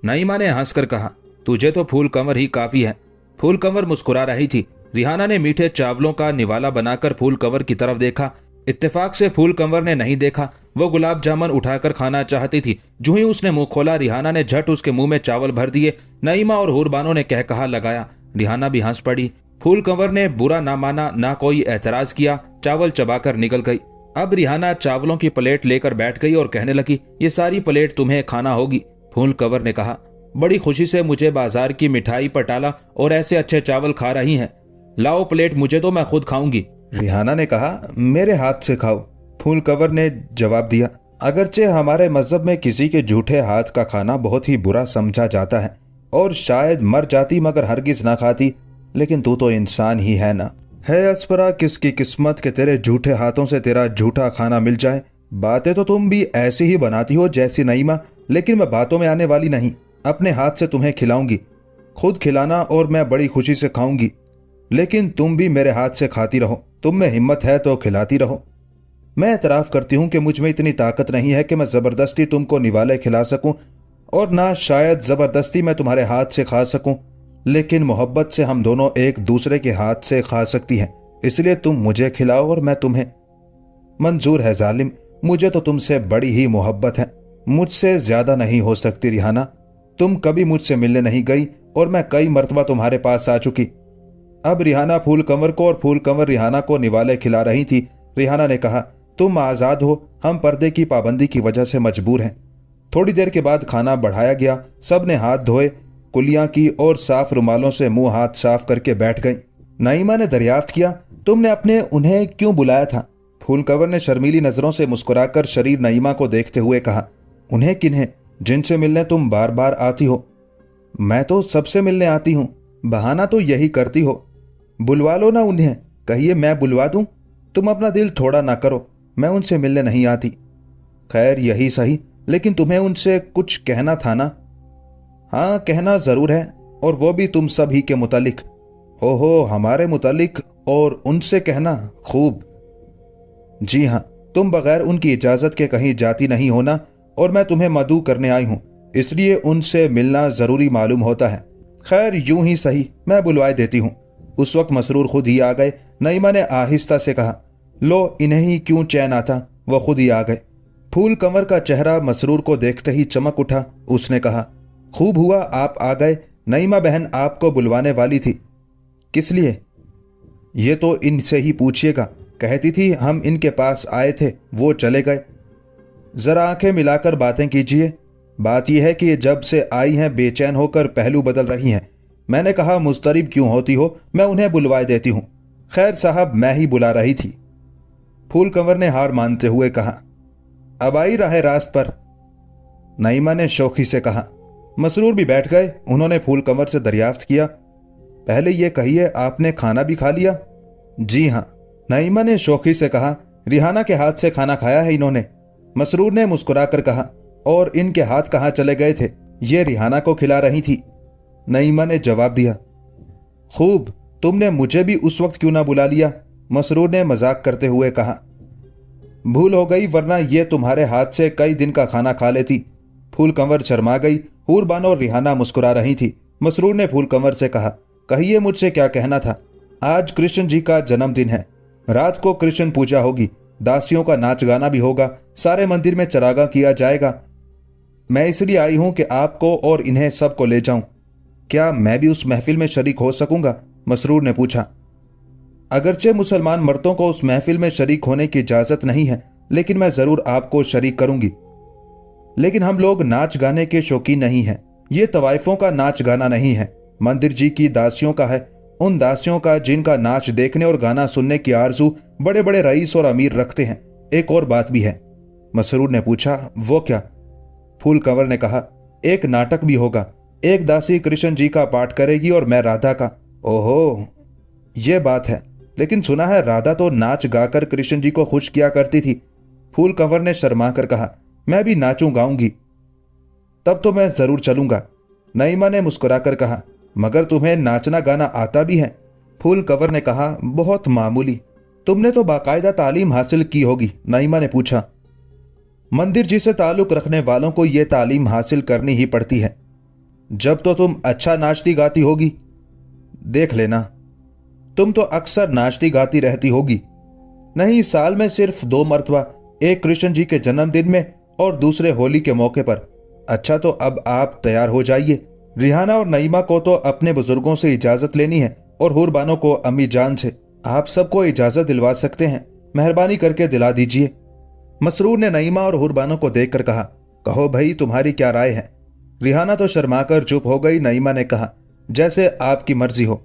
नईमा ने हंसकर कहा, तुझे तो फूल कंवर ही काफी है। फूल कंवर मुस्कुरा रही थी। रिहाना ने मीठे चावलों का निवाला बनाकर फूल कंवर की तरफ देखा। इत्तेफाक से फूल कंवर ने नहीं देखा। वो गुलाब जामुन उठाकर खाना चाहती थी। जो ही उसने मुंह खोला, रिहाना ने झट उसके मुंह में चावल भर दिए। नईमा और हुरबानो ने कहकहा लगाया। रिहाना भी हंस पड़ी। फूल कंवर ने बुरा ना माना, ना कोई एतराज किया। चावल चबाकर निकल गई। अब रिहाना चावलों की प्लेट लेकर बैठ गई और कहने लगी, ये सारी प्लेट तुम्हें खाना होगी। फूल कंवर ने कहा, बड़ी खुशी से मुझे बाजार की मिठाई पटाला और ऐसे अच्छे चावल खा रही हैं। लाओ प्लेट मुझे, तो मैं खुद खाऊंगी। रिहाना ने कहा, मेरे हाथ से खाओ। फूल कंवर ने जवाब दिया, अगरचे हमारे मजहब में किसी के झूठे हाथ का खाना बहुत ही बुरा समझा जाता है और शायद मर जाती मगर हरगिज ना खाती, लेकिन तू तो इंसान ही है ना। है अस्परा किसकी किस्मत के तेरे झूठे हाथों से तेरा झूठा खाना मिल जाए। बातें तो तुम भी ऐसी ही बनाती हो जैसी नईमा, लेकिन मैं बातों में आने वाली नहीं। अपने हाथ से तुम्हें खिलाऊंगी, खुद खिलाना और मैं बड़ी खुशी से खाऊंगी, लेकिन तुम भी मेरे हाथ से खाती रहो। तुम में हिम्मत है तो खिलाती रहो। मैं एतराफ़ करती हूं कि मुझ में इतनी ताकत नहीं है कि मैं ज़बरदस्ती तुमको निवाले खिला सकूं, और ना शायद ज़बरदस्ती मैं तुम्हारे हाथ से खा सकूं, लेकिन मोहब्बत से हम दोनों एक दूसरे के हाथ से खा सकती हैं। इसलिए तुम मुझे खिलाओ और मैं तुम्हें। मंजूर है जालिम, मुझे तो तुमसे बड़ी ही मोहब्बत है। मुझसे ज़्यादा नहीं हो सकती रिहाना। तुम कभी मुझसे मिलने नहीं गई और मैं कई मरतबा तुम्हारे पास आ चुकी। अब रिहाना फूल कंवर को और फूल कंवर रिहाना को निवाले खिला रही थी। रिहाना ने कहा, तुम आज़ाद हो, हम पर्दे की पाबंदी की वजह से मजबूर हैं। थोड़ी देर के बाद खाना बढ़ाया गया। सब ने हाथ धोए, कुलियां की और साफ रुमालों से मुंह हाथ साफ करके बैठ गई। नईमा ने दरियाफ्त किया, तुमने अपने उन्हें क्यों बुलाया था? फूल कंवर ने शर्मीली नजरों से मुस्कुराकर शरीर नईमा को देखते हुए कहा, उन्हें किन्हें? जिनसे मिलने तुम बार बार आती हो। मैं तो सबसे मिलने आती हूं, बहाना तो यही करती हो। बुलवा लो ना उन्हें, कहिए मैं बुलवा दूं। तुम अपना दिल थोड़ा ना करो, मैं उनसे मिलने नहीं आती। खैर यही सही, लेकिन तुम्हें उनसे कुछ कहना था ना? हाँ, कहना जरूर है, और वो भी तुम सब ही के मुतालिक। ओहो, हमारे मुतालिक और उनसे कहना? खूब। जी हाँ, तुम बगैर उनकी इजाजत के कहीं जाती नहीं हो ना, और मैं तुम्हें मदऊ करने आई हूं, इसलिए उनसे मिलना जरूरी मालूम होता है। खैर यूं ही सही, मैं बुलवाए देती हूं। उस वक्त मसरूर खुद ही आ गए। नईमा ने आहिस्ता से कहा, लो, इन्हें ही क्यों चैन आता, वह खुद ही आ गए। फूल कंवर का चेहरा मसरूर को देखते ही चमक उठा। उसने कहा, खूब हुआ आप आ गए। नईमा बहन आपको बुलवाने वाली थी। किस लिए? ये तो इनसे ही पूछिएगा। कहती थी हम इनके पास आए थे, वो चले गए। जरा आंखें मिलाकर बातें कीजिए। बात यह है कि जब से आई हैं बेचैन होकर पहलू बदल रही हैं। मैंने कहा मुस्तरिब क्यों होती हो, मैं उन्हें बुलवाए देती हूं। खैर साहब, मैं ही बुला रही थी। फूल कंवर ने हार मानते हुए कहा, अब आई रहे रास्त पर। नईमा ने शौखी से कहा। मसरूर भी बैठ गए। उन्होंने फूल कंवर से दरियाफ्त किया, पहले ये कहिए आपने खाना भी खा लिया? जी हाँ, नईमा ने शौखी से कहा। रिहाना के हाथ से खाना खाया है इन्होंने। मसरूर ने मुस्कुराकर कहा, और इनके हाथ कहाँ चले गए थे? ये रिहाना को खिला रही थी। नईमा ने जवाब दिया। खूब, तुमने मुझे भी उस वक्त क्यों ना बुला लिया? मसरूर ने मजाक करते हुए कहा। भूल हो गई, वरना ये तुम्हारे हाथ से कई दिन का खाना खा लेती। फूल कंवर शर्मा गई। हूरबानो और रिहाना मुस्कुरा रही थी। मसरूर ने फूल कंवर से कहा, कहिए मुझसे क्या कहना था? आज कृष्ण जी का जन्मदिन है। रात को कृष्ण पूजा होगी, दासियों का नाच गाना भी होगा, सारे मंदिर में चरागा किया जाएगा। मैं इसलिए आई हूं कि आपको और इन्हें सबको ले जाऊं। क्या मैं भी उस महफिल में शरीक हो सकूंगा? मसरूर ने पूछा। अगरचे मुसलमान मर्दों को उस महफिल में शरीक होने की इजाजत नहीं है, लेकिन मैं जरूर आपको शरीक करूंगी। लेकिन हम लोग नाच गाने के शौकीन नहीं हैं। ये तवाइफों का नाच गाना नहीं है, मंदिर जी की दासियों का है। उन दासियों का जिनका नाच देखने और गाना सुनने की आरजू बड़े बड़े रईस और अमीर रखते हैं। एक और बात भी है। मसरूर ने पूछा, वो क्या? फूल कंवर ने कहा, एक नाटक भी होगा। एक दासी कृष्ण जी का पाठ करेगी और मैं राधा का। ओहो, ये बात है। लेकिन सुना है राधा तो नाच गाकर कृष्ण जी को खुश किया करती थी। फूल कंवर ने शर्मा कर कहा, मैं भी नाचूं गाऊंगी। तब तो मैं जरूर चलूंगा। नईमा ने मुस्कुराकर कहा, मगर तुम्हें नाचना गाना आता भी है? फूल कंवर ने कहा, बहुत मामूली। तुमने तो बाकायदा तालीम हासिल की होगी, नईमा ने पूछा। मंदिर जी से ताल्लुक रखने वालों को यह तालीम हासिल करनी ही पड़ती है। जब तो तुम अच्छा नाचती गाती होगी। देख लेना, तुम तो अक्सर नाचती गाती रहती होगी। नहीं, साल में सिर्फ 2 मरतबा, एक कृष्ण जी के जन्मदिन में और दूसरे होली के मौके पर। अच्छा, तो अब आप तैयार हो जाइए। रिहाना और नईमा को तो अपने बुजुर्गों से इजाजत लेनी है और हुरबानो को अम्मी जान से। आप सबको इजाजत दिलवा सकते हैं, मेहरबानी करके दिला दीजिए। मसरूर ने नईमा और हुरबानो को देखकर कहा, कहो भाई, तुम्हारी क्या राय है? रिहाना तो शर्माकर चुप हो गई। नईमा ने कहा, जैसे आपकी मर्जी हो।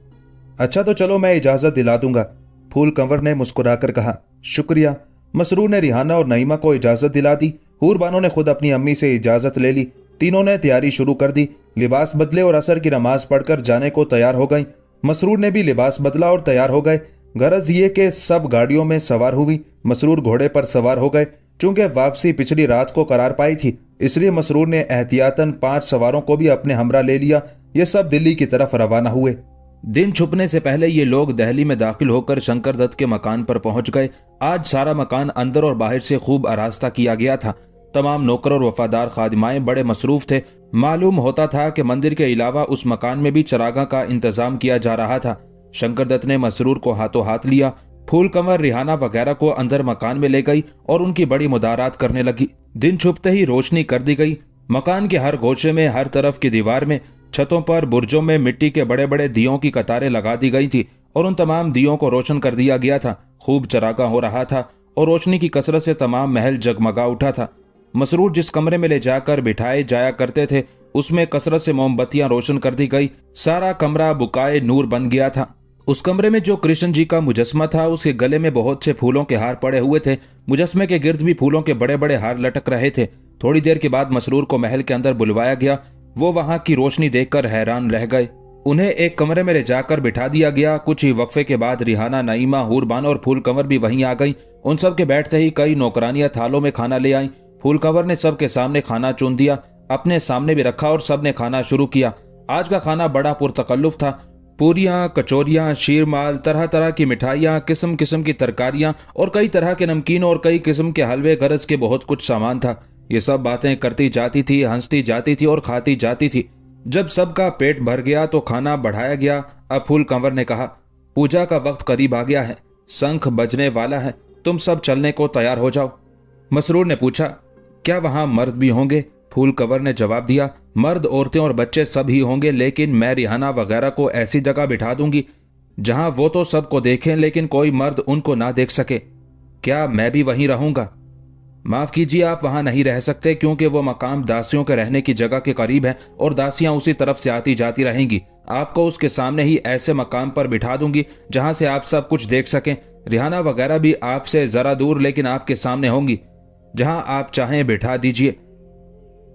अच्छा, तो चलो मैं इजाजत दिला दूंगा, फूल कंवर ने मुस्कुराकर कहा। शुक्रिया। मसरूर ने रिहाना और नईमा को इजाजत दिला दी। हुरबानो ने खुद अपनी अम्मी से इजाजत ले ली। तीनों ने तैयारी शुरू कर दी। लिबास बदले और असर की नमाज पढ़कर जाने को तैयार हो गई। मसरूर ने भी लिबास बदला और तैयार हो गए। गरज ये कि सब गाड़ियों में सवार हुई। मसरूर घोड़े पर सवार हो गए। चूंकि वापसी पिछली रात को करार पाई थी, इसलिए मसरूर ने एहतियातन 5 सवारों को भी अपने हमरा ले लिया। ये सब दिल्ली की तरफ रवाना हुए। दिन छुपने से पहले ये लोग दहली में दाखिल होकर शंकर दत्त के मकान पर पहुंच गए। आज सारा मकान अंदर और बाहर से खूब आरास्ता किया गया था। तमाम नौकर और वफादार खादिमाएं बड़े मसरूफ थे। मालूम होता था कि मंदिर के अलावा उस मकान में भी चरागा का इंतजाम किया जा रहा था। शंकर दत्त ने मसरूर को हाथों हाथ लिया। फूल कंवर, रिहाना वगैरह को अंदर मकान में ले गई और उनकी बड़ी मुदारात करने लगी। दिन छुपते ही रोशनी कर दी गई। मकान के हर गोशे में, हर तरफ की दीवार में, छतों पर, बुर्जों में मिट्टी के बड़े बड़े दियों की कतारें लगा दी गई थी और उन तमाम दियों को रोशन कर दिया गया था। खूब चरागा हो रहा था और रोशनी की कसरत से तमाम महल जगमगा उठा था। मसरूर जिस कमरे में ले जाकर बिठाए जाया करते थे, उसमें कसरत से मोमबत्तियां रोशन कर दी गई। सारा कमरा बुकाए नूर बन गया था। उस कमरे में जो कृष्ण जी का मुजस्मा था, उसके गले में बहुत से फूलों के हार पड़े हुए थे। मुजस्मे के गिर्द भी फूलों के बड़े बड़े हार लटक रहे थे। थोड़ी देर के बाद मसरूर को महल के अंदर बुलवाया गया। वो वहां की रोशनी देखकर हैरान रह गए। उन्हें एक कमरे में ले जाकर बिठा दिया गया। कुछ ही वक्फे के बाद रिहाना, नईमा, हुरबानो और फूल कंवर भी वहीं आ गई। उन सब के बैठते ही कई नौकरानियां थालों में खाना ले आई। फूल कंवर ने सबके सामने खाना चुन दिया, अपने सामने भी रखा और सबने खाना शुरू किया। आज का खाना बड़ा पुरतकल्लुफ था। पूरियां, कचौरियां, शीरमाल, तरह तरह की मिठाइयां, किस्म किस्म की तरकारियां और कई तरह के नमकीन और कई किस्म के हलवे, गरज के बहुत कुछ सामान था। ये सब बातें करती जाती थी, हंसती जाती थी और खाती जाती थी। जब सबका पेट भर गया तो खाना बढ़ाया गया। अब फूल कंवर ने कहा, पूजा का वक्त करीब आ गया है, शंख बजने वाला है, तुम सब चलने को तैयार हो जाओ। मसरूर ने पूछा, क्या वहां मर्द भी होंगे? फूल कंवर ने जवाब दिया, मर्द, औरतें और बच्चे सब ही होंगे, लेकिन मैं रिहाना वगैरह को ऐसी जगह बिठा दूंगी जहां वो तो सबको देखें लेकिन कोई मर्द उनको ना देख सके। क्या मैं भी वहीं रहूंगा? माफ कीजिए, आप वहां नहीं रह सकते, क्योंकि वो मकाम दासियों के रहने की जगह के करीब है और दासियां उसी तरफ से आती जाती रहेंगी। आपको उसके सामने ही ऐसे मकाम पर बिठा दूंगी जहां से आप सब कुछ देख सकें। रिहाना वगैरह भी आपसे जरा दूर लेकिन आपके सामने होंगी। जहां आप चाहें बिठा दीजिए।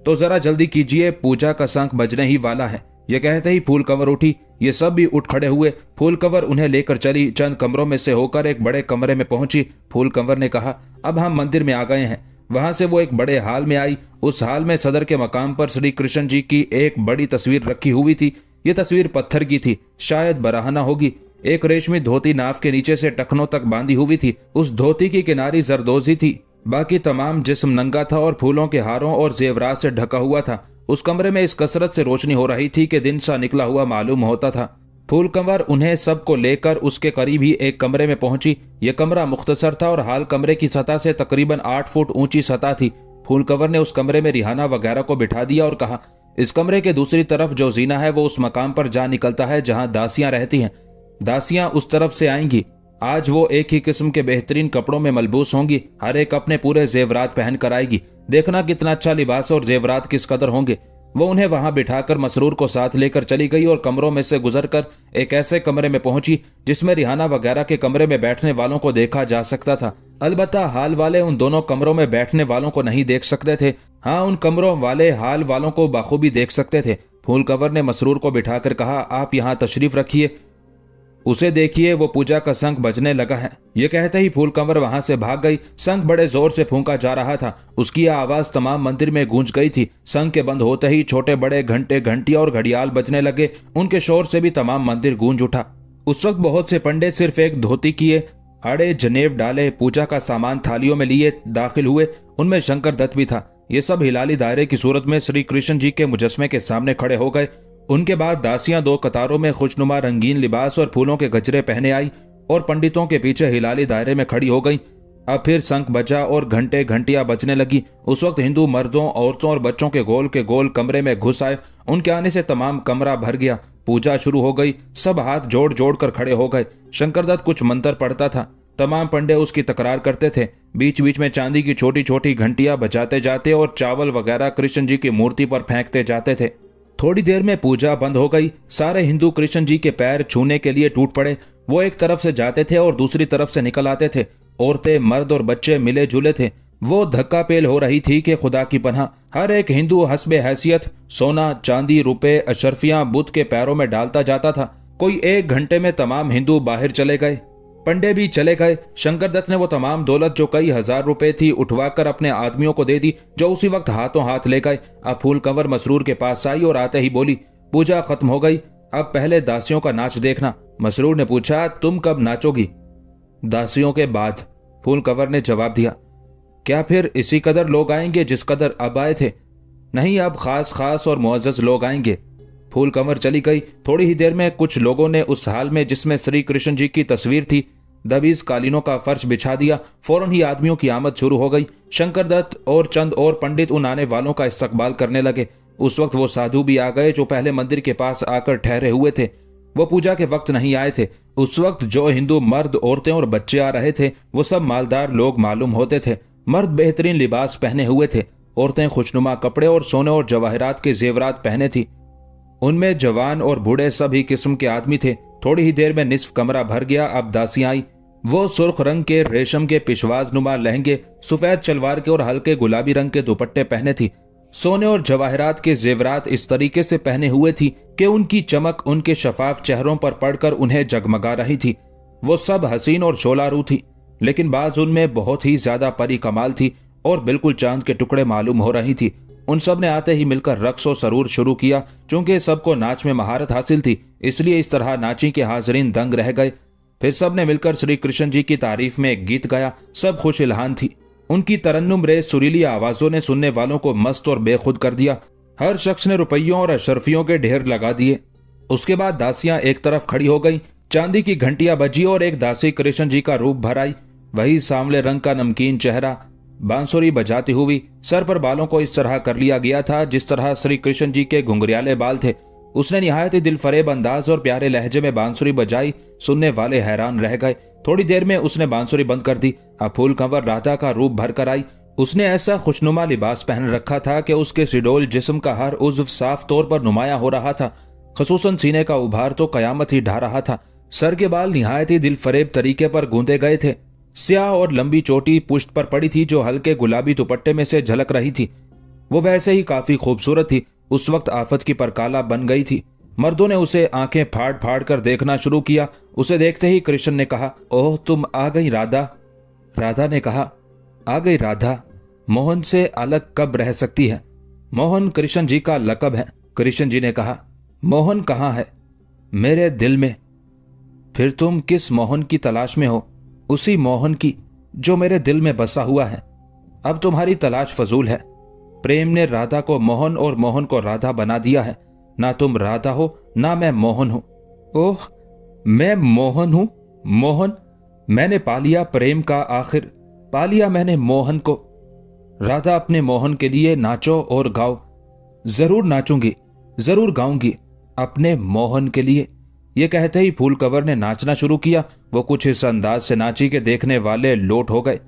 तो जरा जल्दी कीजिए, पूजा का शंख बजने ही वाला है। यह कहते ही फूल कंवर उठी। ये सब भी उठ खड़े हुए। फूल कंवर उन्हें लेकर चली। चंद कमरों में से होकर एक बड़े कमरे में पहुंची। फूल कंवर ने कहा, अब हम मंदिर में आ गए हैं। वहां से वो एक बड़े हाल में आई। उस हाल में सदर के मकाम पर श्री कृष्ण जी की एक बड़ी तस्वीर रखी हुई थी। ये तस्वीर पत्थर की थी, शायद बराहना होगी। एक रेशमी धोती नाव के नीचे से टखनों तक बांधी हुई थी। उस धोती की किनारी जरदोजी थी, बाकी तमाम जिस्म नंगा था और फूलों के हारों और जेवरात से ढका हुआ था। उस कमरे में इस कसरत से रोशनी हो रही थी कि दिन सा निकला हुआ मालूम होता था। फूल कंवर उन्हें सबको लेकर उसके करीब ही एक कमरे में पहुंची। यह कमरा मुख्तसर था और हाल कमरे की सतह से तकरीबन 8 फुट ऊंची सतह थी। फूल कंवर ने उस कमरे में रिहाना वगैरह को बिठा दिया और कहा, इस कमरे के दूसरी तरफ जो जीना है वो उस मकाम पर जा निकलता है जहां दासियां रहती हैं। दासियां उस तरफ से आएंगी। आज वो एक ही किस्म के बेहतरीन कपड़ों में मलबूस होंगी। हर एक अपने पूरे जेवरात पहन कर आएगी। देखना कितना अच्छा लिबास और जेवरात किस कदर होंगे। वो उन्हें वहां बिठाकर मसरूर को साथ लेकर चली गई और कमरों में से गुजरकर एक ऐसे कमरे में पहुंची जिसमें रिहाना वगैरह के कमरे में बैठने वालों को देखा जा सकता था। अलबत्ता हाल वाले उन दोनों कमरों में बैठने वालों को नहीं देख सकते थे। हाँ, उन कमरों वाले हाल वालों को बाखूबी देख सकते थे। फूल कंवर ने मसरूर को बिठाकर कहा, आप यहां तशरीफ रखिए, उसे देखिए वो पूजा का शंख बजने लगा है। ये कहते ही फूल कंवर वहां से भाग गई। शंख बड़े जोर से फूंका जा रहा था। उसकी यह आवाज तमाम मंदिर में गूंज गई थी। शंख के बंद होते ही छोटे बड़े घंटे, घंटियां और घड़ियाल बजने लगे। उनके शोर से भी तमाम मंदिर गूंज उठा। उस वक्त बहुत से पंडित सिर्फ एक धोती किए, आड़े जनेब डाले, पूजा का सामान थालियों में लिए दाखिल हुए। उनमें शंकर दत्त भी था। ये सब हिलाली दायरे की सूरत में श्री कृष्ण जी के मुजस्मे के सामने खड़े हो गए। उनके बाद दासियां 2 कतारों में खुशनुमा रंगीन लिबास और फूलों के गजरे पहने आई और पंडितों के पीछे हिलाली दायरे में खड़ी हो गई। अब फिर शंख बजा और घंटे घंटियां बजने लगी। उस वक्त हिंदू मर्दों, औरतों और बच्चों के गोल कमरे में घुस आए। उनके आने से तमाम कमरा भर गया। पूजा शुरू हो गई। सब हाथ जोड़ जोड़ कर खड़े हो गए। शंकरदत्त कुछ मंत्र पढ़ता था। तमाम पंडे उसकी तकरार करते थे। बीच बीच में चांदी की छोटी छोटी घंटियां बजाते जाते और चावल वगैरह कृष्ण जी की मूर्ति पर फेंकते जाते थे। थोड़ी देर में पूजा बंद हो गई। सारे हिंदू कृष्ण जी के पैर छूने के लिए टूट पड़े। वो एक तरफ से जाते थे और दूसरी तरफ से निकल आते थे। औरतें, मर्द और बच्चे मिले जुले थे। वो धक्का पेल हो रही थी कि खुदा की पनाह। हर एक हिंदू हस्बे हैसियत सोना, चांदी, रुपए, अशरफियां बुद्ध के पैरों में डालता जाता था। कोई 1 घंटे में तमाम हिंदू बाहर चले गए। पंडे भी चले गए। शंकरदत्त ने वो तमाम दौलत जो कई हजार रुपए थी उठवाकर अपने आदमियों को दे दी, जो उसी वक्त हाथों हाथ ले गए। अब फूल कंवर मसरूर के पास आई और आते ही बोली, पूजा खत्म हो गई, अब पहले दासियों का नाच देखना। मसरूर ने पूछा, तुम कब नाचोगी? दासियों के बाद, फूल कंवर ने जवाब दिया। क्या फिर इसी कदर लोग आएंगे जिस कदर अब आए थे? नहीं, अब खास खास और मुअज़्ज़ज़ लोग आएंगे। फूल कंवर चली गई। थोड़ी ही देर में कुछ लोगों ने उस हाल में जिसमें श्री कृष्ण जी की तस्वीर थी, दबीज कालीनों का फर्श बिछा दिया। फौरन ही आदमियों की आमद शुरू हो गई। शंकरदत्त और चंद और पंडित उन आने वालों का इस्तकबाल करने लगे। उस वक्त वो साधु भी आ गए जो पहले मंदिर के पास आकर ठहरे हुए थे। वो पूजा के वक्त नहीं आए थे। उस वक्त जो हिंदू मर्द, औरतें और बच्चे आ रहे थे वो सब मालदार लोग मालूम होते थे। मर्द बेहतरीन लिबास पहने हुए थे। औरतें खुशनुमा कपड़े और सोने और जवाहरात के जेवरात पहने थी। उनमें जवान और बूढ़े सभी किस्म के आदमी थे। थोड़ी ही देर में निस्फ कमरा भर गया। अब दासियां आई। वो सुर्ख रंग के रेशम के पिशवाज नुमा लहंगे, सफेद चलवार के और हल्के गुलाबी रंग के दुपट्टे पहने थी। सोने और जवाहरात के जेवरात इस तरीके से पहने हुए थी कि उनकी चमक उनके शफाफ चेहरों पर पड़कर उन्हें जगमगा रही थी। वो सब हसीन और शोलारू थी, लेकिन बाज उनमें बहुत ही ज्यादा परी कमाल थी और बिल्कुल चांद के टुकड़े मालूम हो रही थी। उन सब ने आते ही मिलकर रक्स और सरूर शुरू किया। चूंकि सबको नाच में महारत हासिल थी, इसलिए इस तरह नाची के हाजरीन दंग रह गए। फिर सब ने मिलकर श्री कृष्ण जी की तारीफ में एक गीत गाया। सब खुश इल्हान थी। उनकी तरन्नुम रेज सुरीली आवाजों ने सुनने वालों को मस्त और बेखुद कर दिया। हर शख्स ने रुपयों और अशरफियों के ढेर लगा दिए। उसके बाद दासियां एक तरफ खड़ी हो गई। चांदी की घंटियां बजी और एक दासी कृष्ण जी का रूप भर आई। वही सांवले रंग का नमकीन चेहरा, बांसुरी बजाती हुई। सर पर बालों को इस तरह कर लिया गया था जिस तरह श्री कृष्ण जी के घुंघरियाले बाल थे। उसने निहायत ही दिलफरेब अंदाज और प्यारे लहजे में बांसुरी बजाई। सुनने वाले हैरान रह गए। थोड़ी देर में उसने बांसुरी बंद कर दी। अब फूल कंवर राधा का रूप भर कर आई। उसने ऐसा खुशनुमा लिबास पहन रखा था कि उसके सिडोल जिस्म का हर उज़्व साफ तौर पर नुमाया हो रहा था। खसूसन सीने का उभार तो कयामत ही ढा रहा था। सर के बाल निहायत ही दिलफरेब तरीके पर गूंदे गए थे। स्याह और लंबी चोटी पुश्त पर पड़ी थी जो हल्के गुलाबी दुपट्टे में से झलक रही थी। वो वैसे ही काफी खूबसूरत थी। उस वक्त आफत की परकाला बन गई थी। मर्दों ने उसे आंखें फाड़ फाड़ कर देखना शुरू किया। उसे देखते ही कृष्ण ने कहा, ओह तुम आ गई राधा। राधा ने कहा, आ गई राधा। मोहन से अलग कब रह सकती है? मोहन कृष्ण जी का लकब है। कृष्ण जी ने कहा, मोहन कहाँ है? मेरे दिल में। फिर तुम किस मोहन की तलाश में हो? उसी मोहन की जो मेरे दिल में बसा हुआ है। अब तुम्हारी तलाश फजूल है। प्रेम ने राधा को मोहन और मोहन को राधा बना दिया है। ना तुम राधा हो ना मैं मोहन हूं। ओह, मैं मोहन हूं? मोहन? मैंने पा लिया प्रेम का आखिर, पा लिया मैंने मोहन को। राधा अपने मोहन के लिए नाचो और गाओ। जरूर नाचूंगी, जरूर गाऊंगी अपने मोहन के लिए। ये कहते ही फूल कंवर ने नाचना शुरू किया। वो कुछ इस अंदाज से नाची के देखने वाले लोट हो गए।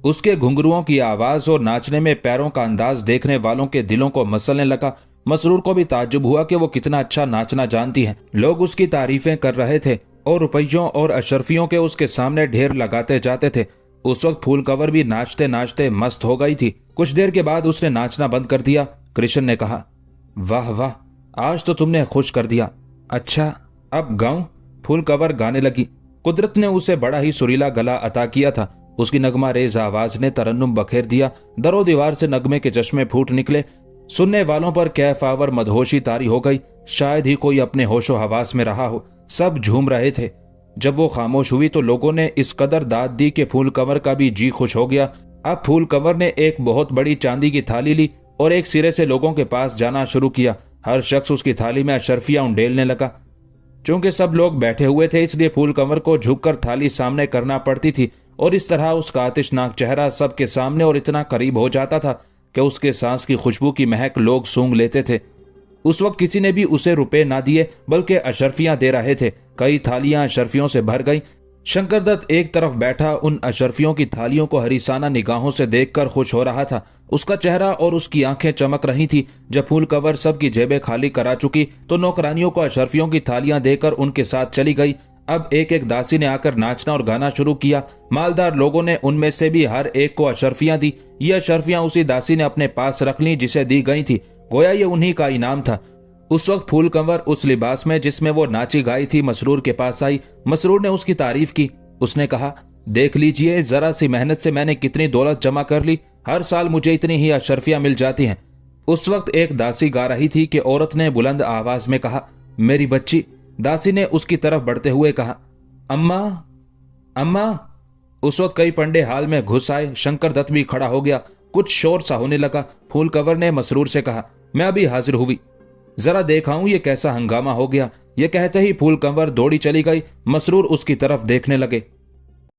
उसके घुंघरुओं की आवाज और नाचने में पैरों का अंदाज देखने वालों के दिलों को मसलने लगा। मसरूर को भी ताज्जुब हुआ कि वो कितना अच्छा नाचना जानती है। लोग उसकी तारीफें कर रहे थे और रुपयों और अशरफियों के उसके सामने ढेर लगाते जाते थे। उस वक्त फूल कंवर भी नाचते नाचते मस्त हो गई थी। कुछ देर के बाद उसने नाचना बंद कर दिया। कृष्ण ने कहा, वाह वाह, आज तो तुमने खुश कर दिया। अच्छा अब गाऊं? फूल कंवर गाने लगी। कुदरत ने उसे बड़ा ही सुरीला गला अता किया था। उसकी नगमा रेज आवाज ने तरन्नुम बखेर दिया। दरो दीवार से नगमे के चश्मे फूट निकले। सुनने वालों पर कैफ आवर मदहोशी तारी हो गई। शायद ही कोई अपने होशो हवास में रहा हो। सब झूम रहे थे। जब वो खामोश हुई तो लोगों ने इस कदर दाद दी कि फूल कंवर का भी जी खुश हो गया। अब फूल कंवर ने एक बहुत बड़ी चांदी की थाली ली और एक सिरे से लोगों के पास जाना शुरू किया। हर शख्स उसकी थाली में अशर्फियां उंडेलने लगा। चूंकि सब लोग बैठे हुए थे इसलिए फूल कंवर को झुककर थाली सामने करना पड़ती थी और इस तरह उसका आतिशनाक चेहरा सबके सामने और इतना करीब हो जाता था कि उसके सांस की खुशबू की महक लोग सूंघ लेते थे। उस वक्त किसी ने भी उसे रुपए ना दिए बल्कि अशर्फियां दे रहे थे। कई थालियां अशर्फियों से भर गई। शंकरदत्त एक तरफ बैठा उन अशर्फियों की थालियों को हरीसाना निगाहों से देखकर खुश हो रहा था। उसका चेहरा और उसकी आंखें चमक रही थी। जब फूल कंवर सबकी जेबें खाली करा चुकी तो नौकरानियों को अशर्फियों की थालियां देकर उनके साथ चली गई। अब एक एक दासी ने आकर नाचना और गाना शुरू किया। मालदार लोगों ने उनमें से भी हर एक को अशर्फियां दी। ये अशर्फियां उसी दासी ने अपने पास रख ली जिसे दी गई थी। गोया ये उन्हीं का इनाम था। उस वक्त फूल कंवर उस लिबास में जिसमें वो नाची गाई थी मसरूर के पास आई। मसरूर ने उसकी तारीफ की। उसने कहा, देख लीजिए जरा सी मेहनत से मैंने कितनी दौलत जमा कर ली। हर साल मुझे इतनी ही अशर्फियां मिल जाती हैं। उस वक्त एक दासी गा रही थी कि औरत ने बुलंद आवाज में कहा, मेरी बच्ची। दासी ने उसकी तरफ बढ़ते हुए कहा, अम्मा अम्मा। उस वक्त कई पंडे हाल में घुस आए। शंकरदत्त भी खड़ा हो गया। कुछ शोर सा होने लगा। फूल कंवर ने मसरूर से कहा, मैं अभी हाजिर हुई, जरा देखाऊं ये कैसा हंगामा हो गया। ये कहते ही फूल कंवर दौड़ी चली गई। मसरूर उसकी तरफ देखने लगे।